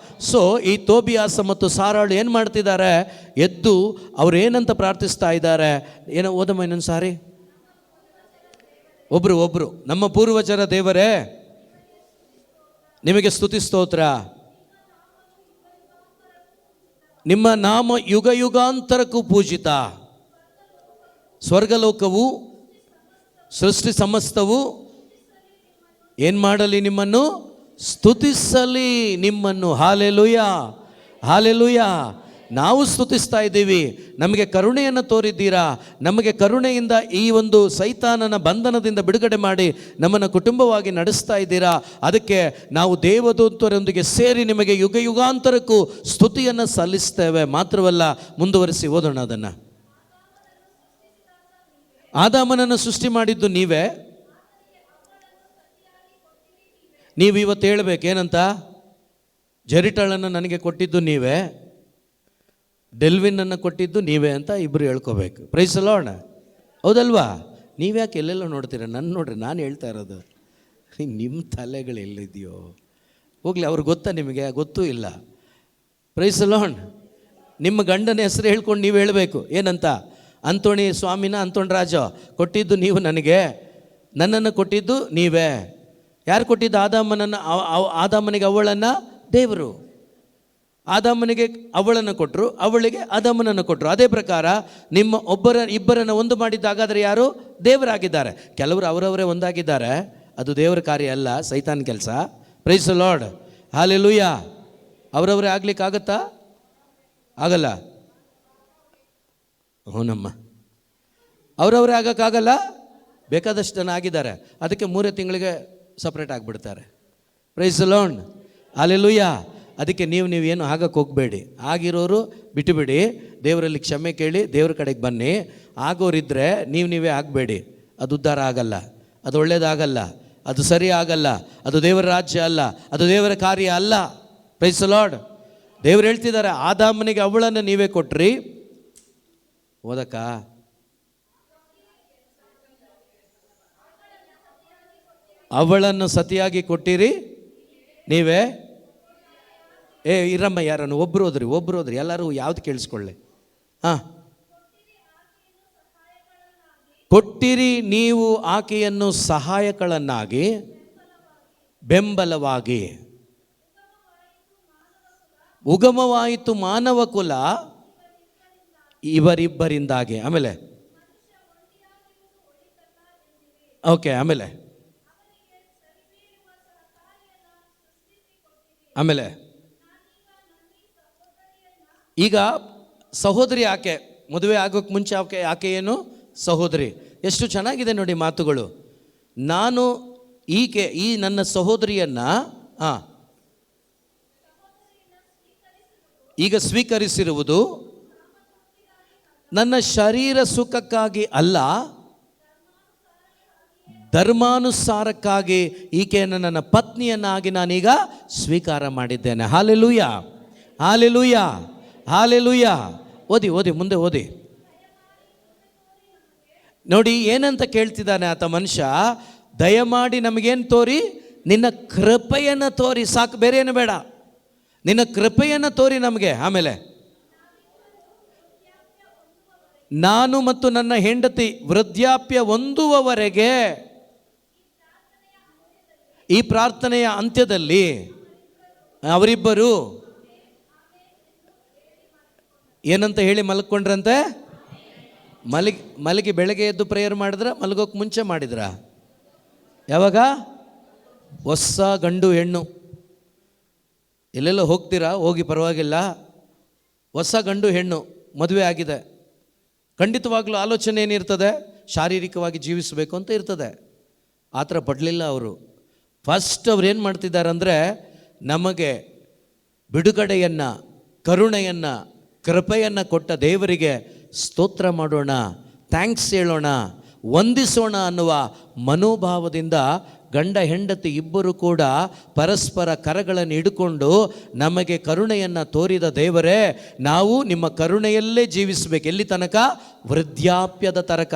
So ಈ ತೋಬಿಯಾಸ ಮತ್ತು ಸಾರಾಳು ಏನು ಮಾಡ್ತಿದ್ದಾರೆ? ಎದ್ದು ಅವ್ರು ಏನಂತ ಪ್ರಾರ್ಥಿಸ್ತಾ ಇದ್ದಾರೆ? ಏನೋ ಓದಮ್ಮ ಇನ್ನೊಂದು ಸಾರಿ. ಒಬ್ರು ನಮ್ಮ ಪೂರ್ವಜರ ದೇವರೇ, ನಿಮಗೆ ಸ್ತುತಿ ಸ್ತೋತ್ರ, ನಿಮ್ಮ ನಾಮ ಯುಗ ಯುಗಾಂತರಕ್ಕೂ ಪೂಜಿತ. ಸ್ವರ್ಗಲೋಕವು, ಸೃಷ್ಟಿ ಸಮಸ್ತವು ಏನು ಮಾಡಲಿ? ನಿಮ್ಮನ್ನು ಸ್ತುತಿಸಲಿ, ನಿಮ್ಮನ್ನು. Hallelujah, hallelujah. ನಾವು ಸ್ತುತಿಸ್ತಾ ಇದ್ದೀವಿ. ನಮಗೆ ಕರುಣೆಯನ್ನು ತೋರಿದ್ದೀರಾ. ನಮಗೆ ಕರುಣೆಯಿಂದ ಈ ಒಂದು ಸೈತಾನನ ಬಂಧನದಿಂದ ಬಿಡುಗಡೆ ಮಾಡಿ ನಮ್ಮನ್ನು ಕುಟುಂಬವಾಗಿ ನಡೆಸ್ತಾ ಇದ್ದೀರಾ. ಅದಕ್ಕೆ ನಾವು ದೇವದೂತರೊಂದಿಗೆ ಸೇರಿ ನಿಮಗೆ ಯುಗ ಯುಗಾಂತರಕ್ಕೂ ಸ್ತುತಿಯನ್ನು ಸಲ್ಲಿಸ್ತೇವೆ. ಮಾತ್ರವಲ್ಲ, ಮುಂದುವರಿಸಿ ಓದೋಣ ಅದನ್ನು. ಆದಾಮನನ್ನು ಸೃಷ್ಟಿ ಮಾಡಿದ್ದು ನೀವೇ. ನೀವು ಇವತ್ತು ಹೇಳಬೇಕೇನಂತ? ಜರಿಟಳನ್ನು ನನಗೆ ಕೊಟ್ಟಿದ್ದು ನೀವೇ, ಡೆಲ್ವಿನನ್ನು ಕೊಟ್ಟಿದ್ದು ನೀವೇ ಅಂತ ಇಬ್ಬರು ಹೇಳ್ಕೋಬೇಕು. ಪ್ರೈಸ್ ದಿ ಲಾರ್ಡ್, ಹೌದಲ್ವಾ? ನೀವ್ಯಾಕೆ ಎಲ್ಲೆಲ್ಲೋ ನೋಡ್ತೀರ? ನನ್ನ ನೋಡ್ರಿ, ನಾನು ಹೇಳ್ತಾ ಇರೋದು. ನಿಮ್ಮ ತಲೆಗಳು ಎಲ್ಲಿದೆಯೋ ಹೋಗಲಿ, ಅವ್ರಿಗೆ ಗೊತ್ತಾ? ನಿಮಗೆ ಗೊತ್ತೂ ಇಲ್ಲ. Praise the lord. ನಿಮ್ಮ ಗಂಡನ ಹೆಸರು ಹೇಳ್ಕೊಂಡು ನೀವು ಹೇಳಬೇಕು. ಏನಂತ? ಅಂತೋಣಿ ಸ್ವಾಮಿನ, ಅಂತೋಣಿ ರಾಜ ಕೊಟ್ಟಿದ್ದು ನೀವು ನನಗೆ, ನನ್ನನ್ನು ಕೊಟ್ಟಿದ್ದು ನೀವೇ. ಯಾರು ಕೊಟ್ಟಿದ್ದು? ಆದಾಮನಿಗೆ ಅವಳನ್ನು ದೇವರು. ಆದಾಮನಿಗೆ ಅವಳನ್ನು ಕೊಟ್ಟರು, ಅವಳಿಗೆ ಆದಾಮನನ್ನು ಕೊಟ್ಟರು. ಅದೇ ಪ್ರಕಾರ ನಿಮ್ಮ ಇಬ್ಬರನ್ನು ಒಂದು ಮಾಡಿದ್ದು ಹಾಗಾದರೆ ಯಾರು? ದೇವರಾಗಿದ್ದಾರೆ. ಕೆಲವರು ಅವರವರೇ ಒಂದಾಗಿದ್ದಾರೆ, ಅದು ದೇವರ ಕಾರ್ಯ ಅಲ್ಲ, ಸೈತಾನ್ ಕೆಲಸ. Praise the lord, hallelujah. ಅವರವರೇ ಆಗ್ಲಿಕ್ಕಾಗತ್ತಾ? ಆಗಲ್ಲ. ಹೂನಮ್ಮ, ಅವರವರೇ ಆಗೋಕ್ಕಾಗಲ್ಲ. ಬೇಕಾದಷ್ಟು ಜನ ಆಗಿದ್ದಾರೆ, ಅದಕ್ಕೆ 3 ತಿಂಗಳಿಗೆ ಸಪ್ರೇಟ್ ಆಗಿಬಿಡ್ತಾರೆ. Praise the lord, hallelujah. ಅದಕ್ಕೆ ನೀವೇನು ಆಗಕ್ಕೆ ಹೋಗಬೇಡಿ. ಆಗಿರೋರು ಬಿಟ್ಟುಬಿಡಿ, ದೇವರಲ್ಲಿ ಕ್ಷಮೆ ಕೇಳಿ ದೇವ್ರ ಕಡೆಗೆ ಬನ್ನಿ. ಆಗೋರಿದ್ದರೆ ನೀವೇ ಆಗಬೇಡಿ. ಅದು ಉದ್ಧಾರ ಆಗಲ್ಲ, ಅದು ಒಳ್ಳೇದಾಗಲ್ಲ, ಅದು ಸರಿ ಆಗಲ್ಲ, ಅದು ದೇವರ ರಾಜ್ಯ ಅಲ್ಲ, ಅದು ದೇವರ ಕಾರ್ಯ ಅಲ್ಲ. Praise the lord. ದೇವರು ಹೇಳ್ತಿದ್ದಾರೆ, ಆದಾಮನಿಗೆ ಅವಳನ್ನು ನೀವೇ ಕೊಟ್ರಿ. ಓದಕ್ಕ ಅವಳನ್ನು ಸತಿಯಾಗಿ ಕೊಟ್ಟಿರಿ ನೀವೇ. ಇರಮ್ಮ, ಯಾರನ್ನು ಒಬ್ಬರು ಹೋದ್ರಿ ಎಲ್ಲರೂ ಯಾವ್ದು ಕೇಳಿಸ್ಕೊಳ್ಳಿ. ಹಾಂ, ಕೊಟ್ಟಿರಿ ನೀವು ಆಕೆಯನ್ನು ಸಹಾಯಕಳನ್ನಾಗಿ, ಬೆಂಬಲವಾಗಿ. ಉಗಮವಾಯಿತು ಮಾನವ ಕುಲ ಇವರಿಬ್ಬರಿಂದಾಗಿ. ಆಮೇಲೆ ಓಕೆ, ಆಮೇಲೆ ಈಗ ಸಹೋದರಿ ಆಕೆ, ಮದುವೆ ಆಗೋಕ್ಕೆ ಮುಂಚೆ ಆಕೆ ಏನು? ಸಹೋದರಿ. ಎಷ್ಟು ಚೆನ್ನಾಗಿದೆ ನೋಡಿ ಮಾತುಗಳು. ನಾನು ಈ ನನ್ನ ಸಹೋದರಿಯನ್ನು ಈಗ ಸ್ವೀಕರಿಸಿರುವುದು ನನ್ನ ಶರೀರ ಸುಖಕ್ಕಾಗಿ ಅಲ್ಲ, ಧರ್ಮಾನುಸಾರಕ್ಕಾಗಿ ಈಕೆಯನ್ನು ನನ್ನ ಪತ್ನಿಯನ್ನಾಗಿ ನಾನೀಗ ಸ್ವೀಕಾರ ಮಾಡಿದ್ದೇನೆ. Hallelujah, hallelujah, hallelujah. ಓದಿ ಮುಂದೆ ಓದಿ ನೋಡಿ. ಏನಂತ ಕೇಳ್ತಿದ್ದಾನೆ ಆತ ಮನುಷ್ಯ? ದಯಮಾಡಿ ನಮಗೇನು ತೋರಿ? ನಿನ್ನ ಕೃಪೆಯನ್ನು ತೋರಿ, ಸಾಕು, ಬೇರೆ ಏನು ಬೇಡ. ನಿನ್ನ ಕೃಪೆಯನ್ನು ತೋರಿ ನಮಗೆ. ಆಮೇಲೆ ನಾನು ಮತ್ತು ನನ್ನ ಹೆಂಡತಿ ವೃದ್ಧಾಪ್ಯ ಹೊಂದುವವರೆಗೆ, ಈ ಪ್ರಾರ್ಥನೆಯ ಅಂತ್ಯದಲ್ಲಿ ಅವರಿಬ್ಬರು ಏನಂತ ಹೇಳಿ ಮಲ್ಕೊಂಡ್ರಂತೆ? ಮಲಗಿ ಬೆಳಗ್ಗೆ ಎದ್ದು ಪ್ರೇಯರ್ ಮಾಡಿದ್ರ? ಮಲಗೋಕೆ ಮುಂಚೆ ಮಾಡಿದ್ರ? ಯಾವಾಗ? ಹೊಸ ಗಂಡು ಹೆಣ್ಣು ಎಲ್ಲೆಲ್ಲ ಹೋಗ್ತೀರಾ, ಹೋಗಿ, ಪರವಾಗಿಲ್ಲ. ಹೊಸ ಗಂಡು ಹೆಣ್ಣು ಮದುವೆ ಆಗಿದೆ. ಖಂಡಿತವಾಗ್ಲೂ ಆಲೋಚನೆ ಏನಿರ್ತದೆ? ಶಾರೀರಿಕವಾಗಿ ಜೀವಿಸಬೇಕು ಅಂತ ಇರ್ತದೆ. ಆ ಥರ ಪಡಲಿಲ್ಲ ಅವರು. ಫಸ್ಟ್ ಅವ್ರು ಏನು ಮಾಡ್ತಿದ್ದಾರೆ ಅಂದರೆ, ನಮಗೆ ಬಿಡುಗಡೆಯನ್ನು, ಕರುಣೆಯನ್ನು, ಕೃಪೆಯನ್ನು ಕೊಟ್ಟ ದೇವರಿಗೆ ಸ್ತೋತ್ರ ಮಾಡೋಣ, ಥ್ಯಾಂಕ್ಸ್ ಹೇಳೋಣ, ವಂದಿಸೋಣ ಅನ್ನುವ ಮನೋಭಾವದಿಂದ ಗಂಡ ಹೆಂಡತಿ ಇಬ್ಬರು ಕೂಡ ಪರಸ್ಪರ ಕರಗಳನ್ನು ಹಿಡ್ಕೊಂಡು ನಮಗೆ ಕರುಣೆಯನ್ನು ತೋರಿದ ದೇವರೇ, ನಾವು ನಿಮ್ಮ ಕರುಣೆಯಲ್ಲೇ ಜೀವಿಸಬೇಕು. ಎಲ್ಲಿ ತನಕ? ವೃದ್ಧಾಪ್ಯದ ತನಕ.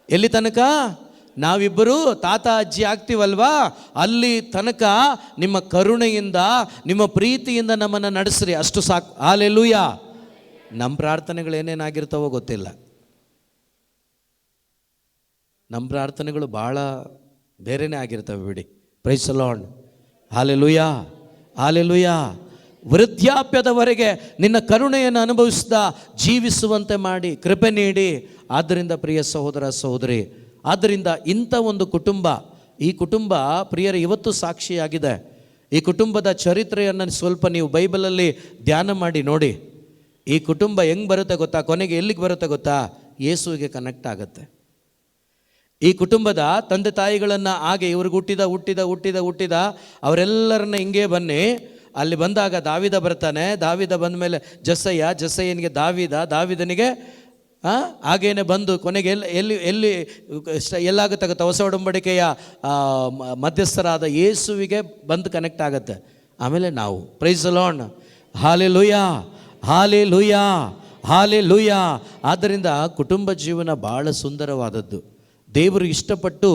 ಎಲ್ಲಿ ತನಕ? ನಾವಿಬ್ಬರು ತಾತ ಅಜ್ಜಿ ಆಗ್ತೀವಲ್ವಾ, ಅಲ್ಲಿ ತನಕ ನಿಮ್ಮ ಕರುಣೆಯಿಂದ, ನಿಮ್ಮ ಪ್ರೀತಿಯಿಂದ ನಮ್ಮನ್ನು ನಡೆಸ್ರಿ, ಅಷ್ಟು ಸಾಕು. ಹಲ್ಲೆಲೂಯಾ. ನಮ್ಮ ಪ್ರಾರ್ಥನೆಗಳು ಏನೇನಾಗಿರ್ತಾವೋ ಗೊತ್ತಿಲ್ಲ. ನಮ್ಮ ಪ್ರಾರ್ಥನೆಗಳು ಭಾಳ ಬೇರೆನೇ ಆಗಿರ್ತವೆ ಬಿಡಿ. Praise the lord, hallelujah, hallelujah. ವೃದ್ಧಾಪ್ಯದವರೆಗೆ ನಿನ್ನ ಕರುಣೆಯನ್ನು ಅನುಭವಿಸಿದ ಜೀವಿಸುವಂತೆ ಮಾಡಿ ಕೃಪೆ ನೀಡಿ. ಆದ್ದರಿಂದ ಪ್ರಿಯ ಸಹೋದರ ಸಹೋದರಿ, ಆದ್ದರಿಂದ ಇಂಥ ಒಂದು ಕುಟುಂಬ, ಈ ಕುಟುಂಬ ಪ್ರಿಯರ ಇವತ್ತು ಸಾಕ್ಷಿಯಾಗಿದೆ. ಈ ಕುಟುಂಬದ ಚರಿತ್ರೆಯನ್ನು ಸ್ವಲ್ಪ ನೀವು ಬೈಬಲಲ್ಲಿ ಧ್ಯಾನ ಮಾಡಿ ನೋಡಿ. ಈ ಕುಟುಂಬ ಹೆಂಗೆ ಬರುತ್ತೆ ಗೊತ್ತಾ? ಕೊನೆಗೆ ಎಲ್ಲಿಗೆ ಬರುತ್ತೆ ಗೊತ್ತಾ? ಯೇಸುವಿಗೆ ಕನೆಕ್ಟ್ ಆಗುತ್ತೆ. ಈ ಕುಟುಂಬದ ತಂದೆ ತಾಯಿಗಳನ್ನು ಹಾಗೆ ಇವ್ರಿಗೆ ಹುಟ್ಟಿದ ಅವರೆಲ್ಲರನ್ನ ಹಿಂಗೆ ಬನ್ನಿ. ಅಲ್ಲಿ ಬಂದಾಗ ದಾವಿದ ಬರ್ತಾನೆ. ದಾವಿದ ಬಂದ ಮೇಲೆ ಜಸ್ಸಯ್ಯನಿಗೆ ದಾವಿದನಿಗೆ ಹಾಗೇನೆ ಬಂದು ಕೊನೆಗೆ ಎಲ್ಲಾಗುತ್ತೆ ಗೊತ್ತಾ? ಹೊಸ ಒಡಂಬಡಿಕೆಯ ಮಧ್ಯಸ್ಥರಾದ ಯೇಸುವಿಗೆ ಬಂದು ಕನೆಕ್ಟ್ ಆಗುತ್ತೆ. ಆಮೇಲೆ ನಾವು. Praise the lord, hallelujah, hallelujah, hallelujah. ಆದ್ದರಿಂದ ಕುಟುಂಬ ಜೀವನ ಭಾಳ ಸುಂದರವಾದದ್ದು. ದೇವರು ಇಷ್ಟಪಟ್ಟು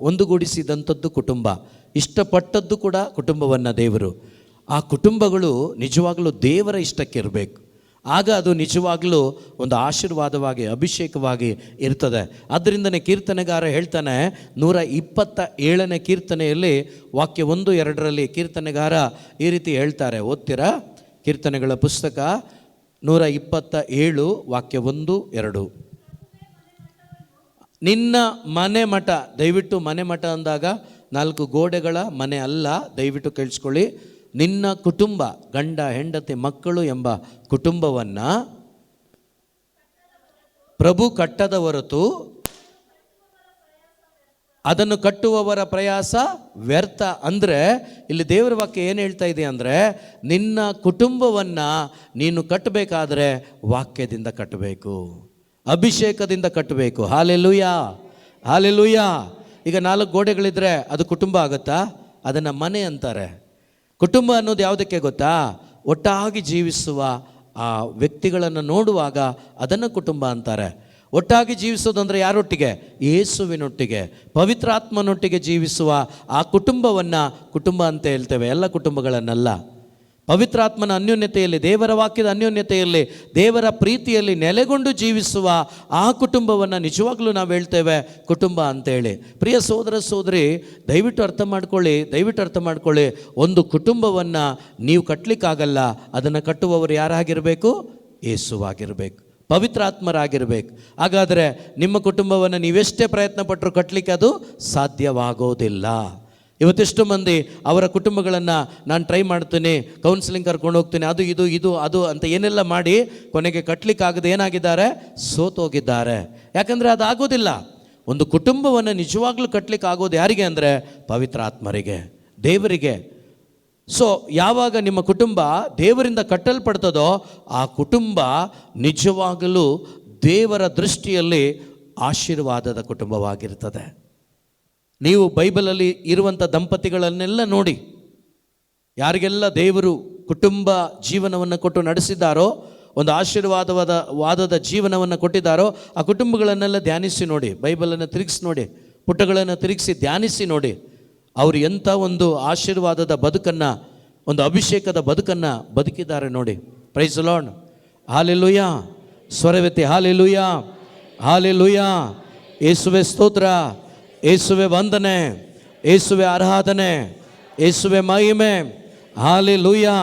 ಒಂದುಗೂಡಿಸಿದಂಥದ್ದು ಕುಟುಂಬ. ಇಷ್ಟಪಟ್ಟದ್ದು ಕೂಡ ಕುಟುಂಬವನ್ನು ದೇವರು. ಆ ಕುಟುಂಬಗಳು ನಿಜವಾಗಲೂ ದೇವರ ಇಷ್ಟಕ್ಕಿರಬೇಕು. ಆಗ ಅದು ನಿಜವಾಗಲೂ ಒಂದು ಆಶೀರ್ವಾದವಾಗಿ ಅಭಿಷೇಕವಾಗಿ ಇರ್ತದೆ. ಅದರಿಂದನೇ ಕೀರ್ತನೆಗಾರ ಹೇಳ್ತಾನೆ 127ನೇ ಕೀರ್ತನೆಯಲ್ಲಿ ವಾಕ್ಯ 1-2ರಲ್ಲಿ ಕೀರ್ತನೆಗಾರ ಈ ರೀತಿ ಹೇಳ್ತಾರೆ. ಓದ್ತೀರಾ? ಕೀರ್ತನೆಗಳ ಪುಸ್ತಕ 127 ವಾಕ್ಯ 1-2. ನಿನ್ನ ಮನೆ ಮಠ, ದಯವಿಟ್ಟು ಮನೆ ಮಠ ಅಂದಾಗ 4 ಗೋಡೆಗಳ ಮನೆ ಅಲ್ಲ, ದಯವಿಟ್ಟು ಕೇಳಿಸ್ಕೊಳ್ಳಿ. ನಿನ್ನ ಕುಟುಂಬ, ಗಂಡ ಹೆಂಡತಿ ಮಕ್ಕಳು ಎಂಬ ಕುಟುಂಬವನ್ನು ಪ್ರಭು ಕಟ್ಟದ ಹೊರತು ಅದನ್ನು ಕಟ್ಟುವವರ ಪ್ರಯಾಸ ವ್ಯರ್ಥ. ಅಂದರೆ ಇಲ್ಲಿ ದೇವರ ವಾಕ್ಯ ಏನು ಹೇಳ್ತಾ ಇದೆ ಅಂದರೆ, ನಿನ್ನ ಕುಟುಂಬವನ್ನು ನೀನು ಕಟ್ಟಬೇಕಾದ್ರೆ ವಾಕ್ಯದಿಂದ ಕಟ್ಟಬೇಕು, ಅಭಿಷೇಕದಿಂದ ಕಟ್ಟಬೇಕು. Hallelujah, hallelujah. ಈಗ 4 ಗೋಡೆಗಳಿದ್ರೆ ಅದು ಕುಟುಂಬ ಆಗುತ್ತಾ? ಅದನ್ನು ಮನೆ ಅಂತಾರೆ. ಕುಟುಂಬ ಅನ್ನೋದು ಯಾವುದಕ್ಕೆ ಗೊತ್ತಾ? ಒಟ್ಟಾಗಿ ಜೀವಿಸುವ ಆ ವ್ಯಕ್ತಿಗಳನ್ನು ನೋಡುವಾಗ ಅದನ್ನು ಕುಟುಂಬ ಅಂತಾರೆ. ಒಟ್ಟಾಗಿ ಜೀವಿಸೋದಂದರೆ ಯಾರೊಟ್ಟಿಗೆ? ಯೇಸುವಿನೊಟ್ಟಿಗೆ, ಪವಿತ್ರಾತ್ಮನೊಟ್ಟಿಗೆ ಜೀವಿಸುವ ಆ ಕುಟುಂಬವನ್ನು ಕುಟುಂಬ ಅಂತ ಹೇಳ್ತೇವೆ, ಎಲ್ಲ ಕುಟುಂಬಗಳನ್ನಲ್ಲ. ಪವಿತ್ರಾತ್ಮನ ಅನ್ಯೋನ್ಯತೆಯಲ್ಲಿ, ದೇವರ ವಾಕ್ಯದ ಅನ್ಯೋನ್ಯತೆಯಲ್ಲಿ, ದೇವರ ಪ್ರೀತಿಯಲ್ಲಿ ನೆಲೆಗೊಂಡು ಜೀವಿಸುವ ಆ ಕುಟುಂಬವನ್ನು ನಿಜವಾಗ್ಲೂ ನಾವು ಹೇಳ್ತೇವೆ ಕುಟುಂಬ ಅಂತೇಳಿ. ಪ್ರಿಯ ಸೋದರ ಸೋದರಿ, ದಯವಿಟ್ಟು ಅರ್ಥ ಮಾಡ್ಕೊಳ್ಳಿ. ಒಂದು ಕುಟುಂಬವನ್ನು ನೀವು ಕಟ್ಟಲಿಕ್ಕಾಗಲ್ಲ, ಅದನ್ನು ಕಟ್ಟುವವರು ಯಾರಾಗಿರಬೇಕು? ಯೇಸುವಾಗಿರಬೇಕು, ಪವಿತ್ರಾತ್ಮರಾಗಿರಬೇಕು. ಹಾಗಾದರೆ ನಿಮ್ಮ ಕುಟುಂಬವನ್ನು ನೀವೆಷ್ಟೇ ಪ್ರಯತ್ನ ಪಟ್ಟರೂ ಕಟ್ಟಲಿಕ್ಕೆ ಅದು ಸಾಧ್ಯವಾಗೋದಿಲ್ಲ. ಇವತ್ತೆಷ್ಟು ಮಂದಿ ಅವರ ಕುಟುಂಬಗಳನ್ನು ನಾನು ಟ್ರೈ ಮಾಡ್ತೀನಿ, ಕೌನ್ಸಿಲಿಂಗ್ ಕರ್ಕೊಂಡು ಹೋಗ್ತೀನಿ, ಅದು ಇದು ಅದು ಅಂತ ಏನೆಲ್ಲ ಮಾಡಿ ಕೊನೆಗೆ ಕಟ್ಟಲಿಕ್ಕಾಗದೆ ಏನಾಗಿದ್ದಾರೆ? ಸೋತೋಗಿದ್ದಾರೆ. ಯಾಕಂದರೆ ಅದಾಗೋದಿಲ್ಲ. ಒಂದು ಕುಟುಂಬವನ್ನು ನಿಜವಾಗ್ಲೂ ಕಟ್ಟಲಿಕ್ಕೆ ಆಗೋದು ಯಾರಿಗೆ ಅಂದರೆ ಪವಿತ್ರಾತ್ಮರಿಗೆ, ದೇವರಿಗೆ. ಸೊ ಯಾವಾಗ ನಿಮ್ಮ ಕುಟುಂಬ ದೇವರಿಂದ ಕಟ್ಟಲ್ಪಡ್ತದೋ ಆ ಕುಟುಂಬ ನಿಜವಾಗಲೂ ದೇವರ ದೃಷ್ಟಿಯಲ್ಲಿ ಆಶೀರ್ವಾದದ ಕುಟುಂಬವಾಗಿರ್ತದೆ. ನೀವು ಬೈಬಲಲ್ಲಿ ಇರುವಂಥ ದಂಪತಿಗಳನ್ನೆಲ್ಲ ನೋಡಿ, ಯಾರಿಗೆಲ್ಲ ದೇವರು ಕುಟುಂಬ ಜೀವನವನ್ನು ಕೊಟ್ಟು ನಡೆಸಿದ್ದಾರೋ, ಒಂದು ಆಶೀರ್ವಾದದ ಜೀವನವನ್ನು ಕೊಟ್ಟಿದ್ದಾರೋ ಆ ಕುಟುಂಬಗಳನ್ನೆಲ್ಲ ಧ್ಯಾನಿಸಿ ನೋಡಿ, ಬೈಬಲನ್ನು ತಿರುಗಿಸಿ ನೋಡಿ, ಪುಟಗಳನ್ನು ತಿರುಗಿಸಿ ಧ್ಯಾನಿಸಿ ನೋಡಿ. ಅವರು ಎಂಥ ಒಂದು ಆಶೀರ್ವಾದದ ಬದುಕನ್ನು, ಒಂದು ಅಭಿಷೇಕದ ಬದುಕನ್ನು ಬದುಕಿದ್ದಾರೆ ನೋಡಿ. Praise the lord. ಹಾಲೆಲೂಯಾ. ಸ್ವರವೆತ್ತಿ ಹಾಲೆಲೂಯಾ, ಹಾಲೆಲೂಯಾ. ಯೇಸುವೆ ಸ್ತೋತ್ರ, ಯೇಸುವೆ ವಂದನೆ, ಯೇಸುವೆ ಆರಾಧನೆ, ಯೇಸುವೆ ಮಹಿಮೆ. Hallelujah,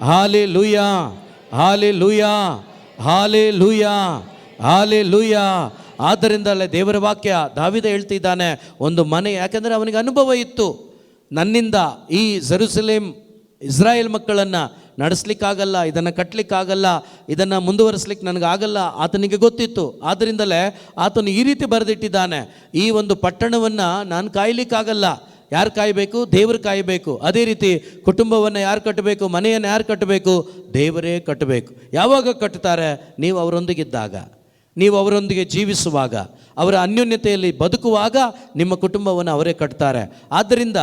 hallelujah, hallelujah, hallelujah, hallelujah. ಆದ್ದರಿಂದಲೇ ದೇವರ ವಾಕ್ಯ ದಾವೀದ ಹೇಳ್ತಿದ್ದಾನೆ, ಒಂದು ಮನೆ, ಯಾಕೆಂದರೆ ಅವನಿಗೆ ಅನುಭವ ಇತ್ತು, ನನ್ನಿಂದ ಈ ಜೆರುಸಲೇಮ್ ಇಸ್ರಾಯೇಲ್ ಮಕ್ಕಳನ್ನು ನಡೆಸಲಿಕ್ಕಾಗಲ್ಲ, ಇದನ್ನು ಕಟ್ಟಲಿಕ್ಕಾಗಲ್ಲ, ಇದನ್ನು ಮುಂದುವರಿಸ್ಲಿಕ್ಕೆ ನನಗಾಗಲ್ಲ, ಆತನಿಗೆ ಗೊತ್ತಿತ್ತು. ಆದ್ದರಿಂದಲೇ ಆತನು ಈ ರೀತಿ ಬರೆದಿಟ್ಟಿದ್ದಾನೆ, ಈ ಒಂದು ಪಟ್ಟಣವನ್ನು ನಾನು ಕಾಯಲಿಕ್ಕಾಗಲ್ಲ. ಯಾರು ಕಾಯಬೇಕು? ದೇವರು ಕಾಯಬೇಕು. ಅದೇ ರೀತಿ ಕುಟುಂಬವನ್ನು ಯಾರು ಕಟ್ಟಬೇಕು? ಮನೆಯನ್ನು ಯಾರು ಕಟ್ಟಬೇಕು? ದೇವರೇ ಕಟ್ಟಬೇಕು. ಯಾವಾಗ ಕಟ್ಟುತ್ತಾರೆ? ನೀವು ಅವರೊಂದಿಗಿದ್ದಾಗ, ನೀವು ಅವರೊಂದಿಗೆ ಜೀವಿಸುವಾಗ, ಅವರ ಅನ್ಯೋನ್ಯತೆಯಲ್ಲಿ ಬದುಕುವಾಗ ನಿಮ್ಮ ಕುಟುಂಬವನ್ನು ಅವರೇ ಕಟ್ತಾರೆ. ಆದ್ದರಿಂದ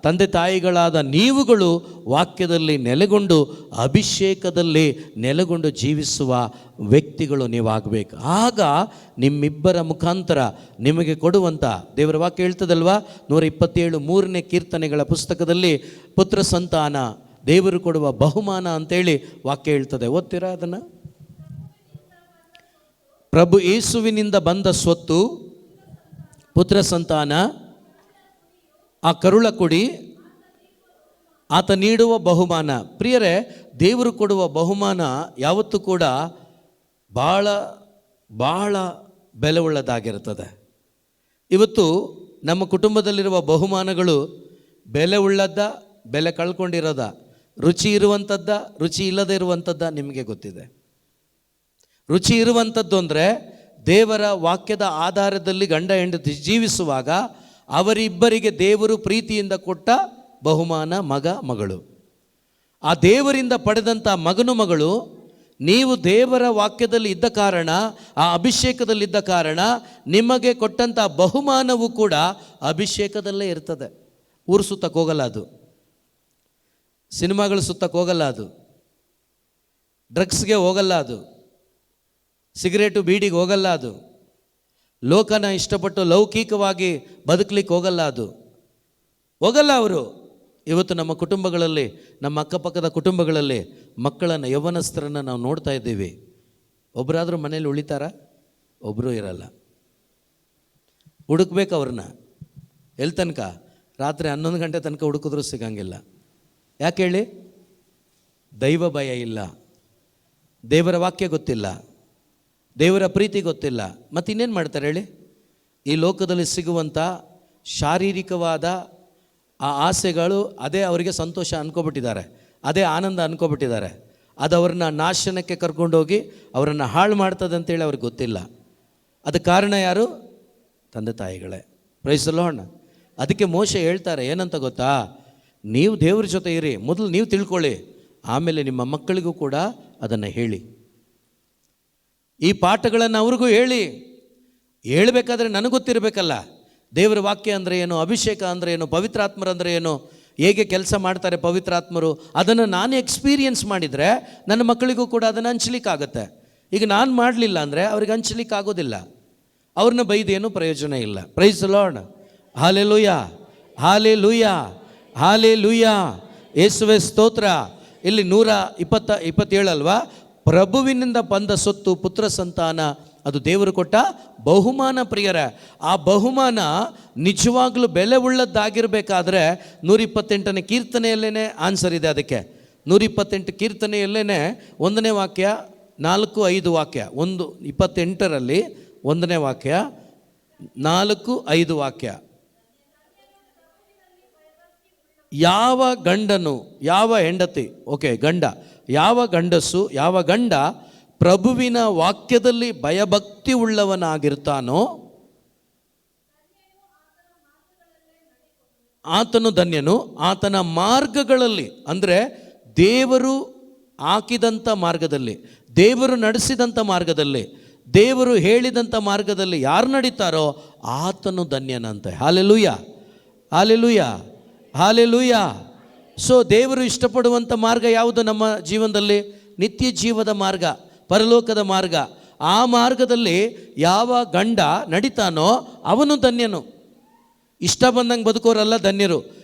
ತಂದೆ ತಾಯಿಗಳಾದ ನೀವುಗಳು ವಾಕ್ಯದಲ್ಲಿ ನೆಲೆಗೊಂಡು, ಅಭಿಷೇಕದಲ್ಲಿ ನೆಲೆಗೊಂಡು ಜೀವಿಸುವ ವ್ಯಕ್ತಿಗಳು ನೀವಾಗಬೇಕು. ಆಗ ನಿಮ್ಮಿಬ್ಬರ ಮುಖಾಂತರ ನಿಮಗೆ ಕೊಡುವಂಥ ದೇವರ ವಾಕ್ಯ ಹೇಳ್ತದಲ್ವಾ, 127 3ನೇ ಕೀರ್ತನೆಗಳ ಪುಸ್ತಕದಲ್ಲಿ ಪುತ್ರ ಸಂತಾನ ದೇವರು ಕೊಡುವ ಬಹುಮಾನ ಅಂತೇಳಿ ವಾಕ್ಯ ಹೇಳ್ತದೆ. ಓದ್ತೀರಾ ಅದನ್ನು? ಪ್ರಭು ಯೇಸುವಿನಿಂದ ಬಂದ ಸ್ವತ್ತು ಪುತ್ರ ಸಂತಾನ, ಆ ಕರುಳ ಕೊಡಿ, ಆತ ನೀಡುವ ಬಹುಮಾನ. ಪ್ರಿಯರೇ, ದೇವರು ಕೊಡುವ ಬಹುಮಾನ ಯಾವತ್ತೂ ಕೂಡ ಭಾಳ ಭಾಳ ಬೆಲೆ ಉಳ್ಳದಾಗಿರುತ್ತದೆ. ಇವತ್ತು ನಮ್ಮ ಕುಟುಂಬದಲ್ಲಿರುವ ಬಹುಮಾನಗಳು ಬೆಲೆ ಉಳ್ಳದ್ದ, ಬೆಲೆ ಕಳ್ಕೊಂಡಿರೋದ, ರುಚಿ ಇರುವಂಥದ್ದ, ರುಚಿ ಇಲ್ಲದೆ ಇರುವಂಥದ್ದ ನಿಮಗೆ ಗೊತ್ತಿದೆ. ರುಚಿ ಇರುವಂಥದ್ದು ಅಂದರೆ ದೇವರ ವಾಕ್ಯದ ಆಧಾರದಲ್ಲಿ ಗಂಡ ಹೆಂಡತಿ ಜೀವಿಸುವಾಗ ಅವರಿಬ್ಬರಿಗೆ ದೇವರು ಪ್ರೀತಿಯಿಂದ ಕೊಟ್ಟ ಬಹುಮಾನ ಮಗ ಮಗಳು. ಆ ದೇವರಿಂದ ಪಡೆದಂಥ ಮಗನು ಮಗಳು ನೀವು ದೇವರ ವಾಕ್ಯದಲ್ಲಿ ಇದ್ದ ಕಾರಣ, ಆ ಅಭಿಷೇಕದಲ್ಲಿದ್ದ ಕಾರಣ ನಿಮಗೆ ಕೊಟ್ಟಂಥ ಬಹುಮಾನವೂ ಕೂಡ ಅಭಿಷೇಕದಲ್ಲೇ ಇರ್ತದೆ. ಊರು ಸುತ್ತಕ್ಕೆ ಹೋಗಲ್ಲ ಅದು, ಸಿನಿಮಾಗಳು ಸುತ್ತಕ್ಕೆ ಹೋಗಲ್ಲ ಅದು, ಡ್ರಗ್ಸ್ಗೆ ಹೋಗಲ್ಲ ಅದು, ಸಿಗರೇಟು ಬೀಡಿಗೆ ಹೋಗಲ್ಲ ಅದು, ಲೋಕನ ಇಷ್ಟಪಟ್ಟು ಲೌಕಿಕವಾಗಿ ಬದುಕಲಿಕ್ಕೆ ಹೋಗಲ್ಲ ಅದು, ಹೋಗಲ್ಲ ಅವರು. ಇವತ್ತು ನಮ್ಮ ಕುಟುಂಬಗಳಲ್ಲಿ, ನಮ್ಮ ಅಕ್ಕಪಕ್ಕದ ಕುಟುಂಬಗಳಲ್ಲಿ ಮಕ್ಕಳನ್ನು, ಯೌವನಸ್ಥರನ್ನು ನಾವು ನೋಡ್ತಾ ಇದ್ದೀವಿ. ಒಬ್ಬರಾದರೂ ಮನೇಲಿ ಉಳಿತಾರ? ಒಬ್ಬರೂ ಇರಲ್ಲ. ಹುಡುಕ್ಬೇಕು ಅವ್ರನ್ನ. ಎಲ್ಲಿ ತನಕ? ರಾತ್ರಿ 11 ಗಂಟೆ ತನಕ ಹುಡುಕಿದ್ರೂ ಸಿಗಂಗಿಲ್ಲ. ಯಾಕೆ ಹೇಳಿ? ದೈವ ಭಯ ಇಲ್ಲ, ದೇವರ ವಾಕ್ಯ ಗೊತ್ತಿಲ್ಲ, ದೇವರ ಪ್ರೀತಿ ಗೊತ್ತಿಲ್ಲ. ಮತ್ತು ಇನ್ನೇನು ಮಾಡ್ತಾರೆ ಹೇಳಿ? ಈ ಲೋಕದಲ್ಲಿ ಸಿಗುವಂಥ ಶಾರೀರಿಕವಾದ ಆ ಆಸೆಗಳು ಅದೇ ಅವರಿಗೆ ಸಂತೋಷ ಅಂದ್ಕೊಬಿಟ್ಟಿದ್ದಾರೆ, ಅದೇ ಆನಂದ ಅಂದ್ಕೊಬಿಟ್ಟಿದ್ದಾರೆ. ಅದು ಅವ್ರನ್ನ ನಾಶನಕ್ಕೆ ಕರ್ಕೊಂಡೋಗಿ ಅವರನ್ನು ಹಾಳು ಮಾಡ್ತದೆ ಅಂತೇಳಿ ಅವ್ರಿಗೆ ಗೊತ್ತಿಲ್ಲ. ಅದಕ್ಕೆ ಕಾರಣ ಯಾರು? ತಂದೆ ತಾಯಿಗಳೇ. Price the lord. ಅದಕ್ಕೆ ಮೋಶೆ ಹೇಳ್ತಾರೆ ಏನಂತ ಗೊತ್ತಾ? ನೀವು ದೇವ್ರ ಜೊತೆ ಇರಿ, ಮೊದಲು ನೀವು ತಿಳ್ಕೊಳ್ಳಿ, ಆಮೇಲೆ ನಿಮ್ಮ ಮಕ್ಕಳಿಗೂ ಕೂಡ ಅದನ್ನು ಹೇಳಿ. ಈ ಪಾಠಗಳನ್ನು ಅವ್ರಿಗೂ ಹೇಳಿ. ಹೇಳಬೇಕಾದ್ರೆ ನನಗೆ ಗೊತ್ತಿರಬೇಕಲ್ಲ, ದೇವರ ವಾಕ್ಯ ಅಂದರೆ ಏನು, ಅಭಿಷೇಕ ಅಂದರೆ ಏನು, ಪವಿತ್ರಾತ್ಮರಂದರೆ ಏನು, ಹೇಗೆ ಕೆಲಸ ಮಾಡ್ತಾರೆ ಪವಿತ್ರಾತ್ಮರು, ಅದನ್ನು ನಾನು ಎಕ್ಸ್ಪೀರಿಯನ್ಸ್ ಮಾಡಿದರೆ ನನ್ನ ಮಕ್ಕಳಿಗೂ ಕೂಡ ಅದನ್ನು ಹಂಚ್ಲಿಕ್ಕಾಗತ್ತೆ. ಈಗ ನಾನು ಮಾಡಲಿಲ್ಲ ಅಂದರೆ ಅವ್ರಿಗೆ ಹಂಚ್ಲಿಕ್ಕಾಗೋದಿಲ್ಲ. ಅವ್ರನ್ನ ಬೈದೇನು ಪ್ರಯೋಜನ ಇಲ್ಲ. Praise the lord. Hallelujah, hallelujah, hallelujah. ಯೇಸುವೇ ಸ್ತೋತ್ರ. ಇಲ್ಲಿ 127 ಅಲ್ವಾ? ಪ್ರಭುವಿನಿಂದ ಬಂದ ಸೊತ್ತು ಪುತ್ರ ಸಂತಾನ, ಅದು ದೇವರು ಕೊಟ್ಟ ಬಹುಮಾನ ಪ್ರಿಯರ. ಆ ಬಹುಮಾನ ನಿಜವಾಗ್ಲೂ ಬೆಲೆ ಉಳ್ಳದ್ದಾಗಿರಬೇಕಾದ್ರೆ 128ನೇ ಕೀರ್ತನೆಯಲ್ಲೇ ಆನ್ಸರ್ ಇದೆ. ಅದಕ್ಕೆ 128 ಕೀರ್ತನೆಯಲ್ಲೇ 1ನೇ ವಾಕ್ಯ, 4-5 ವಾಕ್ಯ, 1:28ರಲ್ಲಿ 1ನೇ ವಾಕ್ಯ, 4-5 ವಾಕ್ಯ. ಯಾವ ಗಂಡನು, ಯಾವ ಹೆಂಡತಿ, ಓಕೆ ಗಂಡ, ಯಾವ ಗಂಡಸು, ಯಾವ ಗಂಡ ಪ್ರಭುವಿನ ವಾಕ್ಯದಲ್ಲಿ ಭಯಭಕ್ತಿ ಉಳ್ಳವನಾಗಿರ್ತಾನೋ ಆತನು ಧನ್ಯನು. ಆತನ ಮಾರ್ಗಗಳಲ್ಲಿ, ಅಂದರೆ ದೇವರು ಹಾಕಿದಂಥ ಮಾರ್ಗದಲ್ಲಿ, ದೇವರು ನಡೆಸಿದಂಥ ಮಾರ್ಗದಲ್ಲಿ, ದೇವರು ಹೇಳಿದಂಥ ಮಾರ್ಗದಲ್ಲಿ ಯಾರು ನಡೀತಾರೋ ಆತನು ಧನ್ಯನಂತೆ. Hallelujah, hallelujah, hallelujah. ಸೊ ದೇವರು ಇಷ್ಟಪಡುವಂಥ ಮಾರ್ಗ ಯಾವುದು ನಮ್ಮ ಜೀವನದಲ್ಲಿ? ನಿತ್ಯ ಜೀವದ ಮಾರ್ಗ, ಪರಲೋಕದ ಮಾರ್ಗ. ಆ ಮಾರ್ಗದಲ್ಲಿ ಯಾವ ಗಂಡ ನಡೀತಾನೋ ಅವನು ಧನ್ಯನು. ಇಷ್ಟ ಬಂದಂಗೆ ಬದುಕೋರಲ್ಲ ಧನ್ಯರು.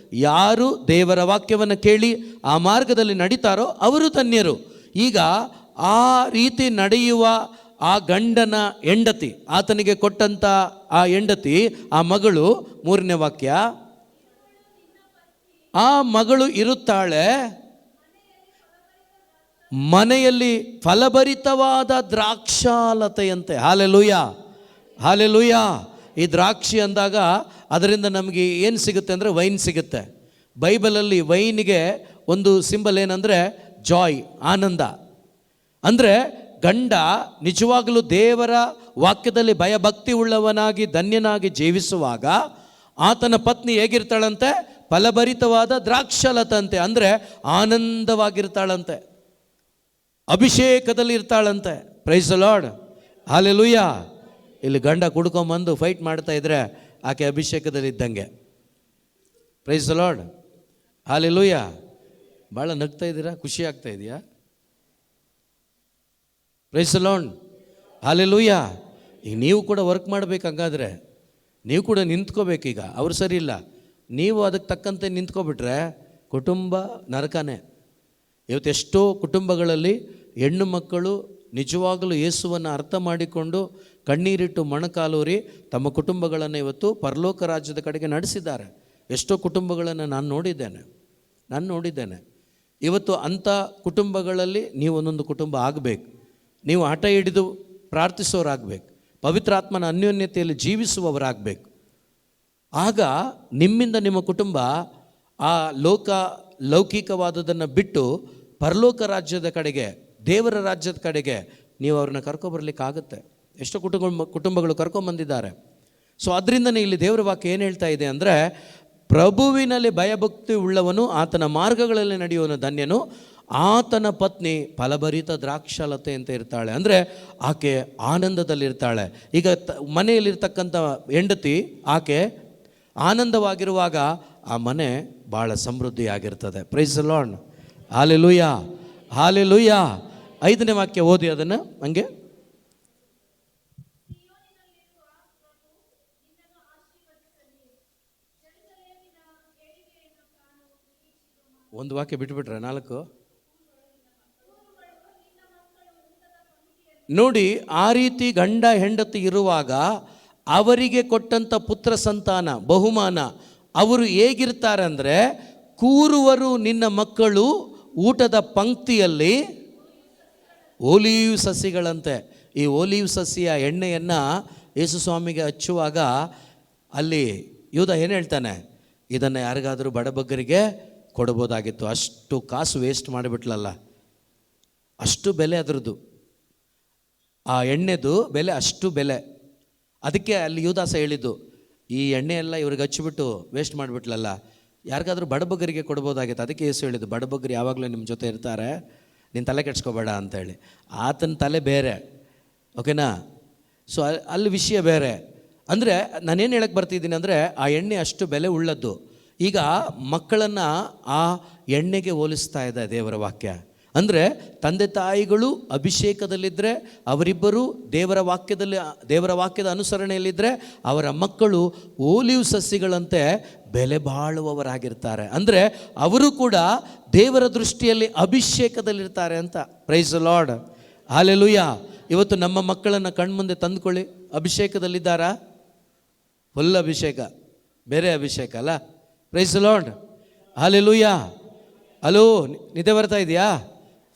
ಯಾರು ದೇವರ ವಾಕ್ಯವನ್ನು ಕೇಳಿ ಆ ಮಾರ್ಗದಲ್ಲಿ ನಡೀತಾರೋ ಅವರು ಧನ್ಯರು. ಈಗ ಆ ರೀತಿ ನಡೆಯುವ ಆ ಗಂಡನ ಹೆಂಡತಿ, ಆತನಿಗೆ ಕೊಟ್ಟಂಥ ಆ ಹೆಂಡತಿ, ಆ ಮಗಳು, 3ನೇ ವಾಕ್ಯ, ಆ ಮಗಳು ಇರುತ್ತಾಳೆ ಮನೆಯಲ್ಲಿ ಫಲಭರಿತವಾದ ದ್ರಾಕ್ಷಾಲತೆಯಂತೆ. Hallelujah, hallelujah. ಈ ದ್ರಾಕ್ಷಿ ಅಂದಾಗ ಅದರಿಂದ ನಮಗೆ ಏನು ಸಿಗುತ್ತೆ ಅಂದರೆ ವೈನ್ ಸಿಗುತ್ತೆ. ಬೈಬಲಲ್ಲಿ ವೈನಿಗೆ ಒಂದು ಸಿಂಬಲ್ ಏನಂದರೆ ಜಾಯ್, ಆನಂದ. ಅಂದರೆ ಗಂಡ ನಿಜವಾಗಲೂ ದೇವರ ವಾಕ್ಯದಲ್ಲಿ ಭಯಭಕ್ತಿ ಉಳ್ಳವನಾಗಿ ಧನ್ಯನಾಗಿ ಜೀವಿಸುವಾಗ ಆತನ ಪತ್ನಿ ಹೇಗಿರ್ತಾಳಂತೆ? ಫಲಭರಿತವಾದ ದ್ರಾಕ್ಷಾಲತಂತೆ, ಅಂದರೆ ಆನಂದವಾಗಿರ್ತಾಳಂತೆ, ಅಭಿಷೇಕದಲ್ಲಿ ಇರ್ತಾಳಂತೆ. Praise the lord, hallelujah. ಇಲ್ಲಿ ಗಂಡ ಕುಡ್ಕೊಂಬಂದು ಫೈಟ್ ಮಾಡ್ತಾ ಇದ್ರೆ ಆಕೆ ಅಭಿಷೇಕದಲ್ಲಿ ಇದ್ದಂಗೆ. Praise the lord, hallelujah. ಭಾಳ ನಗ್ತಾ ಇದ್ದೀರಾ? ಖುಷಿ ಆಗ್ತಾ ಇದೆಯಾ? Praise the lord, hallelujah. ಈಗ ನೀವು ಕೂಡ ವರ್ಕ್ ಮಾಡಬೇಕು. ಹಂಗಾದ್ರೆ ನೀವು ಕೂಡ ನಿಂತ್ಕೋಬೇಕೀಗ. ಅವ್ರು ಸರಿ ಇಲ್ಲ, ನೀವು ಅದಕ್ಕೆ ತಕ್ಕಂತೆ ನಿಂತ್ಕೊಬಿಟ್ರೆ ಕುಟುಂಬ ನರಕನೇ. ಇವತ್ತು ಎಷ್ಟೋ ಕುಟುಂಬಗಳಲ್ಲಿ ಹೆಣ್ಣು ಮಕ್ಕಳು ನಿಜವಾಗಲೂ ಯೇಸುವನ್ನು ಅರ್ಥ ಮಾಡಿಕೊಂಡು ಕಣ್ಣೀರಿಟ್ಟು ಮೊಣಕಾಲೂರಿ ತಮ್ಮ ಕುಟುಂಬಗಳನ್ನು ಇವತ್ತು ಪರಲೋಕ ರಾಜ್ಯದ ಕಡೆಗೆ ನಡೆಸಿದ್ದಾರೆ. ಎಷ್ಟೋ ಕುಟುಂಬಗಳನ್ನು ನಾನು ನೋಡಿದ್ದೇನೆ. ಇವತ್ತು ಅಂಥ ಕುಟುಂಬಗಳಲ್ಲಿ ನೀವು ಒಂದೊಂದು ಕುಟುಂಬ ಆಗಬೇಕು. ನೀವು ಹಠ ಹಿಡಿದು ಪ್ರಾರ್ಥಿಸೋರಾಗಬೇಕು, ಪವಿತ್ರಾತ್ಮನ ಅನ್ಯೋನ್ಯತೆಯಲ್ಲಿ ಜೀವಿಸುವವರಾಗಬೇಕು. ಆಗ ನಿಮ್ಮಿಂದ ನಿಮ್ಮ ಕುಟುಂಬ ಆ ಲೌಕಿಕವಾದದನ್ನು ಬಿಟ್ಟು ಪರಲೋಕ ರಾಜ್ಯದ ಕಡೆಗೆ, ದೇವರ ರಾಜ್ಯದ ಕಡೆಗೆ ನೀವು ಅವ್ರನ್ನ ಕರ್ಕೊಬರ್ಲಿಕ್ಕಾಗುತ್ತೆ. ಎಷ್ಟೋ ಕುಟುಂಬಗಳು ಕರ್ಕೊಂಬಂದಿದ್ದಾರೆ. ಸೊ ಅದರಿಂದನೇ ಇಲ್ಲಿ ದೇವರ ವಾಕ್ಯ ಏನು ಹೇಳ್ತಾ ಇದೆ ಅಂದರೆ, ಪ್ರಭುವಿನಲ್ಲಿ ಭಯಭಕ್ತಿ ಉಳ್ಳವನು ಆತನ ಮಾರ್ಗಗಳಲ್ಲಿ ನಡೆಯುವನು ಧನ್ಯನು. ಆತನ ಪತ್ನಿ ಫಲಭರಿತ ದ್ರಾಕ್ಷಾಲತೆ ಅಂತ ಇರ್ತಾಳೆ, ಅಂದರೆ ಆಕೆ ಆನಂದದಲ್ಲಿರ್ತಾಳೆ. ಈಗ ಮನೆಯಲ್ಲಿರ್ತಕ್ಕಂಥ ಹೆಂಡತಿ ಆಕೆ ಆನಂದವಾಗಿರುವಾಗ ಆ ಮನೆ ಭಾಳ ಸಮೃದ್ಧಿಯಾಗಿರ್ತದೆ. Praise the lord, hallelujah, hallelujah. 5ನೇ ವಾಕ್ಯ ಓದಿ ಅದನ್ನು ಹಂಗೆ. ಒಂದು ವಾಕ್ಯ ಬಿಟ್ಬಿಟ್ರೆ 4. ನೋಡಿ, ಆ ರೀತಿ ಗಂಡ ಹೆಂಡತಿ ಇರುವಾಗ ಅವರಿಗೆ ಕೊಟ್ಟಂಥ ಪುತ್ರ ಸಂತಾನ ಬಹುಮಾನ ಅವರು ಹೇಗಿರ್ತಾರೆ ಅಂದರೆ, ಕೂರುವರು ನಿನ್ನ ಮಕ್ಕಳು ಊಟದ ಪಂಕ್ತಿಯಲ್ಲಿ ಓಲಿವ್ ಸಸಿಗಳಂತೆ. ಈ ಓಲಿವ್ ಸಸಿಯ ಎಣ್ಣೆಯನ್ನು ಯೇಸು ಸ್ವಾಮಿಗೆ ಹಚ್ಚುವಾಗ ಅಲ್ಲಿ ಯೂದ ಏನು ಹೇಳ್ತಾನೆ, ಇದನ್ನು ಯಾರಿಗಾದರೂ ಬಡಬಗ್ಗರಿಗೆ ಕೊಡ್ಬೋದಾಗಿತ್ತು, ಅಷ್ಟು ಕಾಸು ವೇಸ್ಟ್ ಮಾಡಿಬಿಟ್ಲಲ್ಲ, ಅಷ್ಟು ಬೆಲೆ ಅದರದ್ದು, ಆ ಎಣ್ಣೆದು ಬೆಲೆ ಅಷ್ಟು ಬೆಲೆ. ಅದಕ್ಕೆ ಅಲ್ಲಿ ಯೂದಾಸ ಹೇಳಿದ್ದು, ಈ ಎಣ್ಣೆ ಎಲ್ಲ ಇವ್ರಿಗೆ ಹಚ್ಚಿಬಿಟ್ಟು ವೇಸ್ಟ್ ಮಾಡಿಬಿಟ್ಲಲ್ಲ, ಯಾರಿಗಾದ್ರೂ ಬಡಬಗ್ಗರಿಗೆ ಕೊಡ್ಬೋದಾಗಿತ್ತು. ಅದಕ್ಕೆ ಯೇಸು ಹೇಳಿದ್ದು, ಬಡಬಗ್ಗರು ಯಾವಾಗಲೂ ನಿಮ್ಮ ಜೊತೆ ಇರ್ತಾರೆ, ನೀನು ತಲೆ ಕೆಡ್ಸ್ಕೋಬೇಡ ಅಂತೇಳಿ. ಆತನ ತಲೆ ಬೇರೆ, ಓಕೆನಾ? ಸೊ ಅಲ್ಲಿ ವಿಷಯ ಬೇರೆ. ಅಂದರೆ ನಾನೇನು ಹೇಳಕ್ಕೆ ಬರ್ತಿದ್ದೀನಿ ಅಂದರೆ, ಆ ಎಣ್ಣೆ ಅಷ್ಟು ಬೆಲೆ ಉಳ್ಳದ್ದು. ಈಗ ಮಕ್ಕಳನ್ನು ಆ ಎಣ್ಣೆಗೆ ಹೋಲಿಸ್ತಾ ಇದೆ ದೇವರ ವಾಕ್ಯ. ಅಂದರೆ ತಂದೆ ತಾಯಿಗಳು ಅಭಿಷೇಕದಲ್ಲಿದ್ದರೆ ಅವರಿಬ್ಬರು ದೇವರ ವಾಕ್ಯದ ಅನುಸರಣೆಯಲ್ಲಿದ್ದರೆ ಅವರ ಮಕ್ಕಳು ಓಲಿವ್ ಸಸಿಗಳಂತೆ ಬೆಲೆ ಬಾಳುವವರಾಗಿರ್ತಾರೆ. ಅಂದರೆ ಅವರು ಕೂಡ ದೇವರ ದೃಷ್ಟಿಯಲ್ಲಿ ಅಭಿಷೇಕದಲ್ಲಿರ್ತಾರೆ ಅಂತ. Price the lord, hallelujah. ಇವತ್ತು ನಮ್ಮ ಮಕ್ಕಳನ್ನು ಕಣ್ಮುಂದೆ ತಂದುಕೊಳ್ಳಿ, ಅಭಿಷೇಕದಲ್ಲಿದ್ದಾರಾ? ಫುಲ್ ಅಭಿಷೇಕ, ಬೇರೆ ಅಭಿಷೇಕ ಅಲ್ಲ. Price the lord, hallelujah. Hello, ನಿದ್ದೆ ಬರ್ತಾ ಇದೆಯಾ?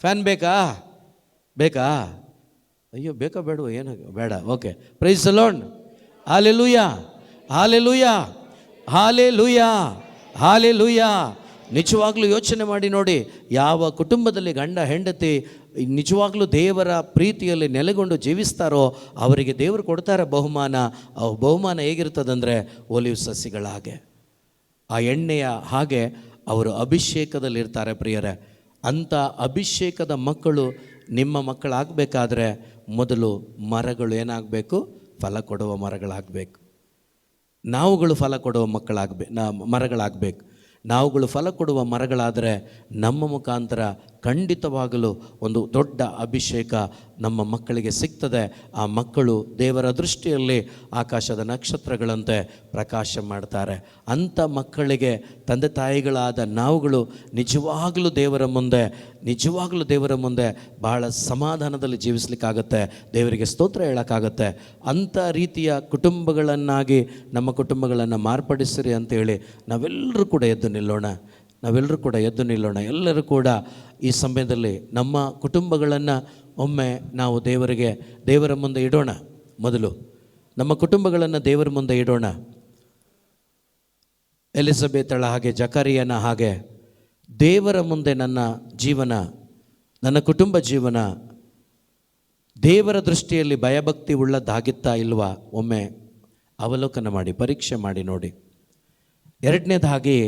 ಫ್ಯಾನ್ ಬೇಕಾ? ಅಯ್ಯೋ, ಬೇಕಾ ಬೇಡವೋ? ಏನು ಬೇಡ, okay. Price the lord, hallelujah, hallelujah, hallelujah, hallelujah. ನಿಜವಾಗ್ಲೂ ಯೋಚನೆ ಮಾಡಿ ನೋಡಿ, ಯಾವ ಕುಟುಂಬದಲ್ಲಿ ಗಂಡ ಹೆಂಡತಿ ನಿಜವಾಗ್ಲೂ ದೇವರ ಪ್ರೀತಿಯಲ್ಲಿ ನೆಲೆಗೊಂಡು ಜೀವಿಸ್ತಾರೋ ಅವರಿಗೆ ದೇವರು ಕೊಡ್ತಾರೆ ಬಹುಮಾನ. ಆ ಬಹುಮಾನ ಹೇಗಿರ್ತದಂದರೆ ಒಲಿವ್ ಸಸಿಗಳ ಹಾಗೆ, ಆ ಎಣ್ಣೆಯ ಹಾಗೆ ಅವರು ಅಭಿಷೇಕದಲ್ಲಿರ್ತಾರೆ ಪ್ರಿಯರೇ. ಅಂಥ ಅಭಿಷೇಕದ ಮಕ್ಕಳು ನಿಮ್ಮ ಮಕ್ಕಳಾಗಬೇಕಾದ್ರೆ ಮೊದಲು ಮರಗಳು ಏನಾಗಬೇಕು? ಫಲ ಕೊಡುವ ಮರಗಳಾಗಬೇಕು. ನಾವುಗಳು ಫಲ ಕೊಡುವ ಮರಗಳಾಗಬೇಕು. ನಾವುಗಳು ಫಲ ಕೊಡುವ ಮರಗಳಾದರೆ ನಮ್ಮ ಮುಖಾಂತರ ಖಂಡಿತವಾಗಲೂ ಒಂದು ದೊಡ್ಡ ಅಭಿಷೇಕ ನಮ್ಮ ಮಕ್ಕಳಿಗೆ ಸಿಗ್ತದೆ. ಆ ಮಕ್ಕಳು ದೇವರ ದೃಷ್ಟಿಯಲ್ಲಿ ಆಕಾಶದ ನಕ್ಷತ್ರಗಳಂತೆ ಪ್ರಕಾಶ ಮಾಡ್ತಾರೆ. ಅಂಥ ಮಕ್ಕಳಿಗೆ ತಂದೆ ತಾಯಿಗಳಾದ ನಾವುಗಳು ನಿಜವಾಗಲೂ ದೇವರ ಮುಂದೆ ಬಹಳ ಸಮಾಧಾನದಲ್ಲಿ ಜೀವಿಸ್ಲಿಕ್ಕಾಗತ್ತೆ, ದೇವರಿಗೆ ಸ್ತೋತ್ರ ಹೇಳೋಕ್ಕಾಗತ್ತೆ. ಅಂಥ ರೀತಿಯ ಕುಟುಂಬಗಳನ್ನಾಗಿ ನಮ್ಮ ಕುಟುಂಬಗಳನ್ನು ಮಾರ್ಪಡಿಸಿರಿ ಅಂತೇಳಿ ನಾವೆಲ್ಲರೂ ಕೂಡ ಎದ್ದು ನಿಲ್ಲೋಣ. ಎಲ್ಲರೂ ಕೂಡ ಈ ಸಮಯದಲ್ಲಿ ನಮ್ಮ ಕುಟುಂಬಗಳನ್ನು ಒಮ್ಮೆ ನಾವು ದೇವರ ಮುಂದೆ ಇಡೋಣ. ಮೊದಲು ನಮ್ಮ ಕುಟುಂಬಗಳನ್ನು ದೇವರ ಮುಂದೆ ಇಡೋಣ. ಎಲಿಜಬೆತಳ ಹಾಗೆ, ಜಕರಿಯನ ಹಾಗೆ ದೇವರ ಮುಂದೆ ನನ್ನ ಕುಟುಂಬ ಜೀವನ ದೇವರ ದೃಷ್ಟಿಯಲ್ಲಿ ಭಯಭಕ್ತಿ ಉಳ್ಳದ್ದಾಗಿತ್ತಾ ಇಲ್ವಾ? ಒಮ್ಮೆ ಅವಲೋಕನ ಮಾಡಿ, ಪರೀಕ್ಷೆ ಮಾಡಿ ನೋಡಿ. ಎರಡನೇದಾಗಿ,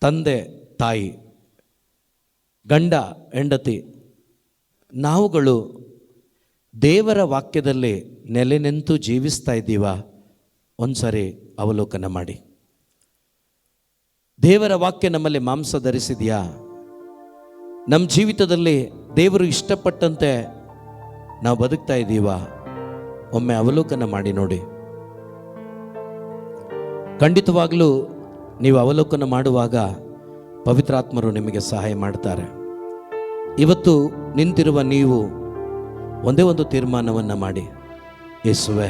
ತಂದೆ ತಾಯಿ, ಗಂಡ ಹೆಂಡತಿ, ನಾವುಗಳು ದೇವರ ವಾಕ್ಯದಲ್ಲಿ ನೆಲೆ ನಿಂತು ಜೀವಿಸ್ತಾ ಇದ್ದೀವಾ? ಒಂದು ಸಾರಿ ಅವಲೋಕನ ಮಾಡಿ. ದೇವರ ವಾಕ್ಯ ನಮ್ಮಲ್ಲಿ ಮಾಂಸ ಧರಿಸಿದೆಯಾ? ನಮ್ಮ ಜೀವಿತದಲ್ಲಿ ದೇವರು ಇಷ್ಟಪಟ್ಟಂತೆ ನಾವು ಬದುಕ್ತಾ ಇದ್ದೀವಾ? ಒಮ್ಮೆ ಅವಲೋಕನ ಮಾಡಿ ನೋಡಿ. ಖಂಡಿತವಾಗಲೂ ನೀವು ಅವಲೋಕನ ಮಾಡುವಾಗ ಪವಿತ್ರಾತ್ಮರು ನಿಮಗೆ ಸಹಾಯ ಮಾಡ್ತಾರೆ. ಇವತ್ತು ನಿಂತಿರುವ ನೀವು ಒಂದೇ ಒಂದು ತೀರ್ಮಾನವನ್ನು ಮಾಡಿ, ಯೇಸುವೆ,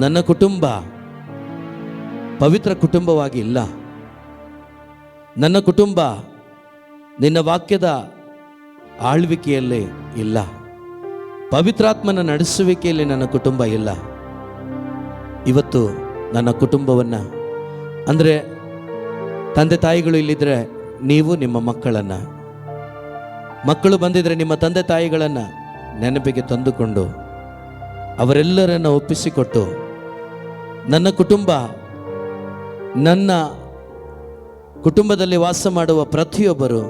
ನನ್ನ ಕುಟುಂಬ ಪವಿತ್ರ ಕುಟುಂಬವಾಗಿ ಇಲ್ಲ, ನನ್ನ ಕುಟುಂಬ ನಿನ್ನ ವಾಕ್ಯದ ಆಳ್ವಿಕೆಯಲ್ಲಿ ಇಲ್ಲ, ಪವಿತ್ರಾತ್ಮನ ನಡೆಸುವಿಕೆಯಲ್ಲಿ ನನ್ನ ಕುಟುಂಬ ಇಲ್ಲ. ಇವತ್ತು ನನ್ನ ಕುಟುಂಬವನ್ನು, ಅಂದರೆ ತಂದೆ ತಾಯಿಗಳು ಇಲ್ಲಿದ್ದರೆ ನೀವು ನಿಮ್ಮ ಮಕ್ಕಳು ಬಂದಿದ್ದರೆ ನಿಮ್ಮ ತಂದೆ ತಾಯಿಗಳನ್ನು ನೆನಪಿಗೆ ತಂದುಕೊಂಡು ಅವರೆಲ್ಲರನ್ನು ಒಪ್ಪಿಸಿಕೊಟ್ಟು, ನನ್ನ ಕುಟುಂಬದಲ್ಲಿ ವಾಸ ಮಾಡುವ ಪ್ರತಿಯೊಬ್ಬರು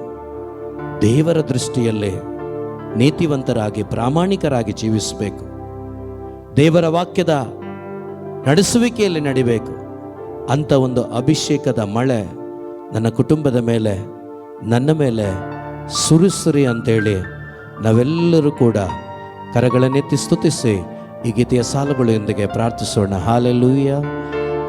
ದೇವರ ದೃಷ್ಟಿಯಲ್ಲಿ ನೀತಿವಂತರಾಗಿ ಪ್ರಾಮಾಣಿಕರಾಗಿ ಜೀವಿಸಬೇಕು, ದೇವರ ವಾಕ್ಯದ ನಡೆಸುವಿಕೆಯಲ್ಲಿ ನಡಿಬೇಕು. ಅಂಥ ಒಂದು ಅಭಿಷೇಕದ ಮಳೆ ನನ್ನ ಕುಟುಂಬದ ಮೇಲೆ, ನನ್ನ ಮೇಲೆ ಸುರಿಸುರಿ ಅಂತೇಳಿ ನಾವೆಲ್ಲರೂ ಕೂಡ ಕರಗಳನ್ನೆತ್ತಿ ಸ್ತುತಿಸಿ ಈ ಗೀತೆಯ ಸಾಲುಗಳೊಂದಿಗೆ ಪ್ರಾರ್ಥಿಸೋಣ. ಹಾಲೆಲೂಯಾ,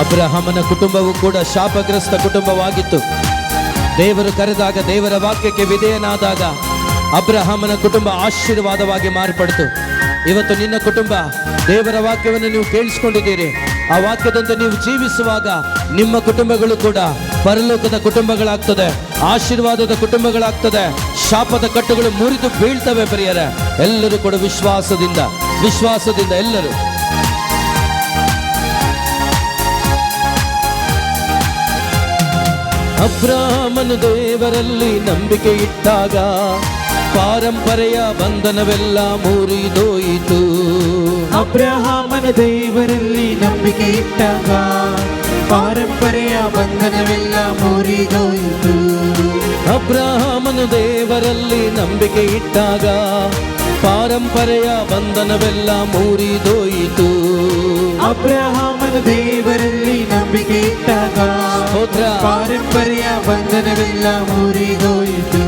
ಅಬ್ರಹಾಮನ ಕುಟುಂಬವು ಕೂಡ ಶಾಪಗ್ರಸ್ತ ಕುಟುಂಬವಾಗಿತ್ತು. ದೇವರು ಕರೆದಾಗ, ದೇವರ ವಾಕ್ಯಕ್ಕೆ ವಿಧೇಯನಾದಾಗ ಅಬ್ರಹಾಮನ ಕುಟುಂಬ ಆಶೀರ್ವಾದವಾಗಿ ಮಾರ್ಪಡ್ತು. ಇವತ್ತು ನಿನ್ನ ಕುಟುಂಬ ದೇವರ ವಾಕ್ಯವನ್ನು ನೀವು ಕೇಳಿಸ್ಕೊಂಡಿದ್ದೀರಿ. ಆ ವಾಕ್ಯದಂತೆ ನೀವು ಜೀವಿಸುವಾಗ ನಿಮ್ಮ ಕುಟುಂಬಗಳು ಕೂಡ ಪರಲೋಕದ ಕುಟುಂಬಗಳಾಗ್ತದೆ, ಆಶೀರ್ವಾದದ ಕುಟುಂಬಗಳಾಗ್ತದೆ. ಶಾಪದ ಕಟ್ಟುಗಳು ಮುರಿದು ಬೀಳ್ತವೆ. ಪ್ರಿಯರೇ, ಎಲ್ಲರೂ ಕೂಡ ವಿಶ್ವಾಸದಿಂದ ಎಲ್ಲರೂ ಅಬ್ರಹಾಮನು ದೇವರಲ್ಲಿ ನಂಬಿಕೆ ಇಟ್ಟಾಗ ಪಾರಂಪರೆಯ ಬಂಧನವೆಲ್ಲ ಮುರಿದೋಯಿತು. ಅಬ್ರಹಾಮನ ದೇವರಲ್ಲಿ ನಂಬಿಕೆ ಇಟ್ಟಾಗ ಪಾರಂಪರೆಯ ಬಂಧನವೆಲ್ಲ ಮುರಿದೋಯಿತು. ಅಬ್ರಹಾಮನು ದೇವರಲ್ಲಿ ನಂಬಿಕೆ ಇಟ್ಟಾಗ ಪಾರಂಪರೆಯ ಬಂಧನವೆಲ್ಲ ಮುರಿದೋಯಿತು. ಅಬ್ರಹಾಮನ ದೇವರಲ್ಲಿ ನಂಬಿಕೆ ಇಟ್ಟಾಗ ಪಾರಂಪರೆಯ ಬಂಧನವೆಲ್ಲ ಮುರಿದೋಯಿತು.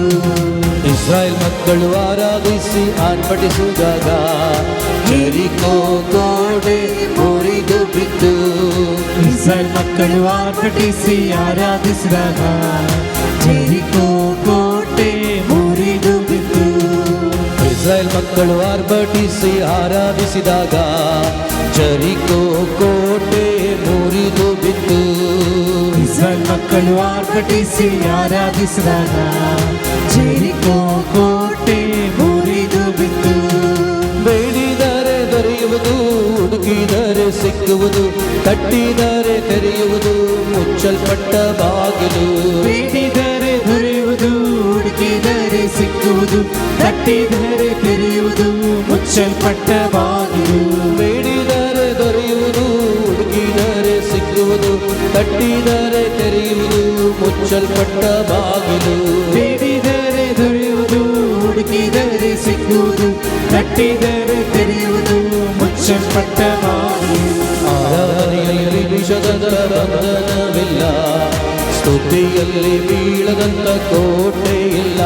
ಇಸ್ರಾಯೇಲ್ ಮಕ್ಕಳು ಆರಾಧಿಸಿ ಆರ್ಭಟಿಸಿದಾಗ ಯೆರಿಕೋ ಗೋಡೆ ಮುರಿದು ಬಿತ್ತು. ಇಸ್ರಾಯೇಲ್ ಮಕ್ಕಳು ಆರ್ಭಟಿಸಿ ಆರಾಧಿಸಿದಾಗ ಯೆರಿಕೋ ಕೋಟೆ ಮುರಿದು ಬಿತ್ತು. ಇಸ್ರಾಯೇಲ್ ಮಕ್ಕಳು ಆರ್ಭಟಿಸಿ ಆರಾಧಿಸಿದಾಗ ಜೆರಿಕೋ ಕೋಟೆ ಮುರಿದು ಬಿತ್ತು. ಇಸ್ರಾಯೇಲ್ ಮಕ್ಕಳು ಆರ್ಭಟಿಸಿ ಆರಾಧಿಸಿದಾಗ ಜೆರಿಕೋ ಕೋಟೆ ಮುರಿದು ಬಿತ್ತು. ಬೇಡಿದರೆ ದೊರೆಯುವುದು, ಹುಡುಕಿದರೆ ಸಿಕ್ಕುವುದು, ತಟ್ಟಿದರೆ ತೆರೆಯುವುದು ಮುಚ್ಚಲ್ಪಟ್ಟ ಬಾಗಿಲು. ಬೇಡಿದರೆ ದೊರೆಯುವುದು, ಹುಡುಕಿದರೆ ಸಿಕ್ಕುವುದು, ತಟ್ಟಿದರೆ ತೆರೆಯುವುದು ಮುಚ್ಚಲ್ಪಟ್ಟ ಬಾಗಿಲು. ಬೇಡಿದರೆ ದೊರೆಯುವುದು, ಹುಡುಕಿದರೆ ಸಿಕ್ಕುವುದು, ತಟ್ಟಿದರೆ ತೆರೆಯುವುದು ಮುಚ್ಚಲ್ಪಟ್ಟ ಬಾಗಿಲು. ಬೇಡಿದರೆ ದೊರೆಯುವುದು, ಹುಡುಕಿದರೆ ಸಿಕ್ಕುವುದು, ತಟ್ಟಿದರೆ ತೆರೆಯುವುದು ಮುಚ್ಚಲ್ಪಟ್ಟ ಬಾಗಿಲು. ಆರಾಧನೆಯಲ್ಲಿ ವಿಷದ ಬಂಧನವಿಲ್ಲ, ಸ್ತುತಿಯಲ್ಲಿ ಬೀಳದಂತ ಕೋಟೆ ಇಲ್ಲ.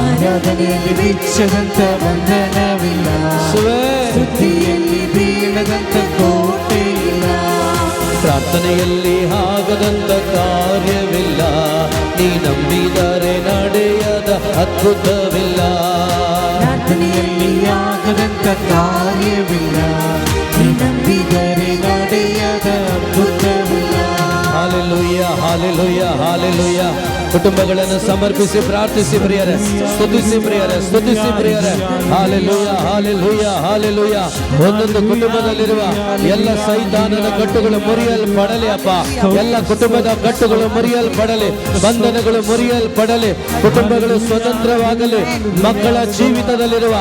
ಆರಾಧನೆಯಲ್ಲಿ ಬಿಚ್ಚದಂತ ಬಂಧನವಿಲ್ಲ, ಸ್ತುತಿಯಲ್ಲಿ ಬೀಳದಂತ ಕೋಟೆ ಇಲ್ಲ. ಪ್ರಾರ್ಥನೆಯಲ್ಲಿ ಆಗದಂತ ಕಾರ್ಯವಿಲ್ಲ, ನೀ ನಂಬಿದರೆ ನಡೆಯದ ಅದ್ಭುತವಿಲ್ಲ. ಪ್ರಾರ್ಥನೆಯಲ್ಲಿ ಆಗದಂತ ಕಾರ್ಯವಿಲ್ಲ, ನೀ ನಂಬಿದರೆ ನಡೆಯದ ಅದ್ಭುತವಿಲ್ಲ. Hallelujah, hallelujah, hallelujah. ಕುಟುಂಬಗಳನ್ನು ಸಮರ್ಪಿಸಿ ಪ್ರಾರ್ಥಿಸಿ ಪ್ರಿಯರೇ, ಸ್ತುತಿಸಿ ಪ್ರಿಯರೇ, ಸ್ತುತಿಸಿ ಪ್ರಿಯರೇ. Hallelujah, hallelujah, hallelujah. ಒಂದೊಂದು ಕುಟುಂಬದಲ್ಲಿರುವ ಎಲ್ಲ ಸೈತಾನನ ಕಟ್ಟುಗಳು ಮುರಿಯಲ್ಪಡಲಿ ಅಪ್ಪ. ಎಲ್ಲ ಕುಟುಂಬದ ಕಟ್ಟುಗಳು ಮುರಿಯಲ್ಪಡಲಿ, ಬಂಧನಗಳು ಮುರಿಯಲ್ಪಡಲಿ, ಕುಟುಂಬಗಳು ಸ್ವತಂತ್ರವಾಗಲಿ. ಮಕ್ಕಳ ಜೀವಿತದಲ್ಲಿರುವ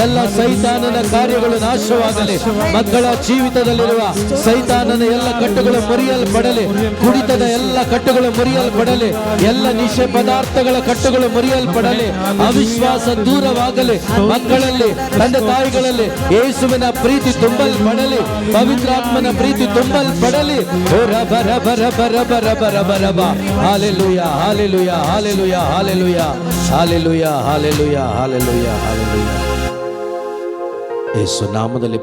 ಎಲ್ಲ ಸೈತಾನನ ಕಾರ್ಯಗಳು ನಾಶವಾಗಲಿ. ಮಕ್ಕಳ ಜೀವಿತದಲ್ಲಿರುವ ಸೈತಾನನ ಎಲ್ಲ ಕಟ್ಟುಗಳು ಮುರಿಯಲ್ಪಡಲಿ. ಕುಡಿತದ ಎಲ್ಲ ಕಟ್ಟುಗಳು ಮುರಿಯಲ್ಪಡಲಿ. ಎಲ್ಲ ನಿಷೆ ಪದಾರ್ಥಗಳ ಕಟ್ಟುಗಳು ಮುರಿಯಲ್ಪಡಲಿ. ಅವಿಶ್ವಾಸ ದೂರವಾಗಲಿ. ಮಕ್ಕಳಲ್ಲಿ, ತಂದೆ ತಾಯಿಗಳಲ್ಲಿ ಯೇಸುವಿನ ಪ್ರೀತಿ ತುಂಬಲ್ಪಡಲಿ. ಪವಿತ್ರಾತ್ಮನ ಪ್ರೀತಿ ತುಂಬಲ್ಪಡಲಿ. ಬರ ಬರ ಬರ ಬರ ಬರ ಬರ ಬಾ. Hallelujah, hallelujah, hallelujah, hallelujah, hallelujah, hallelujah, hallelujah, hallelujah. ಯೇಸು ನಾಮದಲ್ಲಿ